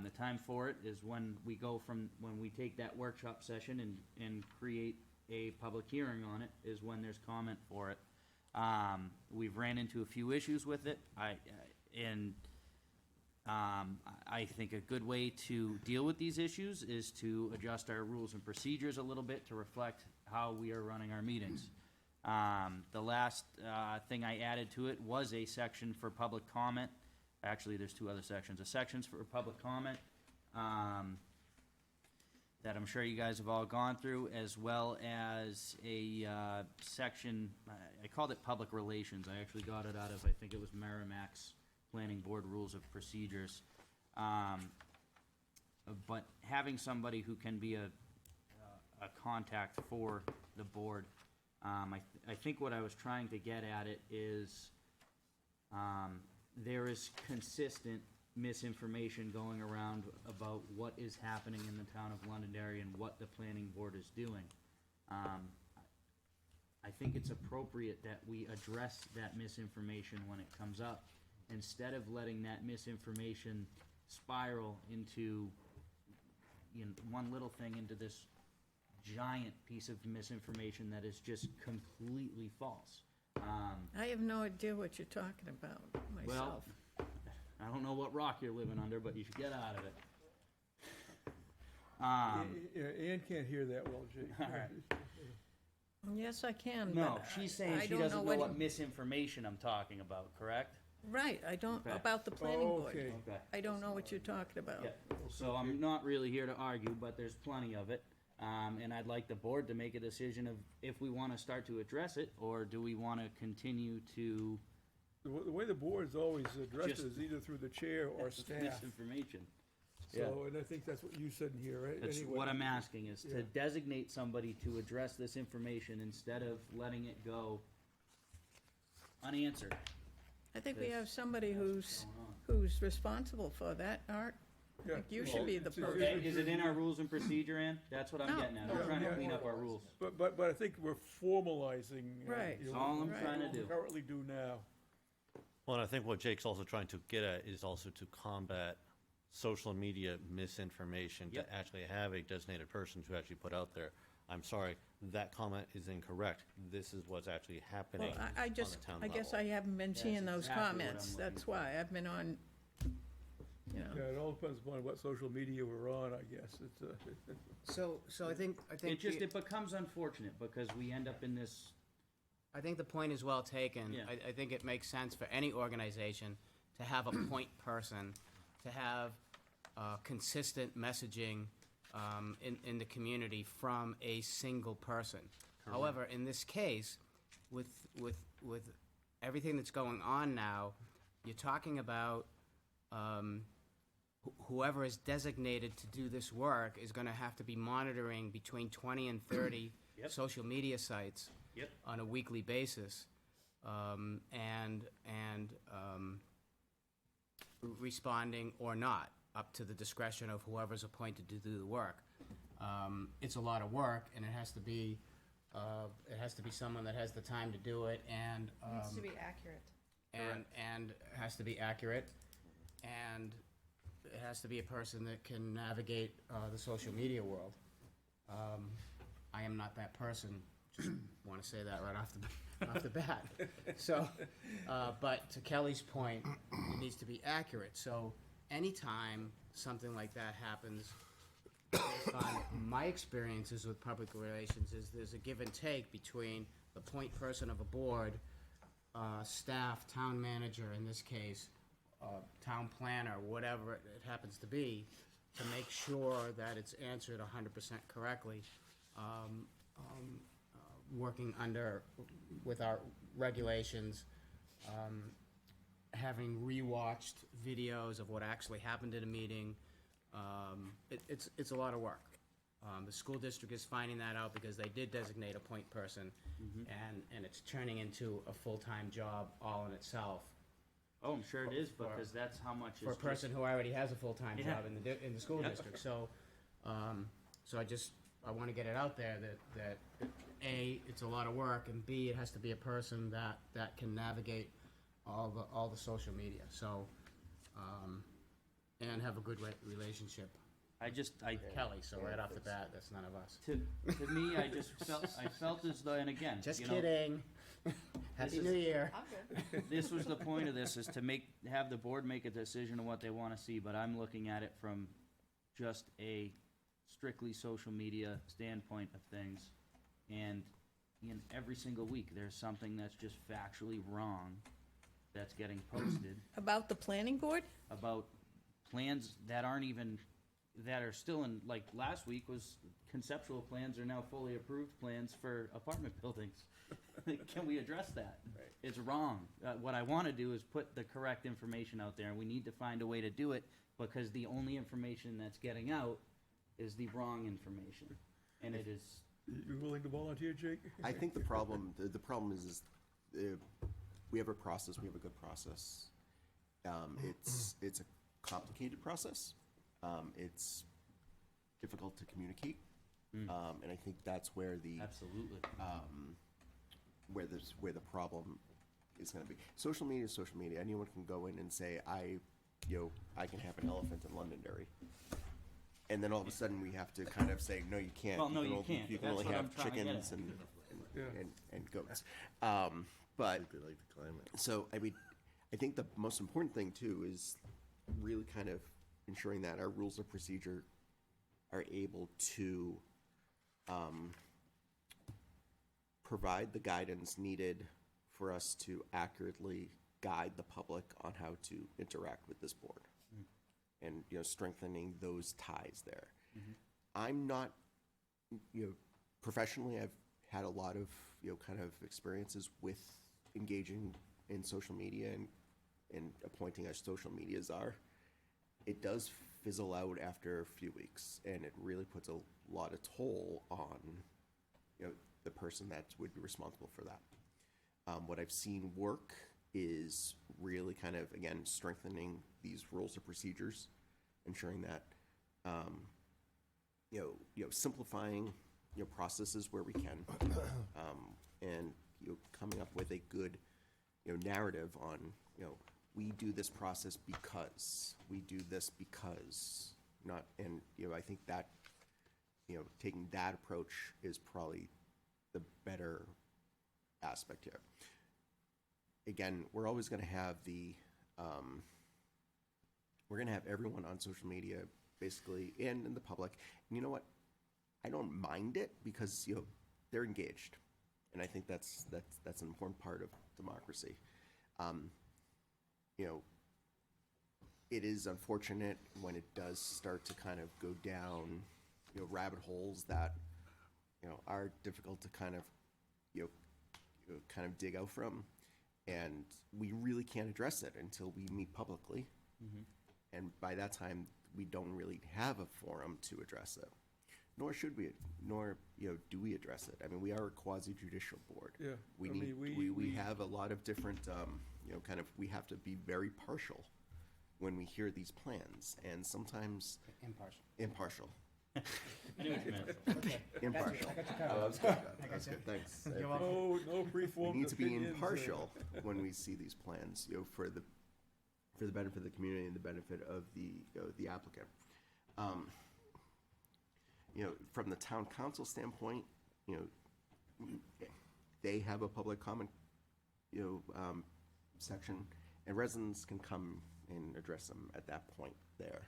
The time for it is when we take that workshop session and create a public hearing on it is when there's comment for it. We've ran into a few issues with it. I think a good way to deal with these issues is to adjust our rules and procedures a little bit to reflect how we are running our meetings. The last thing I added to it was a section for public comment. Actually, there's two other sections. A section's for public comment that I'm sure you guys have all gone through, as well as a section, I called it public relations. I actually got it out of, I think it was Merrimack's Planning Board Rules of Procedures. But having somebody who can be a contact for the board, I think what I was trying to get at it is there is consistent misinformation going around about what is happening in the town of Londonderry and what the planning board is doing. I think it's appropriate that we address that misinformation when it comes up, instead of letting that misinformation spiral into, one little thing into this giant piece of misinformation that is just completely false. I have no idea what you're talking about myself. I don't know what rock you're living under, but you should get out of it. Ann can't hear that well, Jake. All right. Yes, I can. No, but she's saying I she don't doesn't know what he- misinformation I'm talking about, correct? Right, I don't, Okay. about the planning board. Okay. Okay. I don't know what you're talking about. Yeah, so I'm not really here to argue, but there's plenty of it. And I'd like the board to make a decision of if we want to start to address it, or do we want to continue to The way the board's always addressed Just- it is either through the chair or staff. misinformation. So, and I think that's what you said in here, right? That's Anyway. what I'm asking, is to Yeah. designate somebody to address this information instead of letting it go unanswered. I think we Because have somebody what's going on. who's responsible for that, Art. I Yeah. think you Well, should be the it's- person. Okay, is it in our rules and procedure, Ann? That's what I'm No, getting at. no, I'm trying to yeah. clean up our rules. But I think we're formalizing. Right. That's all I'm Right. trying to what we do. Currently do now. Well, and I think what Jake's also trying to get at is also to combat social media misinformation, Yep. to actually have a designated person to actually put out there, I'm sorry, that comment is incorrect. This is what's actually happening Well, on I the just, town I guess level. I haven't been That's seeing those exactly what I'm comments. looking That's for. why. I've been on, Yeah, it all depends upon what social media we're on, I guess. It's, So I think It becomes unfortunate because we end up in this, I think the point is well taken. Yeah. I think it makes sense for any organization to have a point person, to have consistent messaging in the community from a single person. However, in this case, with everything that's going on now, you're talking about whoever is designated to do this work is going to have to be monitoring between 20 and 30 Yep. social media sites Yep. on a weekly basis, responding or not, up to the discretion of whoever's appointed to do the work. It's a lot of work, and it has to be someone that has the time to do it, and Needs to be accurate. and it has to be accurate, and it has to be a person that can navigate the social media world. I am not that person. Just want to say that right off the bat. So, but to Kelly's point, it needs to be accurate. So, anytime something like that happens, based on my experiences with public relations, is there's a give and take between the point person of a board, staff, town manager in this case, town planner, whatever it happens to be, to make sure that it's answered 100% correctly. Working with our regulations, having rewatched videos of what actually happened at a meeting. It's a lot of work. The school district is finding that out because they did designate a point person, and it's turning into a full-time job all in itself. oh, I'm sure it is, because that's how much is For a person who already has a full-time Yeah. job in the school Yeah. district, so, I wanna get it out there that A, it's a lot of work, and B, it has to be a person that can navigate all the social media, so, and have a good relationship Kelly, so right off the bat, that's none of us. To me, I just felt as though, and again, Just you know, kidding. Happy New Year. this was the point of this, is to have the board make a decision on what they want to see, but I'm looking at it from just a strictly social media standpoint of things. And in every single week, there's something that's just factually wrong that's getting posted About the planning board? about plans that aren't even, that are still in, like, last week was conceptual plans are now fully approved plans for apartment buildings. Can we address that? It's wrong. What I want to do is put the correct information out there, and we need to find a way to do it, because the only information that's getting out is the wrong information. And it is, You willing to volunteer, Jake? I think the problem is we have a process, we have a good process. It's a complicated process. It's difficult to communicate. And I think that's where the absolutely. Where the problem is going to be. Social media is social media. Anyone can go in and say, I can have an elephant in Londonderry. And then all of a sudden we have to kind of say, no, you can't. Well, no, you can't. You can That's only what have I'm trying to get chickens at. and goats. But They like the climate. so I mean, I think the most important thing too is really kind of ensuring that our rules of procedure are able to provide the guidance needed for us to accurately guide the public on how to interact with this board, and strengthening those ties there. I'm not, professionally, I've had a lot of kind of experiences with engaging in social media and appointing a social media czar. It does fizzle out after a few weeks, and it really puts a lot of toll on the person that would be responsible for that. What I've seen work is really kind of, again, strengthening these rules of procedures, ensuring that simplifying processes where we can, and coming up with a good narrative on we do this process because we do this because not, and I think that taking that approach is probably the better aspect here. Again, we're always going to have we're going to have everyone on social media basically, and in the public. And you know what? I don't mind it because they're engaged, and I think that's an important part of democracy. It is unfortunate when it does start to kind of go down rabbit holes that are difficult to kind of dig out from, and we really can't address it until we meet publicly. And by that time, we don't really have a forum to address it, nor should we, nor do we address it. I mean, we are a quasi-judicial board. Yeah, We I need, mean, we have a lot of different, we have to be very partial when we hear these plans, and sometimes impartial. I knew what you meant. Impartial. I got you covered. Oh, that was good. I That got was you. good. Thanks. You're welcome. No preformed We need to be opinions, impartial when we see these plans, for the benefit of the community and the benefit of the applicant. From the town council standpoint, they have a public comment, section, and residents can come and address them at that point there.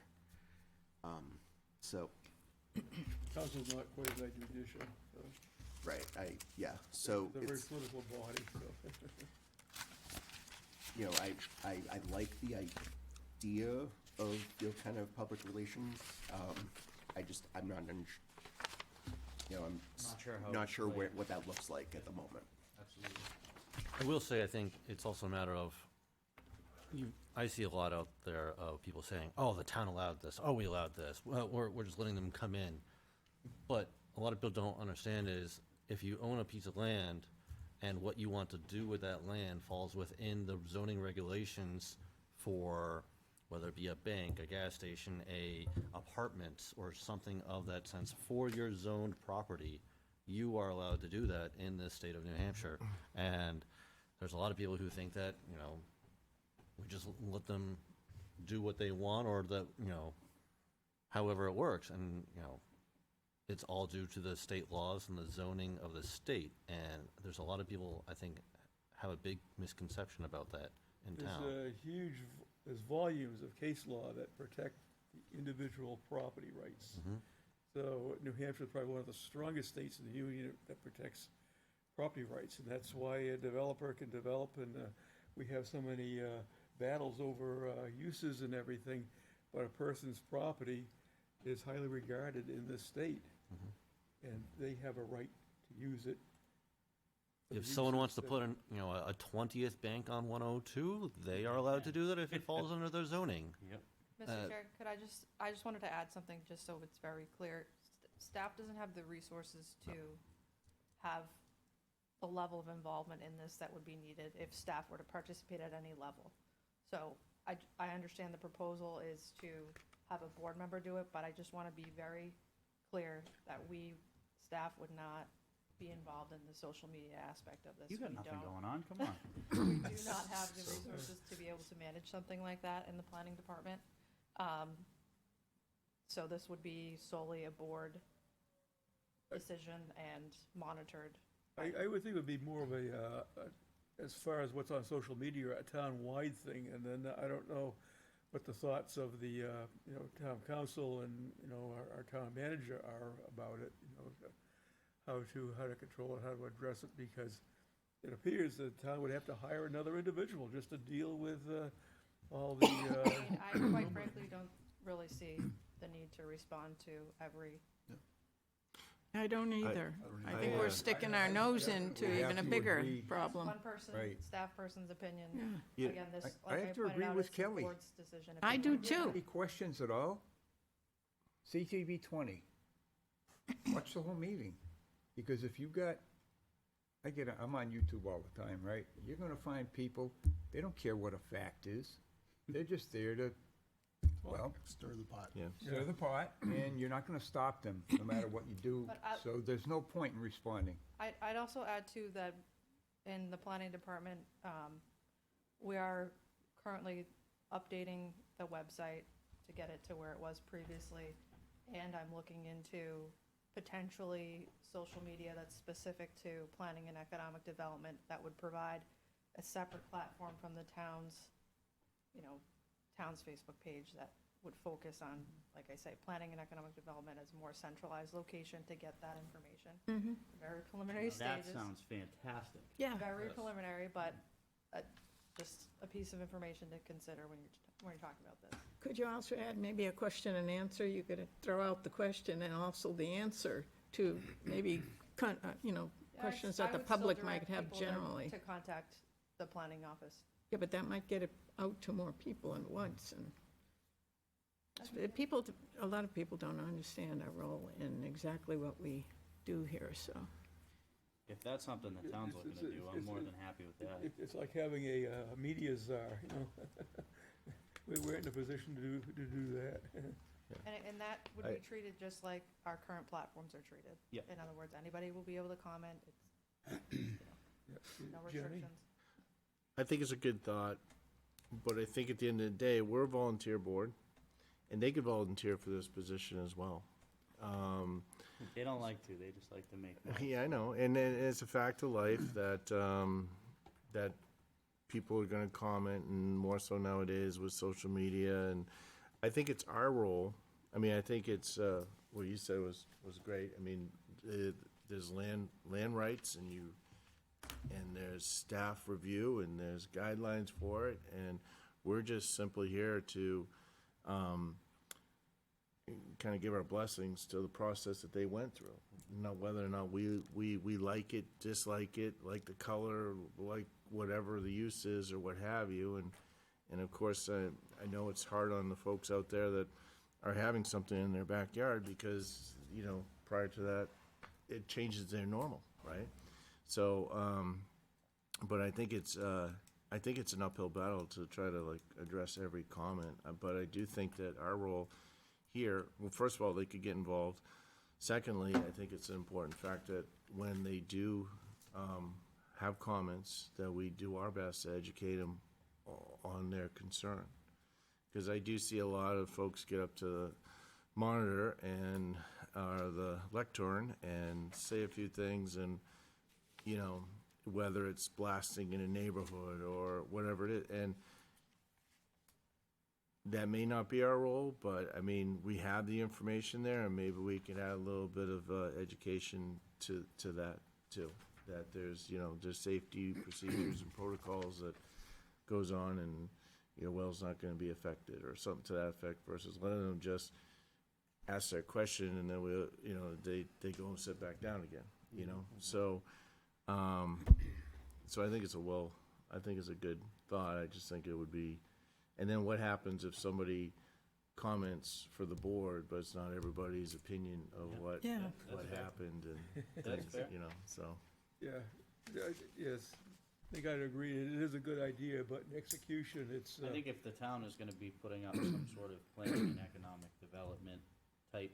So, Council's not quasi-judicial, so. right, so It's a very it's, political body, so. I like the idea of, kind of public relations. I'm not, I'm Not sure how not it's sure played. what that looks like at the moment. Absolutely. I will say, I think it's also a matter of, I see a lot out there of people saying, oh, the town allowed this, oh, we allowed this, well, we're just letting them come in. But a lot of people don't understand is, if you own a piece of land and what you want to do with that land falls within the zoning regulations for whether it be a bank, a gas station, a apartments, or something of that sense, for your zoned property, you are allowed to do that in the state of New Hampshire. And there's a lot of people who think that, we just let them do what they want, or that, however it works, and, you know, it's all due to the state laws and the zoning of the state, and there's a lot of people, I think, have a big misconception about that in town. There's volumes of case law that protect the individual property rights. So New Hampshire is probably one of the strongest states in the union that protects property rights, and that's why a developer can develop, and we have so many battles over uses and everything, but a person's property is highly regarded in this state, and they have a right to use it. If someone wants to put in, you know, a 20th bank on 102, they are allowed to do that if it falls under their zoning. Yep. Mr. Chair, could I just wanted to add something, just so it's very clear. Staff doesn't have the resources to have the level of involvement in this that would be needed if staff were to participate at any level. So I understand the proposal is to have a board member do it, but I just want to be very clear that staff would not be involved in the social media aspect of this. You got We nothing don't. going on, come on. We do not have the resources to be able to manage something like that in the planning department. So this would be solely a board decision and monitored. I would think it would be more of as far as what's on social media, a town-wide thing, and then I don't know what the thoughts of the, town council and, our town manager are about it, how to control it, how to address it, because it appears the town would have to hire another individual just to deal with all the. I quite frankly don't really see the need to respond to every. I don't either. I think either. we're sticking our nose into We have even a to bigger agree. problem. One person, Right. staff person's opinion. Yeah. Again, this, I like I have to pointed agree out, with it's the Kelly. board's decision. if I they do want to too. Any questions at all? CTV 20. Watch the whole meeting. Because if you got, I'm on YouTube all the time, right? You're gonna find people, they don't care what a fact is. They're just there to, well, Stir the pot. Yeah. stir the pot, and you're not gonna stop them, no matter what you do. But So there's no point in responding. I'd also add too that in the planning department, we are currently updating the website to get it to where it was previously. And I'm looking into potentially social media that's specific to planning and economic development that would provide a separate platform from the town's Facebook page that would focus on, like I say, planning and economic development as a more centralized location to get that information. Very preliminary That stages. sounds fantastic. Yeah. Very preliminary, but just a piece of information to consider when you're talking about this. Could you also add maybe a question and answer? You could throw out the question and also the answer to maybe, questions that the public might have generally. To contact the planning office. Yeah, but that might get it out to more people at once, and a lot of people don't understand our role in exactly what we do here, so. If that's something the town's looking to do, I'm more than happy with that. It's like having a media czar, We're in a position to do that. And that would be treated just like our current platforms are treated. Yep. In other words, anybody will be able to comment, it's, no Jenny? restrictions. I think it's a good thought, but I think at the end of the day, we're a volunteer board, and they could volunteer for this position as well. They don't like to, they just like to make money. Yeah, I know, and it's a fact of life that that people are going to comment, and more so nowadays with social media. And I think it's our role. I mean, I think it's what you said was great. I mean, there's land rights, and there's staff review, and there's guidelines for it, and we're just simply here to kind of give our blessings to the process that they went through. Not whether or not we like it, dislike it, like the color, like whatever the use is or what have you. And of course, I know it's hard on the folks out there that are having something in their backyard because, prior to that, it changes their normal, right? So, but I think it's an uphill battle to try to address every comment. But I do think that our role here, well, first of all, they could get involved. Secondly, I think it's an important fact that when they do have comments, that we do our best to educate them on their concern. Because I do see a lot of folks get up to the monitor and, the lectern and say a few things and, you know, whether it's blasting in a neighborhood or whatever it is. And that may not be our role, but I mean, we have the information there and maybe we can add a little bit of, education to that too. That there's, you know, there's safety procedures and protocols that goes on and your well's not gonna be affected or something to that effect versus letting them just ask their question and then we, you know, they go and sit back down again, you know? So, so I think it's a good thought. I just think it would be, and then what happens if somebody comments for the board, but it's not everybody's opinion of what happened and things, you know, so. Yeah, yes, I think I'd agree, it is a good idea, but in execution, it's, I think if the town is gonna be putting up some sort of planning and economic development type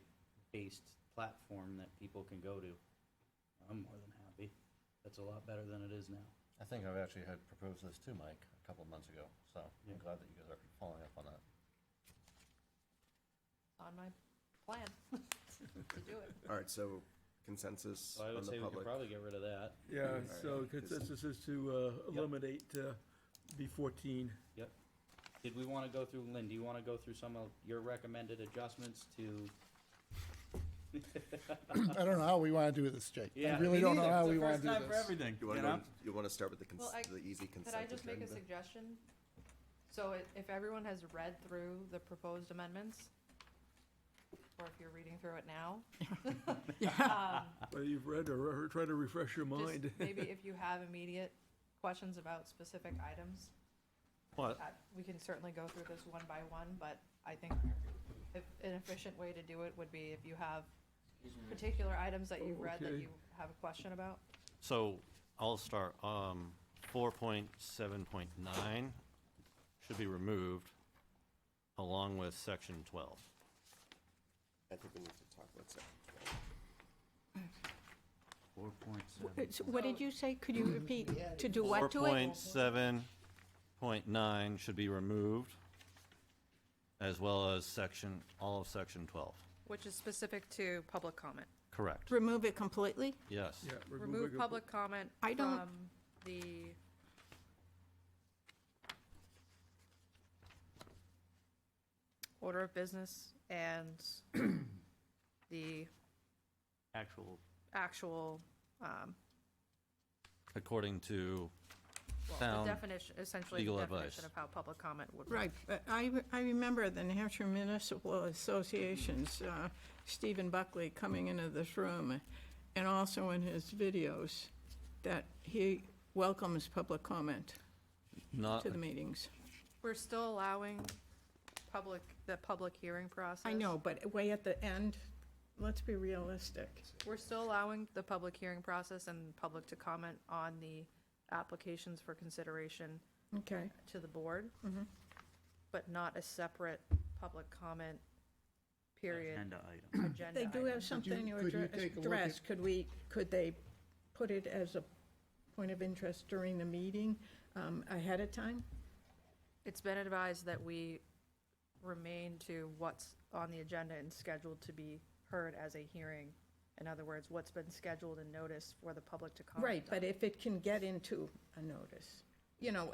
based platform that people can go to, I'm more than happy. That's a lot better than it is now. I think I've actually had proposed this to Mike a couple of months ago, so I'm glad that you guys are following up on that. On my plan to do it. All right, so consensus So I would on the say we could public. probably get rid of that. yeah, Alright. so consensus is to eliminate B14. Yep. Did we wanna go through, Lynn, do you wanna go through some of your recommended adjustments to? I don't know how we want to do this, Jake. Yeah, I really me don't know neither. how It's we the want first to do time this. for everything, You wanna start with the Well, the easy consent Could I just make a agenda? suggestion? So if everyone has read through the proposed amendments, or if you're reading through it now, Whether you've read or try to refresh your just mind. maybe if you have immediate questions about specific items, What? we can certainly go through this one by one, but I think if an efficient way to do it would be if you have particular items that you've read that Okay. you have a question about. So I'll start, 4.7.9 should be removed along with section 12. I think we need to talk about section 4.7. What did you say? Could you repeat? To do what to it? 4.7.9 should be removed, as well as all of section 12. Which is specific to public comment. Correct. Remove it completely? Yes. Yeah, Remove it. public comment I don't- from the order of business and the Actual, actual, According to well, Town the definition, essentially the legal definition advice. of how public comment would work. Right, but I remember the New Hampshire Municipal Association's Stephen Buckley coming into this room, and also in his videos, that he welcomes public comment not, to the meetings. We're still allowing the public hearing process. I know, but way at the end, let's be realistic. We're still allowing the public hearing process and public to comment on the applications for consideration Okay. to the board, but not a separate public comment period. agenda item. Agenda They do item. have something to could you take a look address. at- Could they put it as a point of interest during the meeting ahead of time? It's been advised that we remain to what's on the agenda and scheduled to be heard as a hearing. In other words, what's been scheduled and noticed for the public to comment Right, but on. if it can get into a notice, you know,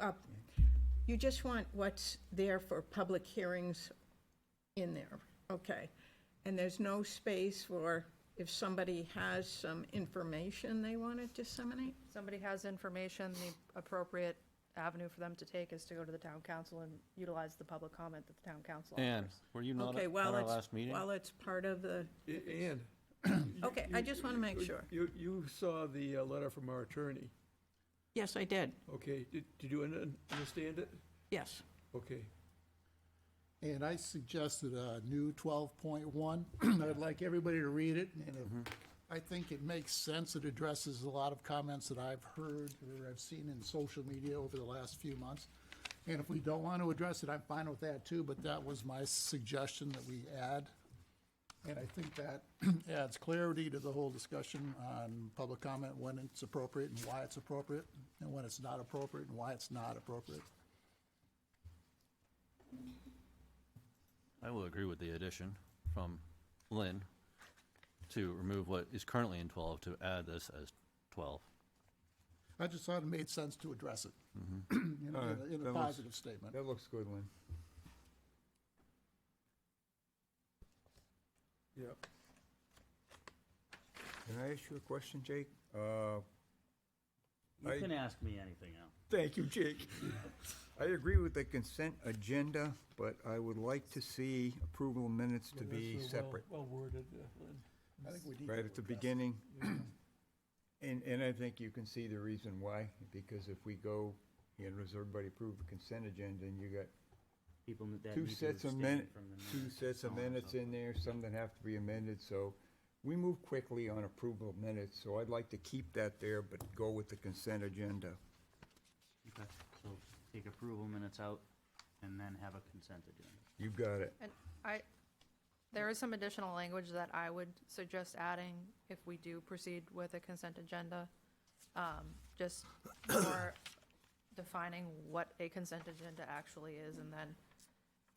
you just want what's there for public hearings in there, okay? And there's no space for if somebody has some information they want to disseminate? Somebody has information, the appropriate avenue for them to take is to go to the town council and utilize the public comment that the town council Ann, offers. were you not Okay, at while our it's, last meeting? while it's part of the, And. okay, I just want to make sure. You saw the letter from our attorney. Yes, I did, Okay, did you understand it? yes. Okay. And I suggested a new 12.1. I'd like everybody to read it, and I think it makes sense. It addresses a lot of comments that I've heard or I've seen in social media over the last few months. And if we don't want to address it, I'm fine with that too, but that was my suggestion that we add. And I think that adds clarity to the whole discussion on public comment, when it's appropriate and why it's appropriate, and when it's not appropriate and why it's not appropriate. I will agree with the addition from Lynn to remove what is currently in 12 to add this as 12. I just thought it made sense to address it in That a looks- positive statement. That looks good, Lynn. Yep. Can I ask you a question, Jake? You I- can ask me anything else. Thank you, Jake. I agree with the consent agenda, but I would like to see approval of minutes to be separate. Well worded, Lynn. I think we need Right to at the address it. beginning. And I think you can see the reason why, because if we go, and does everybody approve the consent agenda, and you got People that two need to sets of abstain minutes, from the two minutes, sets of so on and minutes so in there, some that have to be amended, so we move quickly on approval of minutes, so I'd like to keep that there, but go with the consent agenda. Okay, so take approval minutes out and then have a consent agenda. You got it. And there is some additional language that I would suggest adding if we do proceed with a consent agenda. Just more defining what a consent agenda actually is, and then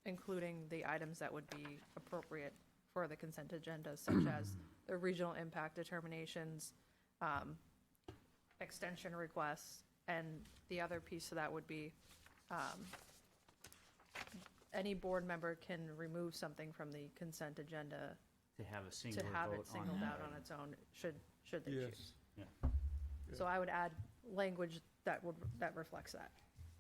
including the items that would be appropriate for the consent agenda, such as the regional impact determinations, extension requests, and the other piece of that would be, any board member can remove something from the consent agenda To have a to singular have vote it on singled that out on item. its own, should they Yes. choose. Yeah. So I would add language that reflects that.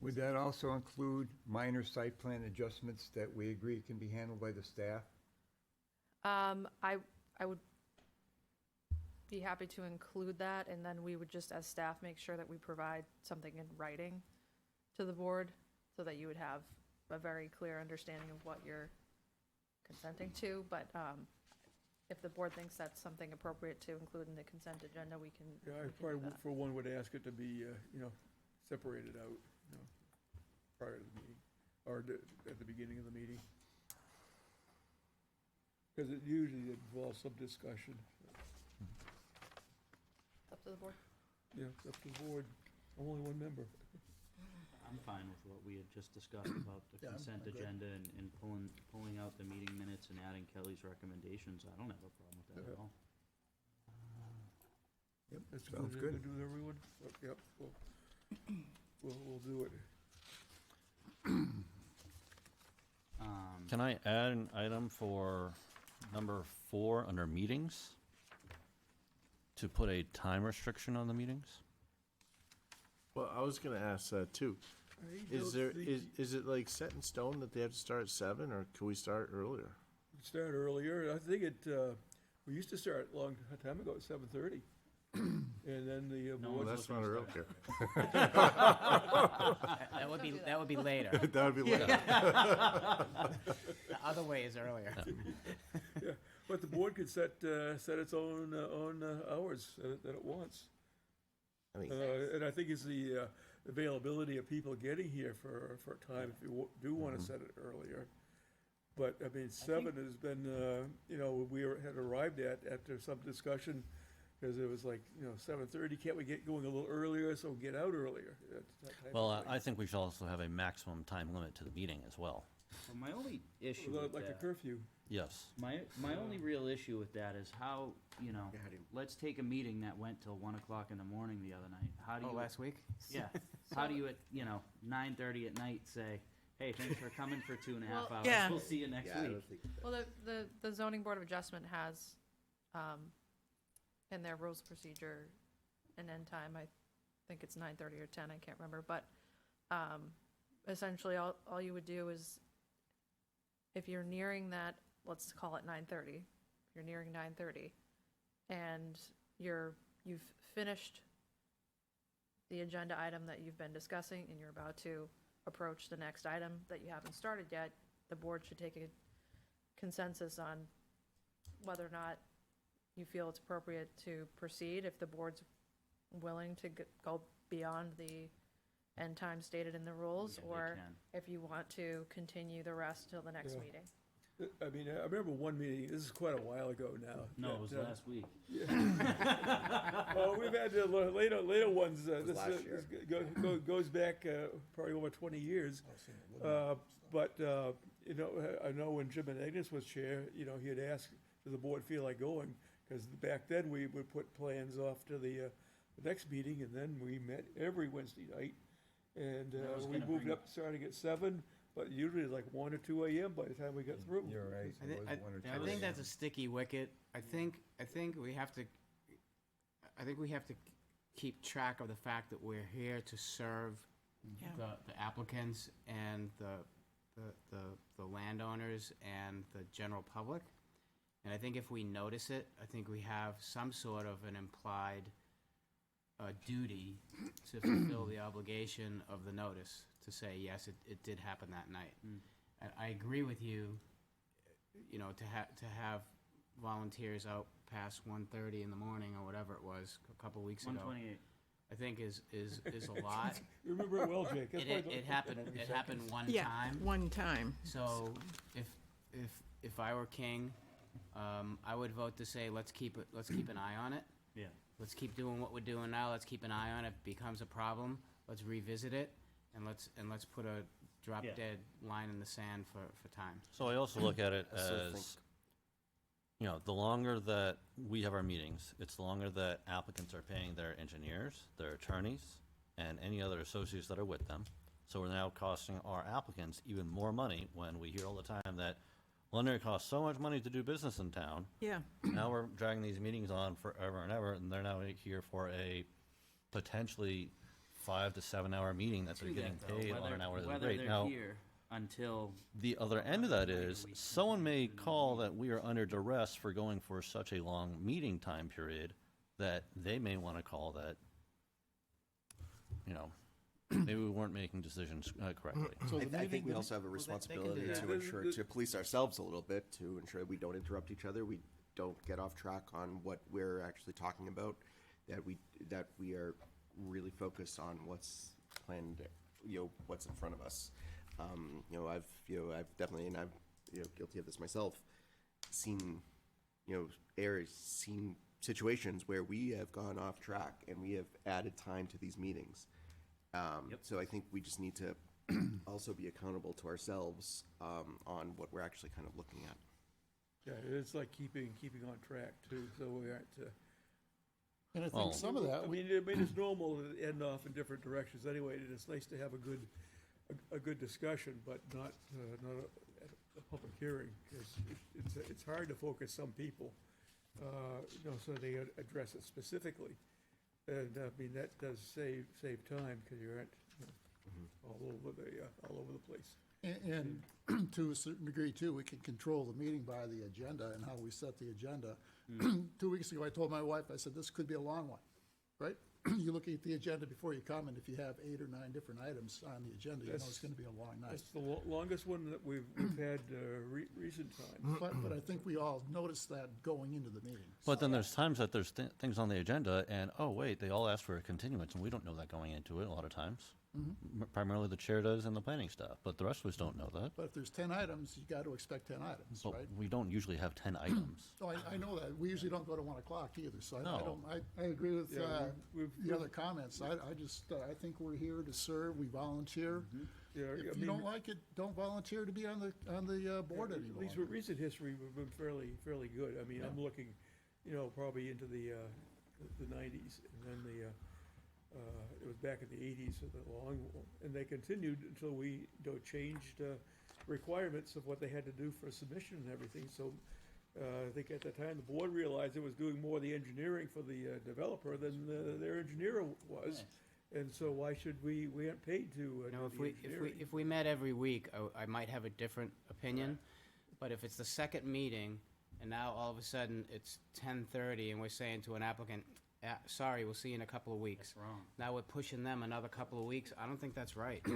Would that also include minor site plan adjustments that we agree can be handled by the staff? I would be happy to include that, and then we would just, as staff, make sure that we provide something in writing to the board, so that you would have a very clear understanding of what you're consenting to, but, if the board thinks that's something appropriate to include in the consent agenda, we can, Yeah, I we can do probably, that. for one, would ask it to be, separated out, prior to the meeting, or at the beginning of the meeting. Because it usually involves some discussion. Up to the board. Yeah, it's up to the board. I'm only one member. I'm fine with what we had just discussed about the Yeah, I'm consent good. agenda and pulling out the meeting minutes and adding Kelly's recommendations. I don't have a problem with that at Yeah. all. Yep, that's Sounds good. good. Good with everyone? Yep, we'll do it. Can I add an item for number 4 under meetings? To put a time restriction on the meetings? Well, I was gonna ask that too. Is it like set in stone that they have to start at 7, or can we start earlier? Start earlier. I think we used to start a long time ago at 7:30. And then the No board. one's Well, that's looking not to earlier. start. That would be later. That would be later. The other way is earlier. Yeah, but the board could set its own hours that it wants. I think And I think it's the availability of people getting here for a time, if you do want to set it earlier. But, I mean, 7 has been, had arrived at after some discussion, because it was like, 7:30, can't we get going a little earlier, so get out earlier? That type of Well, thing. I think we should also have a maximum time limit to the meeting as well. Well, my only issue Well, with like a that, curfew. Yes. my only real issue with that is how, let's take a meeting that went till 1 o'clock in the morning the other night. How do Oh, you? last week? Yeah. How do you at 9:30 at night say, hey, thanks for coming for 2.5 Well, hours. yeah. We'll see you next Yeah, I week. don't think that- Well, the zoning board of adjustment has, in their rules of procedure, an end time, I think it's 9:30 or 10, I can't remember, but, essentially, all you would do is, if you're nearing that, let's call it 9:30, you're nearing 9:30, and you've finished the agenda item that you've been discussing, and you're about to approach the next item that you haven't started yet, the board should take a consensus on whether or not you feel it's appropriate to proceed, if the board's willing to go beyond the end time stated in the rules, Yeah, they or can. if you want to continue the rest till the next Yeah. meeting. I mean, I remember one meeting, this is quite a while ago now. No, it was that, last week. Well, we've had later ones, was this last year. goes back probably over 20 years. But, I know when Jim Agnes was chair, he had asked does the board feel like going? Because back then, we would put plans off to the next meeting, and then we met every Wednesday night. And I was we gonna moved bring- up starting at 7, but usually it's like 1 or 2 a.m. by the time we got through. You're right. I It thi- was I- one or I two. think that's a sticky wicket. I think we have to, keep track of the fact that we're here to serve Yeah. the applicants and the landowners and the general public. And I think if we notice it, I think we have some sort of an implied duty to fulfill the obligation of the notice, to say, yes, it did happen that night. And I agree with you, you know, to have volunteers out past 1:30 in the morning or whatever it was a couple weeks ago. 128. I think is a lot. You remember it well, Jake. That's why It happened one Yeah, time. one time. So if I were king, I would vote to say, let's keep an eye on it. Yeah. Let's keep doing what we're doing now. Let's keep an eye on it. If it becomes a problem, let's revisit it, and let's put a drop dead line in the sand for time. So I also look at it I still think- as, you know, the longer that we have our meetings, it's the longer that applicants are paying their engineers, their attorneys, and any other associates that are with them. So we're now costing our applicants even more money when we hear all the time that, well, it costs so much money to do business in town. Yeah. Now we're dragging these meetings on forever and ever, and they're now here for a potentially 5 to 7 hour meeting that they're getting paid on an hourly Whether rate. they're Now, here until the other end of that is, someone may call that we are under duress for going for such a long meeting time period, that they may want to call that, you know, maybe we weren't making decisions correctly. So the I think meeting, we also have a they can do responsibility that. to ensure, to police ourselves a little bit, to ensure we don't interrupt each other, we don't get off track on what we're actually talking about, that we are really focused on what's planned, you know, what's in front of us. I've definitely, and I'm, guilty of this myself, seen, seen situations where we have gone off track and we have added time to these meetings. So I think we just need to also be accountable to ourselves on what we're actually kind of looking at. Yeah, it's like keeping on track too, so we aren't. and I Well- think some of that, I mean, it's normal to end off in different directions anyway, and it's nice to have a good discussion, but not a public hearing, because it's hard to focus some people, so they address it specifically. And, I mean, that does save time, because you aren't, all over the place. and to a certain degree too, we can control the meeting by the agenda and how we set the agenda. 2 weeks ago, I told my wife, I said, this could be a long one, right? You look at the agenda before you come, and if you have 8 or 9 different items on the agenda, you know it's gonna be a long night. That's the longest one that we've had recent times. But I think we all noticed that going into the meeting. But then there's times that there's things on the agenda, and, oh, wait, they all asked for a continuance, and we don't know that going into it a lot of times. Primarily the chair does and the planning staff, but the rest of us don't know that. But if there's 10 items, you got to expect 10 items, But right? we don't usually have 10 items. Oh, I know that. We usually don't go to 1 o'clock either, so I No. don't, I agree with Yeah, we've- the other comments. I just, I think we're here to serve, we volunteer. Yeah, I If you mean, don't like it, don't volunteer to be on the board At anymore. least with recent history, we've been fairly good. I mean, I'm looking, probably into the 90s, and then it was back in the 80s, and they continued until we, changed requirements of what they had to do for submission and everything. So I think at the time, the board realized it was doing more of the engineering for the developer than their engineer was. And so why should we aren't paid to do the engineering. If we met every week, I might have a different opinion. But if it's the second meeting, and now all of a sudden it's 10:30, and we're saying to an applicant, sorry, we'll see you in a couple of weeks. That's wrong. Now we're pushing them another couple of weeks. I don't think that's right. Yeah.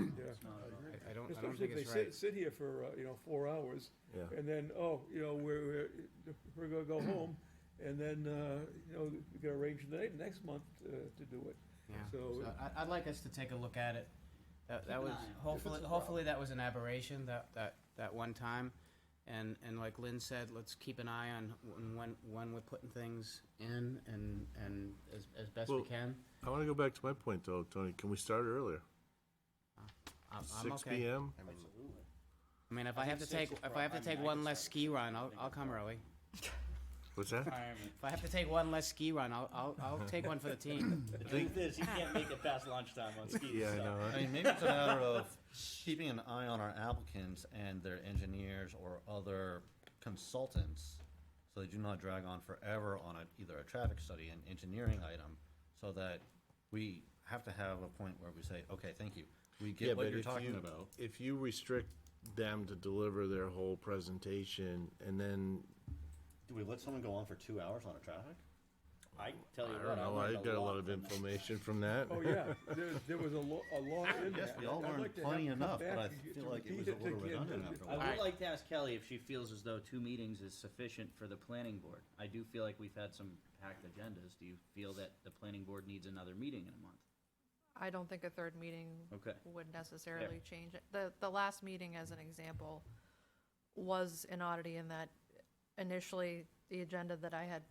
I don't Especially think if they it's right. sit here for, 4 hours, Yeah. and then, we're gonna go home, and then, we gotta arrange the next month to do it. Yeah. So, I'd like us to take a look at it. That was, an eye hopefully that was an aberration, that one time. And like Lynn said, let's keep an eye on when we're putting things in and as best we Well, can. I want to go back to my point though, Tony. Can we start earlier? I'm 6 okay. p.m. I mean, if I have to take one less ski run, I'll come early. What's that? If I have to take one less ski run, I'll take one for the team. The truth is, you can't make it past lunchtime on skis. Yeah, I so. know. I mean, maybe it's a matter of keeping an eye on our applicants and their engineers or other consultants, so they do not drag on forever on either a traffic study, an engineering item, so that we have to have a point where we say, okay, thank you. We Yeah, get what but you're if talking you- about. If you restrict them to deliver their whole presentation and then, Do we let someone go on for 2 hours on a traffic? I tell I you don't what, know, I got a lot of from that. information from that. Oh, yeah, there was a lot in Yes, that. we all I'd learned like to have plenty them come enough, but back I and get feel to like it repeat was a little again. redundant after a I while. would like to ask Kelly if she feels as though 2 meetings is sufficient for the planning board. I do feel like we've had some packed agendas. Do you feel that the planning board needs another meeting in a month? I don't think a third meeting Okay. would necessarily change it. The last meeting, as an example, was an oddity in that initially the agenda that I had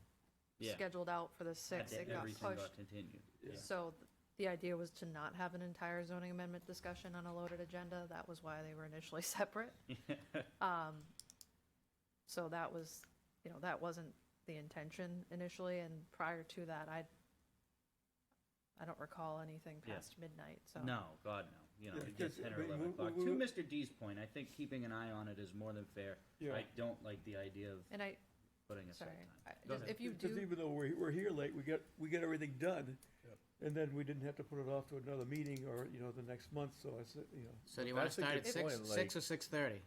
Yeah. scheduled out for the 6th, it got Everything got pushed. continued. Yeah. So the idea was to not have an entire zoning amendment discussion on a loaded agenda. That was why they were initially separate. So that was, that wasn't the intention initially, and prior to that, I don't recall anything Yeah. past midnight, so. No, God, no. You know, Yeah, it gets 'cause, 10 I or mean, 11 o'clock. we- To Mr. D's point, I think keeping an eye on it is more than fair. Yeah. I don't like the idea of And putting aside sorry, time. Go ahead. if you Because do, even though we're here late, we get everything done, and then we didn't have to put it off to another meeting or, the next month, so I said, So do you want to That's a start at good 6, point, 6 or 6:30?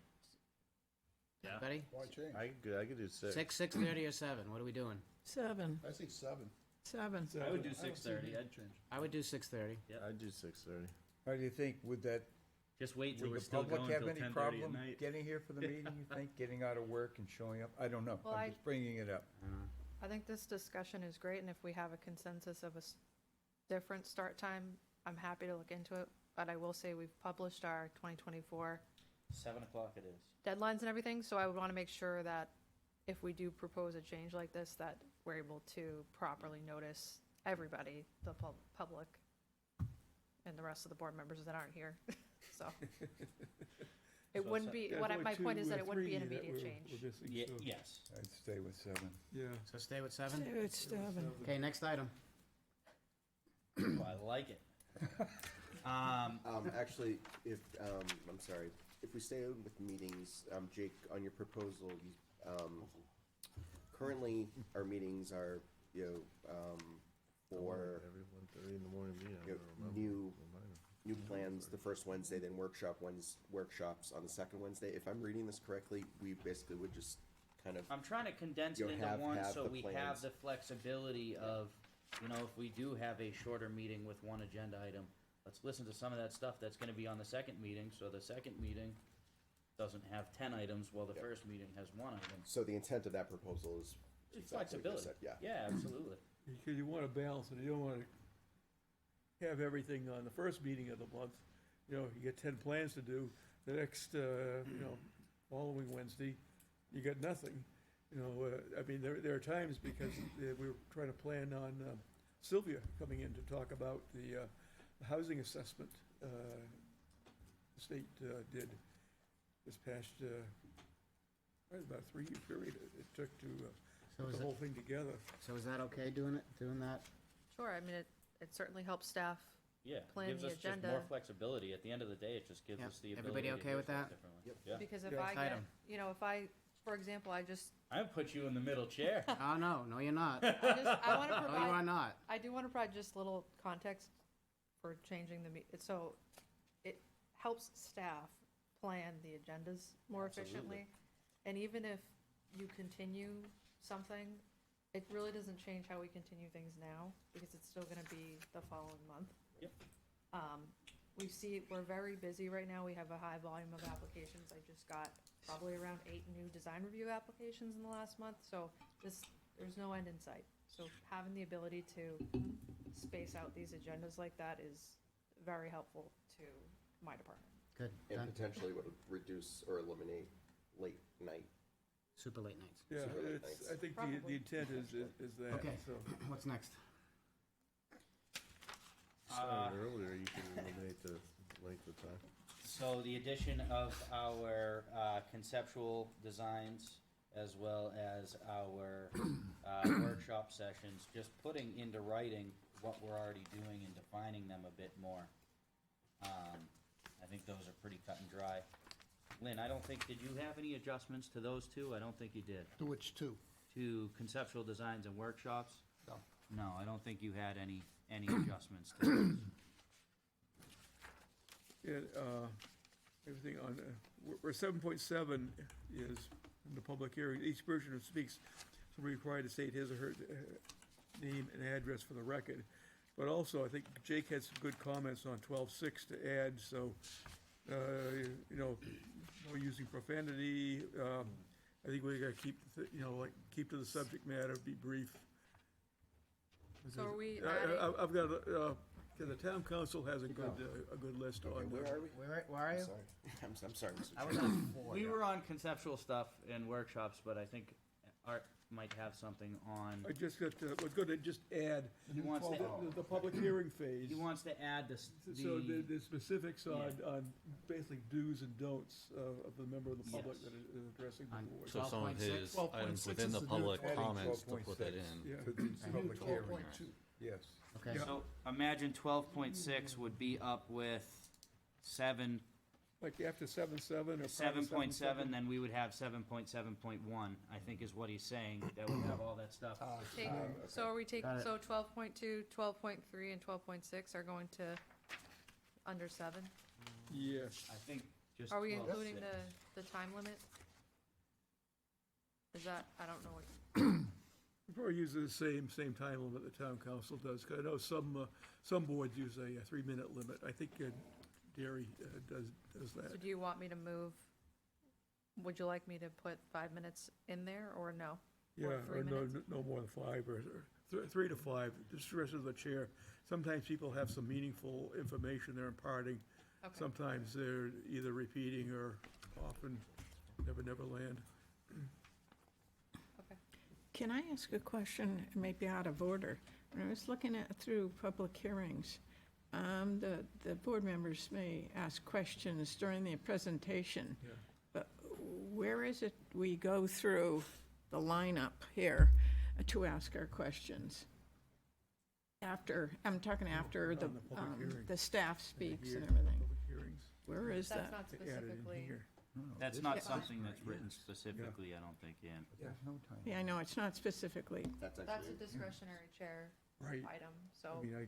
Yeah. Betty? Why change? I could do 6. 6, 6:30 or 7? What are we doing? 7, I think 7. 7. I would do don't see 6:30. any I'd change. I would do 6:30. I'd do 6:30. How do you think, would that, Just wait till would we're the still public going have till any 10:30 at problem night. getting here for the meeting, you think, getting out of work and showing up? I don't know, Well, I'm just bringing it up. I think this discussion is great, and if we have a consensus of a different start time, I'm happy to look into it. But I will say we've published our 2024 7 o'clock it is. deadlines and everything, so I would want to make sure that if we do propose a change like this, that we're able to properly notice everybody, the public, and the rest of the board members that aren't here, so. It wouldn't be, Yeah, there's my only point is two that or it wouldn't be an three that immediate we're change. missing, so- Yes. I'd stay with 7. Yeah. So stay with 7? It's 7. Okay, next item. Oh, I like it. Actually, if, I'm sorry, if we stay with meetings, Jake, on your proposal, currently, our meetings are, for, Every 1:30 in the morning meeting, I you don't know, remember. new plans the first Wednesday, then workshops on the second Wednesday. If I'm reading this correctly, we basically would just kind of, I'm trying to condense it You'll into have one so the we plans. have the flexibility of, if we do have a shorter meeting with one agenda item, let's listen to some of that stuff that's gonna be on the second meeting, so the second meeting doesn't have 10 items, while the first meeting has 1 item. so the intent of that proposal is It's exactly what you flexibility. said, yeah. Yeah, absolutely. Because you want to balance it, you don't want to have everything on the first meeting of the month. You get 10 plans to do, the next, following Wednesday, you got nothing. I mean, there are times because we were trying to plan on Sylvia coming in to talk about the housing assessment the state did this past, probably about a 3-year period it took to So put is the it- whole thing together. So is that okay doing that? Sure, I mean, it certainly helps staff Yeah, plan gives the us just agenda. more flexibility. At the end of the day, it just gives Yep. us the Everybody ability to okay do with that? stuff differently. Yeah. Because if Yeah. I get, Item. if I, for example, I put you in the middle chair. Oh, no, you're not. I want to No, you are provide, not. I do want to provide just a little context for changing so it helps staff plan the agendas more efficiently. And even if you continue something, it really doesn't change how we continue things now, because it's still gonna be the following month. Yep. We're very busy right now, we have a high volume of applications, I just got probably around 8 new design review applications in the last month, so there's no end in sight. So having the ability to space out these agendas like that is very helpful to my department. Good. And Done. potentially would reduce or eliminate late night. Super late nights. Yeah, Super late it's, nights. I think the Probably. intent is that, Okay. so. What's next? Started earlier, you could eliminate the length of time. So the addition of our conceptual designs as well as our workshop sessions, just putting into writing what we're already doing and defining them a bit more. I think those are pretty cut and dry. Lynn, I don't think, did you have any adjustments to those two? I don't think you did. To which two? To conceptual designs and workshops? No. No, I don't think you had any adjustments to those. And, everything on, where 7.7 is in the public hearing, each person who speaks will be required to state his or her name and address for the record. But also, I think Jake had some good comments on 12.6 to add, so, you know, no using profanity. I think we gotta keep, you know, like, keep to the subject matter, be brief. So are we I've got, the town council has a good list on. Where are we? Where are you? Sorry. I'm sorry, Mr. I was Chairman. on 4. We were on conceptual stuff and workshops, but I think Art might have something on. I just got, was gonna just add He wants to, the public hearing phase. he wants to add the, So the specifics on, Yeah. on basically do's and don'ts of the member of the public Yes. that is addressing the On board. So some of 12.6? his 12.6 items within is the the new public Adding comments to put that 12.6. in. Yeah. To the public hearing. Yes. Okay. So imagine 12.6 would be up with 7, Like after 7.7 or. 7.7, then we would have 7.7.1, I think is what he's saying, that would have all that stuff. Take, so are we taking, Got it. so 12.2, 12.3, and 12.6 are going to under 7? Yes. I think just Are we 12.6. including the time limit? Is that, I don't know what, We probably use the same time limit the town council does, 'cause I know some boards use a 3-minute limit. I think Dairy does so that. do you want me to move, would you like me to put 5 minutes in there, or no? Yeah, Or or 3 no, minutes? no more than 5, or 3 to 5, discretion of the chair. Sometimes people have some meaningful information they're imparting. Okay. Sometimes they're either repeating or often never land. Okay. Can I ask a question, maybe out of order? When I was looking through public hearings, the board members may ask questions during the presentation. Yeah. But where is it we go through the lineup here to ask our questions? After, I'm talking after On the public hearing. the staff speaks Here, and everything. Public hearings. Where is That's that? not They added in specifically, here. That's this not is- something that's written specifically, I don't think, in. There's no time. Yeah, I know, it's not specifically. That's that's actually a discretionary chair Right. item, I so mean, I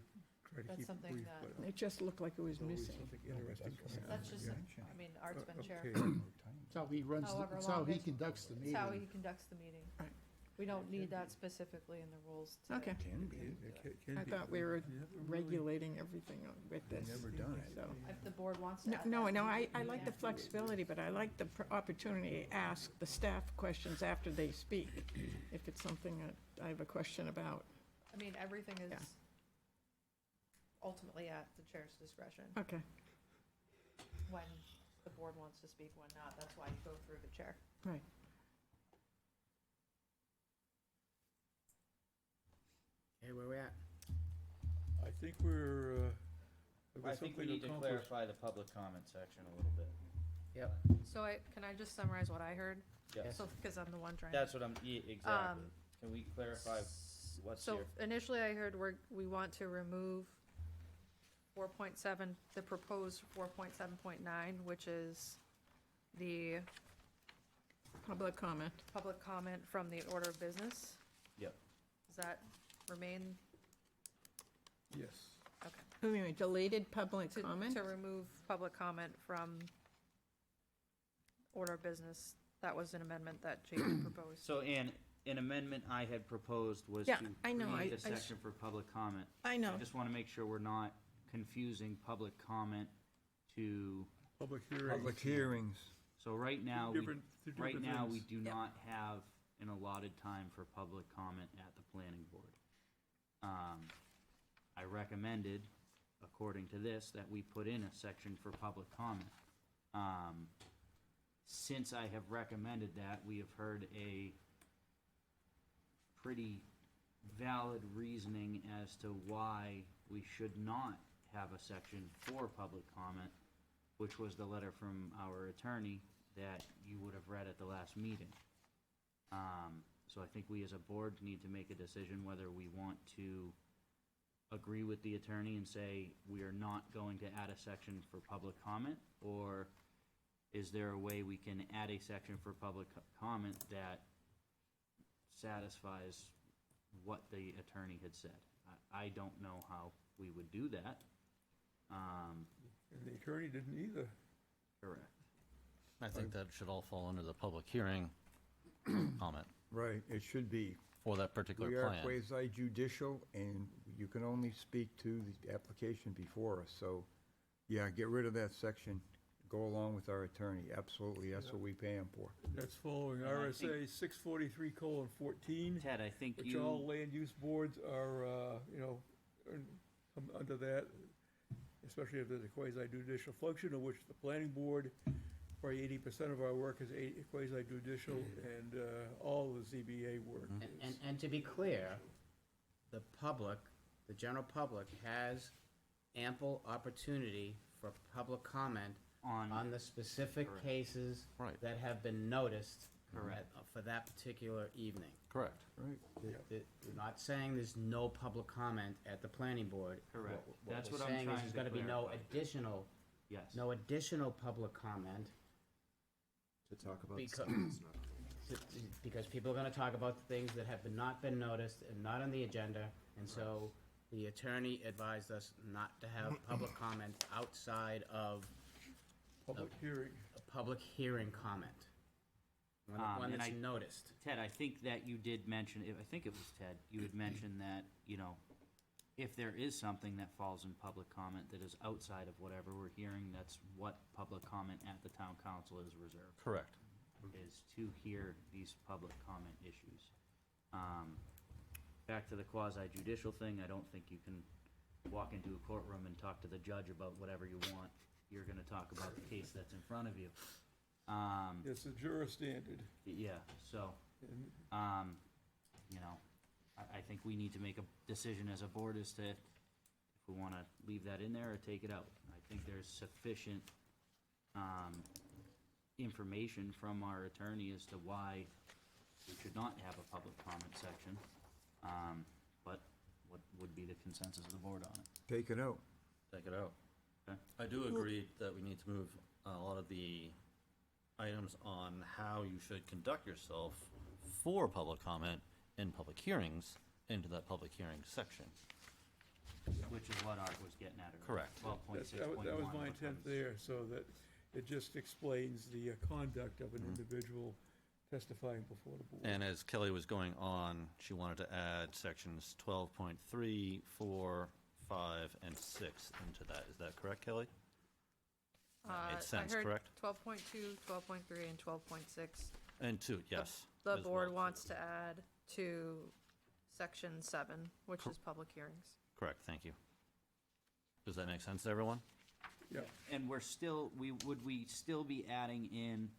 try to that's keep it something brief, that- but It just looked like it was always missing. something interesting coming out. that's just, Yeah. I mean, Art's been chair Okay. for That's how he runs, However that's how long he it's- conducts the That's how he meeting. conducts the meeting. Right. We don't need that specifically in the rules to. Okay. Can be. Can I be, thought we but were you never really- regulating everything with this. Never done it. So, If the board wants to no, add no, that, no, we I can like the add. flexibility, but I like the opportunity to ask the staff questions after they speak, if it's something that I have a question about. I mean, everything Yeah. is ultimately at the chair's discretion. Okay. When the board wants to speak, when not, that's why you go through the chair. Right. Hey, where we at? I think we're, we've I got think we something to need to accomplish. clarify the public comment section a little bit. Yep. So can I just summarize what I heard? Yes. So, because I'm the one trying. That's what I'm, exactly. Can we clarify what's So here? initially I heard we want to remove 4.7, the proposed 4.7.9, which is the Public comment. public comment from the order of business. Yep. Does that remain? Yes. Okay. Wait a minute, deleted public comment? To remove public comment from order of business. That was an amendment that Jake proposed. So, Ann, an amendment I had proposed was Yeah, to I know, create a I- section for public comment. I know. I just want to make sure we're not confusing public comment to, Public hearings. Public hearings. so right now, Two different we things. do not have an allotted time for public comment at the planning board. I recommended, according to this, that we put in a section for public comment. Since I have recommended that, we have heard a pretty valid reasoning as to why we should not have a section for public comment, which was the letter from our attorney that you would have read at the last meeting. So I think we as a board need to make a decision whether we want to agree with the attorney and say we are not going to add a section for public comment, or is there a way we can add a section for public comment that satisfies what the attorney had said? I don't know how we would do that. And the attorney didn't either. Correct. I think that should all fall under the public hearing comment Right, it should be. for that particular We are plan. quasi judicial, and you can only speak to the application before us, so, yeah, get rid of that section. Go along with our attorney, absolutely, that's what we pay him for. That's following And I RSA 643:14. Ted, I think Which you. all land use boards are, come under that, especially if there's a quasi judicial function, of which the planning board, probably 80% of our work is quasi judicial, and all the ZBA work. And to be clear, the public, the general public, has ample opportunity for public comment on the specific Correct. cases Right. that have been noticed Correct. for that particular evening. Correct. Right. We're not saying there's no public comment at the planning board. Correct. What That's we're what I'm saying is trying there's to gonna be no clarify. additional, Yes. no additional public comment. To talk about Because- stuff that's not. Because people are gonna talk about things that have not been noticed and not on the agenda, and so the attorney advised us not to have public comment outside of Public hearing. a public hearing comment. One and that's I- noticed. Ted, I think that you did mention, I think it was Ted, you had mentioned that, if there is something that falls in public comment that is outside of whatever we're hearing, that's what public comment at the town council is reserved. Correct. Is to hear these public comment issues. Back to the quasi judicial thing, I don't think you can walk into a courtroom and talk to the judge about whatever you want. You're gonna talk about the case that's in front of you. It's a juror standard. Yeah, so, And I think we need to make a decision as a board as to if we wanna leave that in there or take it out. I think there's sufficient, information from our attorney as to why we should not have a public comment section. But what would be the consensus of the board on it? Take it out. Take it out. Okay. I do agree that we need to move a lot of the items on how you should conduct yourself for public comment in public hearings into that public hearing section. Which is what Art was getting at earlier. Correct. 12.6.1. That was my intent there, so that it just explains the conduct of an individual testifying before the board. And as Kelly was going on, she wanted to add sections 12.3, 4, 5, and 6 into that. Is that correct, Kelly? That made sense, correct? 12.2, 12.3, and 12.6. And 2, yes. The as board well. wants to add to section 7, which is public hearings. Correct, thank you. Does that make sense to everyone? Yeah. And would we still be adding in,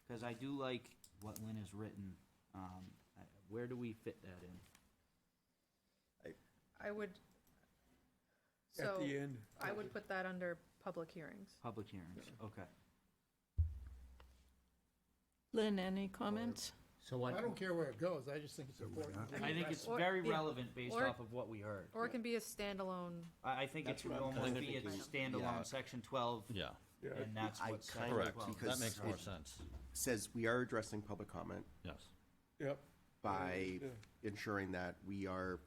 because I do like what Lynn has written, where do we fit that in? I would, At so, the end. I would put that under public hearings. Public hearings, okay. Lynn, any comments? So what? I don't care where it goes, I just think it's important. I think it's Or- very yeah. relevant based Or- off of what we heard. Or it can be a standalone, I think it That's should what I'm almost kinda be a thinking. standalone Yeah. section 12, Yeah, Yeah. and that's I what kind section of- correct. 12. because That makes more it- sense. Says we are addressing public comment Yes. Yep. by Yeah. ensuring that we are,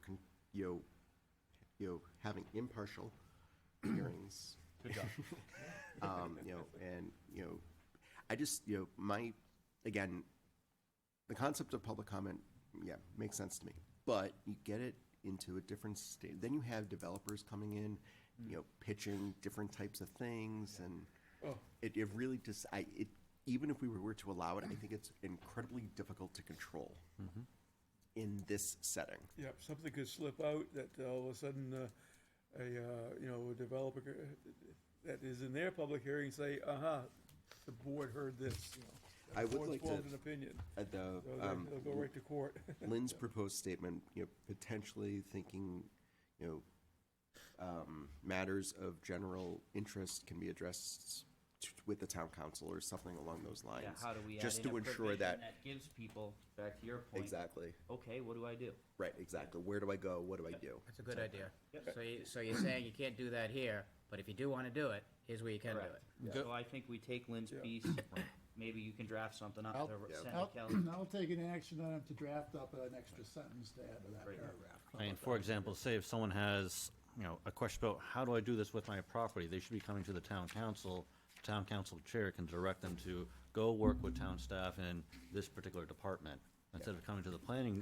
having impartial hearings. Good job. I just, again, the concept of public comment, yeah, makes sense to me. But you get it into a different state, then you have developers coming in, pitching different types of things, and Oh. it really just, even if we were to allow it, I think it's incredibly difficult to control in this setting. Yep, something could slip out that all of a sudden, a developer that is in their public hearing say, the board heard this, I would board's like to- formed an opinion. So they'll go right to court. Lynn's proposed statement, potentially thinking, matters of general interest can be addressed with the town council or something along those lines. Yeah, how do we add just in to a ensure provision that, that gives people, back to your point. exactly, Okay, what do I do? right, exactly. Where do I go? What do I do? That's a good idea. So you're saying you can't do that here, but if you do wanna do it, here's where you can do Correct. it. So I think we take Lynn's piece, maybe you can draft something up I'll- to Yeah. send to Kelly. I'll take an action item to draft up an extra sentence to add to that Great. paragraph. How I mean, about for that? example, say if someone has, a question about how do I do this with my property, they should be coming to the town council. Town council chair can direct them to go work with town staff in this particular department. Instead of coming to the planning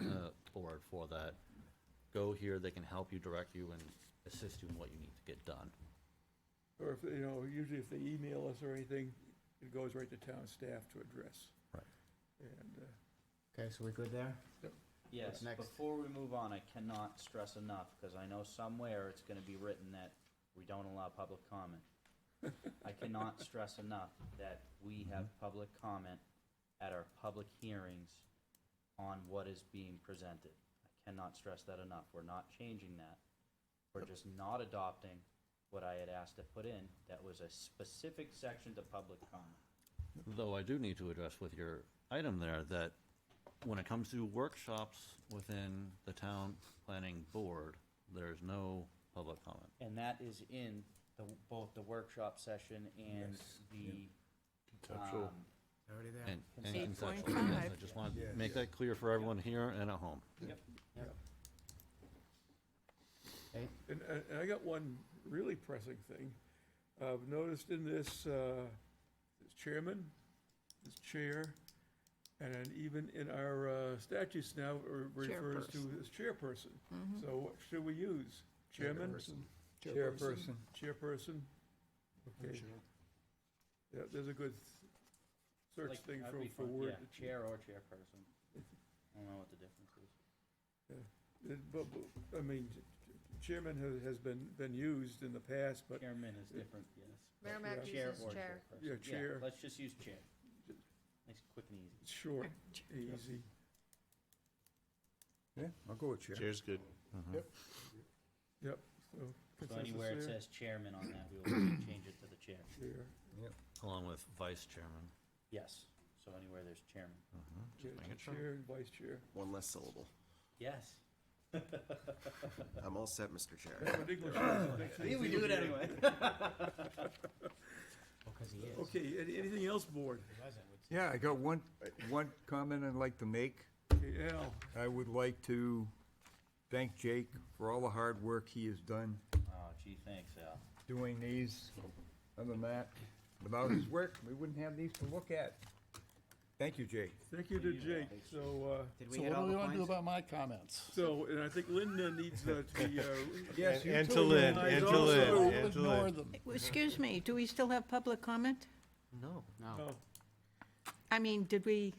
board for that, go here, they can help you, direct you, and assist you in what you need to get done. Or if, usually if they email us or anything, it goes right to town staff to address. Right. And, Okay, so we good there? Yes, next? before we move on, I cannot stress enough, because I know somewhere it's gonna be written that we don't allow public comment. I cannot stress enough that we have public comment at our public hearings on what is being presented. I cannot stress that enough. We're not changing that. We're just not adopting what I had asked to put in. That was a specific section to public comment. Though I do need to address with your item there that when it comes to workshops within the town planning board, there's no public comment. And that is in both the workshop session and the, Conceptual. Already there? And Consent. conceptual, yes, I just want to make that clear for everyone here and at home. Yep. Okay, and I got one really pressing thing. I've noticed in this chairman, this chair, and then even in our statutes now, refers to as chairperson. So what should we use? Chairman? Chairperson. Chairperson? Okay. Yeah, there's a good search Like, thing that'd be for fun. word. Yeah, chair or chairperson. I don't know what the difference is. But, I mean, chairman has been used in the past, but Chairman is different, yes. Merrimack Chair uses or chair. chairperson. Yeah, chair. Let's just use chair. Nice, quick and easy. short, easy. Yeah, I'll go with chair. Chair's good. Yep, so So consensus anywhere it there? says chairman on that, we will change it to the chair. Chair, Along with vice chairman. Yes, so anywhere there's chairman. making sure. chair and vice chair. One less syllable. Yes. I'm all set, Mr. Chair. That's what English is. See, we do it anyway. because he is. Okay, anything else, board? Yeah, I got one comment I'd like to make. Okay, Al, I would like to thank Jake for all the hard work he has done Oh, gee, thanks, Al. doing these. Other than that, without his work, we wouldn't have these to look at. Thank you, Jake. thank you to Jake, so, Did we So hit what all do we the want to do points? about my comments? and I think Linda needs to be, Yes, you And too, to Lynn, recognize and to also- Lynn, We'll and to ignore Lynn. them. Excuse me, do we still have public comment? No. No, oh, I mean, did we,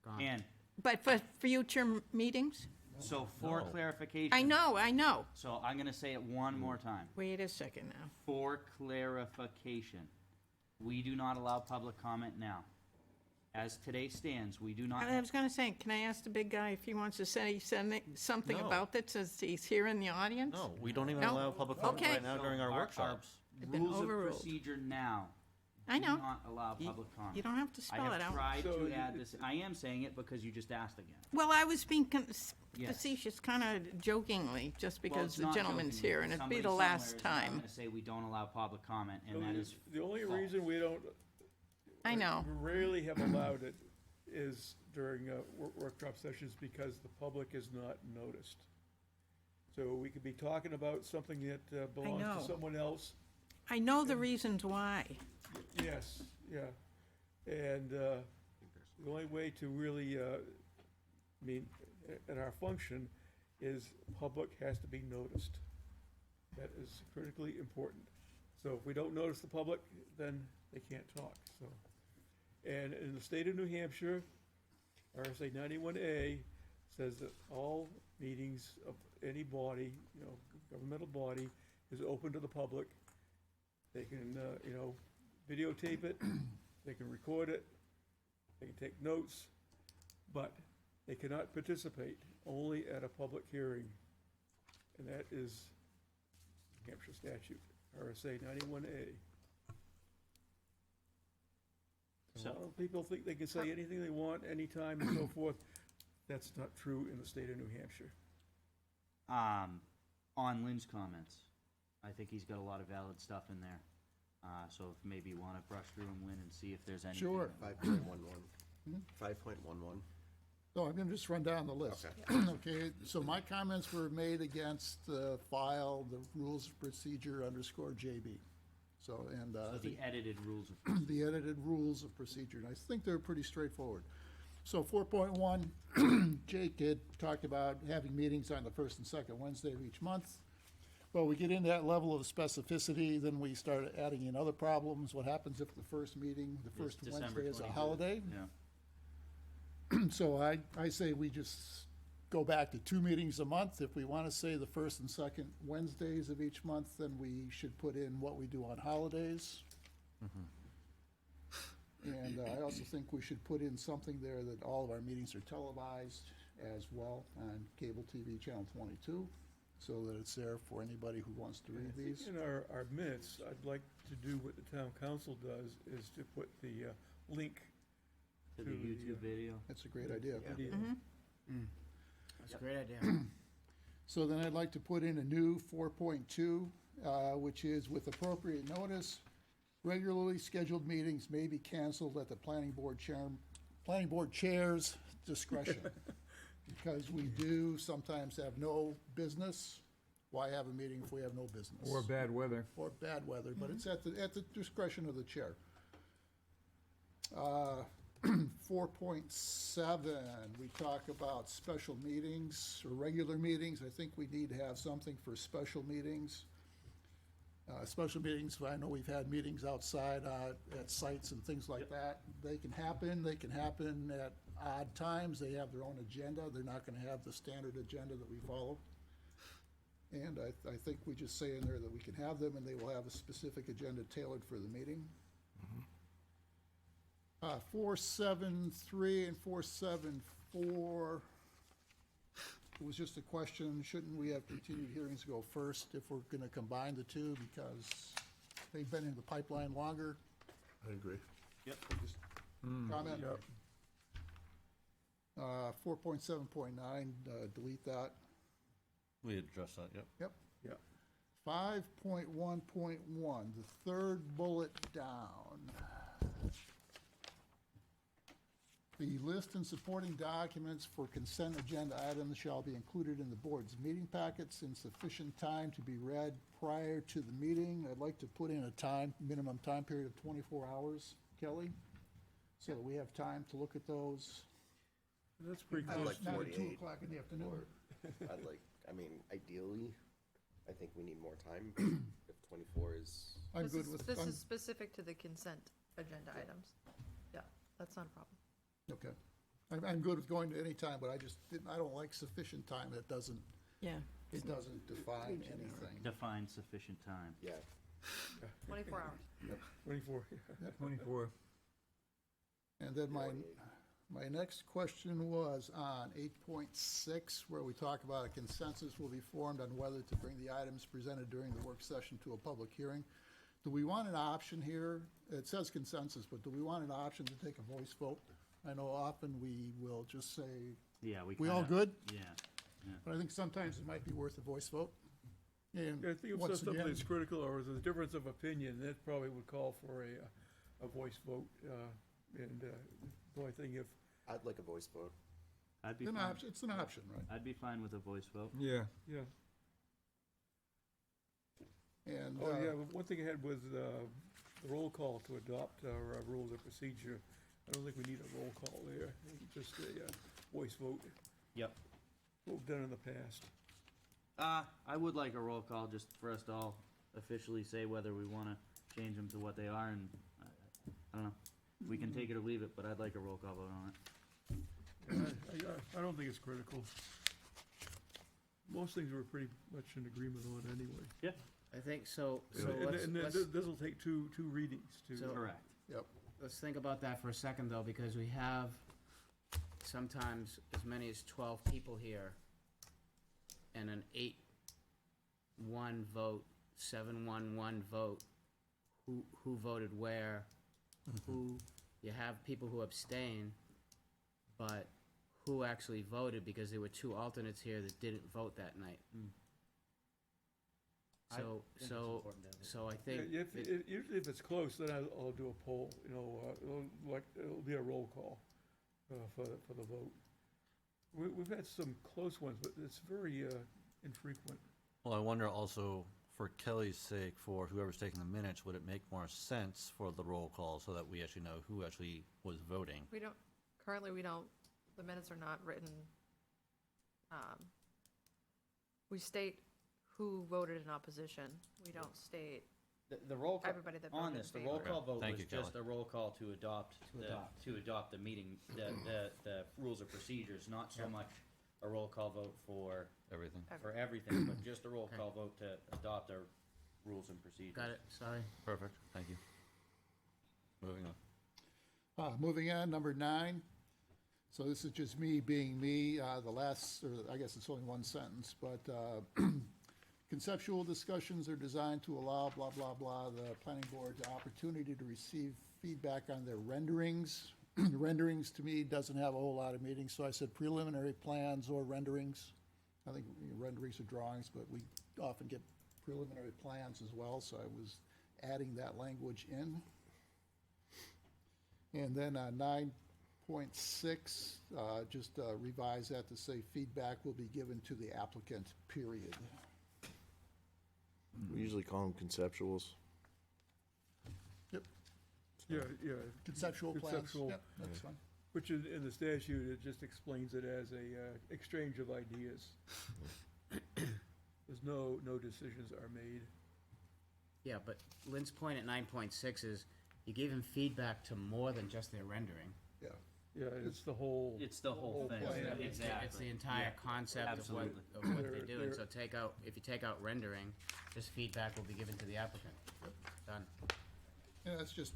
gone. And, but for future meetings? so for No. clarification. I know. So I'm gonna say it one more time. Wait a second now. For clarification, we do not allow public comment now. As today stands, we do not. I was gonna say, can I ask the big guy if he wants to say something No. about it since he's here in the audience? No, we don't even No? allow public comment Okay. right now during our workshops. I've been Rules of overruled. procedure now I know. do not allow You- public comment. You don't have to I spell have it out. tried So to you- add this, I am saying it because you just asked again. Well, I was being Yes. facetious, kind of jokingly, just Well, because it's the not gentleman's joking. here, and it'd be Somebody the somewhere last is now time. gonna say we don't allow public comment, and that is the only false. reason we don't. I know. Rarely have allowed it is during workshop sessions because the public is not noticed. So we could be talking about something that belongs know. to someone else. I know the reasons why. Yes, yeah. And the only way to really, in our function, is public has to be noticed. That is critically important. So if we don't notice the public, then they can't talk, so. And in the state of New Hampshire, RSA 91A says that all meetings of any body, governmental body, is open to the public. They can, videotape it, they can record it, they can take notes, but they cannot participate only at a public hearing. And that is New Hampshire statute, RSA 91A. so. Well, people think they can say anything they want, anytime and so forth. That's not true in the state of New Hampshire. On Lynn's comments, I think he's got a lot of valid stuff in there. So if maybe you wanna brush through them, Lynn, and see if there's anything. Sure. that- 5.11. 5.11. So I'm gonna just run down the list. Okay, so my comments were made against the file, the rules of procedure _JB. So, and, I So the think edited rules of. the edited rules of procedure, and I think they're pretty straightforward. So 4.1, Jake had talked about having meetings on the first and second Wednesday of each month. Well, we get into that level of specificity, then we start adding in other problems. What happens if the first meeting, the first December Wednesday is a 25th, holiday? Yeah. So I say we just go back to 2 meetings a month. If we want to say the first and second Wednesdays of each month, then we should put in what we do on holidays. And I also think we should put in something there that all of our meetings are televised as well on cable TV channel 22, so that it's there for anybody who wants to read these. In our minutes, I'd like to do what the town council does, is to put the link To the YouTube video. That's a great idea. video. That's a great idea. So then I'd like to put in a new 4.2, which is with appropriate notice, regularly scheduled meetings may be canceled at the planning board chair's discretion. Because we do sometimes have no business. Why have a meeting if we have no business? Or bad weather. Or bad weather, but it's at the discretion of the chair. 4.7, we talk about special meetings or regular meetings. I think we need to have something for special meetings. Special meetings, I know we've had meetings outside at sites and things like that. They can happen at odd times. They have their own agenda. They're not gonna have the standard agenda that we follow. And I think we just say in there that we can have them and they will have a specific agenda tailored for the meeting. 4.7.3 and 4.7.4, it was just a question, shouldn't we have continued hearings go first if we're gonna combine the two because they've been in the pipeline longer? I agree. Yep. Just comment? 4.7.9, delete that. We addressed that, yep. Yep. Yep. 5.1.1, the third bullet down. The list and supporting documents for consent agenda items shall be included in the board's meeting packets in sufficient time to be read prior to the meeting. I'd like to put in a minimum time period of 24 hours, Kelly, so that we have time to look at those. That's pretty I'd close. like Not at 2 48. o'clock in the afternoon. Ideally, I think we need more time. If 24 is, I'm good with. This I'm- is specific to the consent agenda items. Yeah, that's not a problem. Okay. I'm good with going to any time, but I don't like sufficient time. It doesn't define anything. Define sufficient time. yeah. 24 hours. 24. 24. And then my next question was on 8.6, where we talk about a consensus will be formed on whether to bring the items presented during the work session to a public hearing. Do we want an option here? It says consensus, but do we want an option to take a voice vote? I know often we will just say, Yeah, we all kinda- good? Yeah. But I think sometimes it might be worth a voice vote. And I think if once it's something again, that's critical or there's a difference of opinion, that probably would call for a voice vote. And the only thing, if I'd like a voice vote. I'd be it's an fine. option, it's an option, right? I'd be fine with a voice vote. Yeah. yeah. And, Oh, yeah, one thing I had was the roll call to adopt our rules of procedure. I don't think we need a roll call there, just a voice vote, Yep. what we've done in the past. I would like a roll call just for us to all officially say whether we wanna change them to what they are, and I don't know. We can take it or leave it, but I'd like a roll call vote on it. I don't think it's critical. Most things we're pretty much in agreement on anyway. Yeah. I think so, And this'll take two readings to. So- Correct. Yep. let's think about that for a second, though, because we have sometimes as many as 12 people here, and an 8-1 vote, 7-1-1 vote, who voted where, who, you have people who abstain, but who actually voted, because there were two alternates here that didn't vote that night. I So, think it's so, important to have it. so I think. Usually if it's close, then I'll do a poll, it'll be a roll call for the vote. We've had some close ones, but it's very infrequent. Well, I wonder also, for Kelly's sake, for whoever's taking the minutes, would it make more sense for the roll call so that we actually know who actually was voting? Currently we don't, the minutes are not written. We state who voted in opposition. We don't state The roll call, everybody that on voted in this, the favor. roll call vote Thank was you, Kelly. just a roll call to adopt, to adopt the meeting, the rules of procedures, not so much a roll call vote for Everything. everything, but just a roll call vote to adopt our rules and procedures. Got it, sorry. Perfect, thank you. Moving on. Moving on, number 9. So this is just me being me. The last, or I guess it's only one sentence, but conceptual discussions are designed to allow blah, blah, blah, the planning board the opportunity to receive feedback on their renderings. Renderings, to me, doesn't have a whole lot of meaning, so I said preliminary plans or renderings. I think renderings are drawings, but we often get preliminary plans as well, so I was adding that language in. And then 9.6, just revise that to say feedback will be given to the applicant, period. We usually call them conceptuals. Yep. Yeah. Conceptual plans, Conceptual. yep, that's fine. Which in the statute, it just explains it as a exchange of ideas. There's no decisions are made. Yeah, but Lynn's point at 9.6 is you gave him feedback to more than just their rendering. Yeah. Yeah, it's the whole. It's the whole thing. plan. It's Exactly. the entire concept of what Absolutely. they're doing, They're- so if you take out rendering, this feedback will be given to the applicant. Done. Yeah, that's just,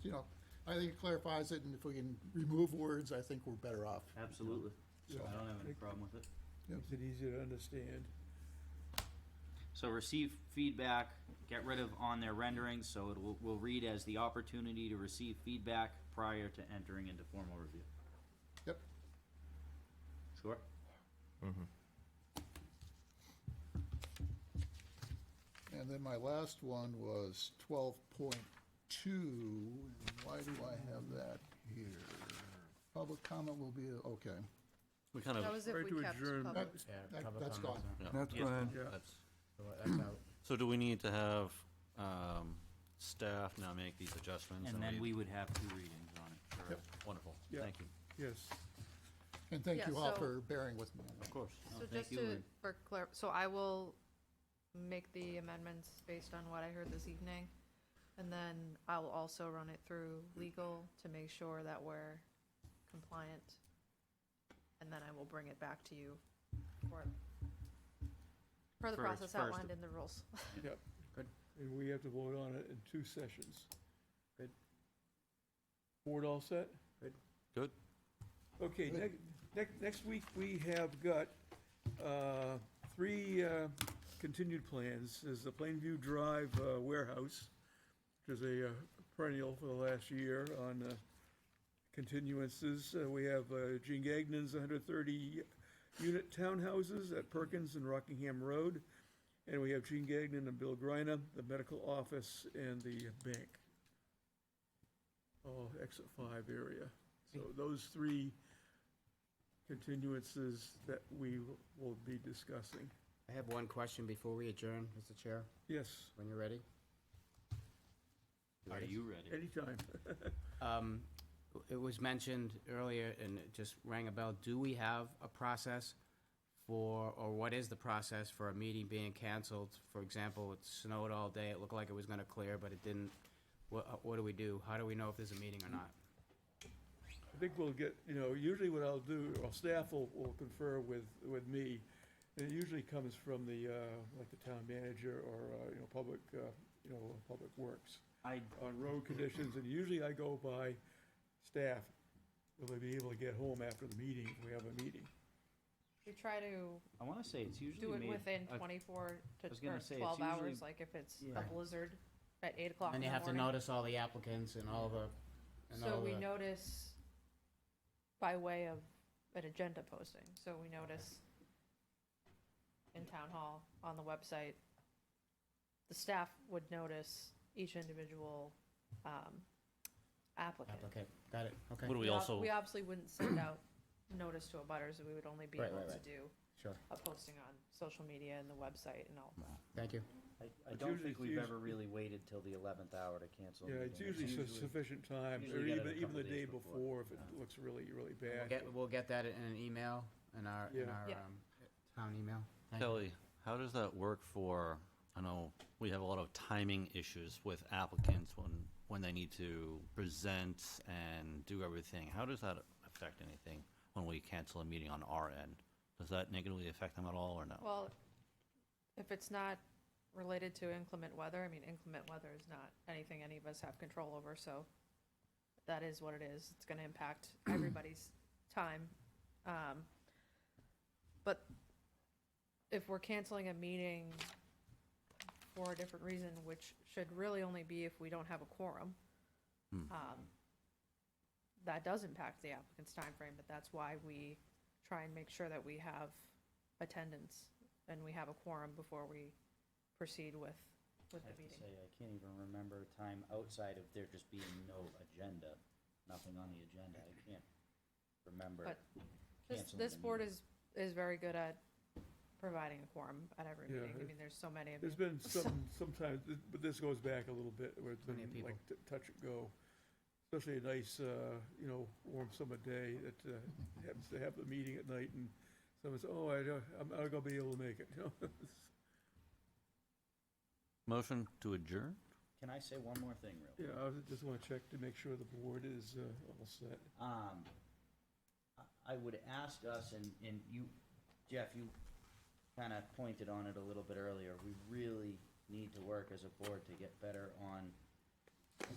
I think it clarifies it, and if we can remove words, I think we're better off. Absolutely. Yeah. I don't have any problem with it. Makes it easier to understand. So receive feedback, get rid of on their renderings, so it will read as the opportunity to receive feedback prior to entering into formal review. Yep. Sure? And then my last one was 12.2, and why do I have that here? Public comment will be, okay. We kind of, That was if Right we to kept adjourn. public. That's gone. That's gone. that's, That's out. so do we need to have, staff now make these adjustments? Mm-hmm. And then we would have 2 readings on it. Sure. Wonderful, Yeah. thank you. Yes. And thank Yeah, you all so- for bearing with me. Of course. So thank just you, to, Lynn. so I will make the amendments based on what I heard this evening. And then I'll also run it through legal to make sure that we're compliant. And then I will bring it back to you for the For its process first- outlined in the rules. Yep. Good. And we have to vote on it in 2 sessions. Good. Board all set? Good. Okay, next week, we have got 3 continued plans. There's the Plainview Drive warehouse, which is a perennial for the last year on continuances. We have Gene Gagnon's 130-unit townhouses at Perkins and Rockingham Road. And we have Gene Gagnon and Bill Greiner, the medical office and the bank. Oh, exit 5 area. So those 3 continuances that we will be discussing. I have one question before we adjourn, Mr. Chair, Yes, when you're ready. Are you ready? anytime. It was mentioned earlier, and it just rang a bell, do we have a process for, or what is the process for a meeting being canceled? For example, it snowed all day, it looked like it was gonna clear, but it didn't. What do we do? How do we know if there's a meeting or not? I think we'll get, usually what I'll do, or staff will confer with me. And it usually comes from the, like the town manager or, public works. On road conditions, and usually I go by staff. Will they be able to get home after the meeting, if we have a meeting? We try to I wanna say it's usually do it made. within a- 24 I was gonna say to it's 12 hours, usually- like if it's Yeah. a blizzard at 8 o'clock in And the you have to morning. notice all the applicants and all the and So all we the- notice by way of an agenda posting, so we notice in town hall, on the website, the staff would notice each individual, applicant. Okay, got it, okay. Would we ob- also, We obviously wouldn't send out notice to abutters, we would only be Right, able right, to right. do Sure, a posting on social media and the website and all that. thank you. I It's don't usually- think we've it's ever really waited till the 11th hour to cancel a Yeah, meeting. it's usually sufficient time, or usually get it a even couple the days day before. before if it looks really, really bad. We'll get that in an email, in our, Yeah. Yeah. town email. Thank you. Kelly, how does that work for, I know we have a lot of timing issues with applicants when they need to present and do everything. How does that affect anything when we cancel a meeting on our end? Does that negatively affect them at all, or no? Well, if it's not related to inclement weather, I mean, inclement weather is not anything any of us have control over, so that is what it is. It's gonna impact everybody's time. But if we're canceling a meeting for a different reason, which should really only be if we don't have a quorum, that does impact the applicant's timeframe, but that's why we try and make sure that we have attendance and we have a quorum before we proceed with I the have to meeting. say, I can't even remember a time outside of there just being no agenda, nothing on the agenda. I can't remember But This, canceling this a board meeting. is very good at providing a quorum at every Yeah, meeting. I it- mean, there's so many of you. There's been sometimes, but this goes back a little bit, where it's Plenty been of like touch and go. Especially a nice, warm summer day that happens to have the meeting at night and someone says, oh, I'm not gonna be able to make it, Motion to adjourn? Can I say one more thing real quick? Yeah, I just wanna check to make sure the board is, all set. I would ask us, and you, Jeff, you kind of pointed on it a little bit earlier, we really need to work as a board to get better on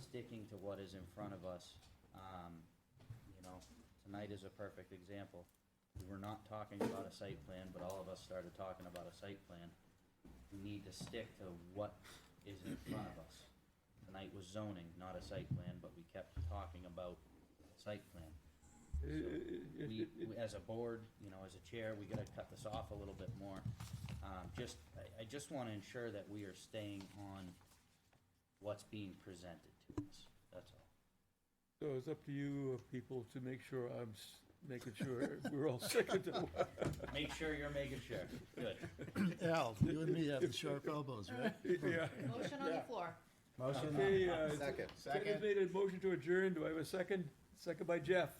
sticking to what is in front of us. Tonight is a perfect example. We were not talking about a site plan, but all of us started talking about a site plan. We need to stick to what is in front of us. Tonight was zoning, not a site plan, but we kept talking about a site plan. We, as a board, as a chair, we gotta cut this off a little bit more. I just wanna ensure that we are staying on what's being presented to us, that's all. So it's up to you, people, to make sure making sure we're all sticking to. Make sure you're making sure, good. Al, you and me have the sharp elbows, right? Yeah. Motion on the floor. Motion. Okay, Second. Ted has made a motion to adjourn. Do I have a second? Second by Jeff.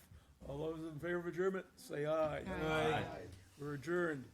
All those in favor of adjournment, say aye. Aye. We're adjourned.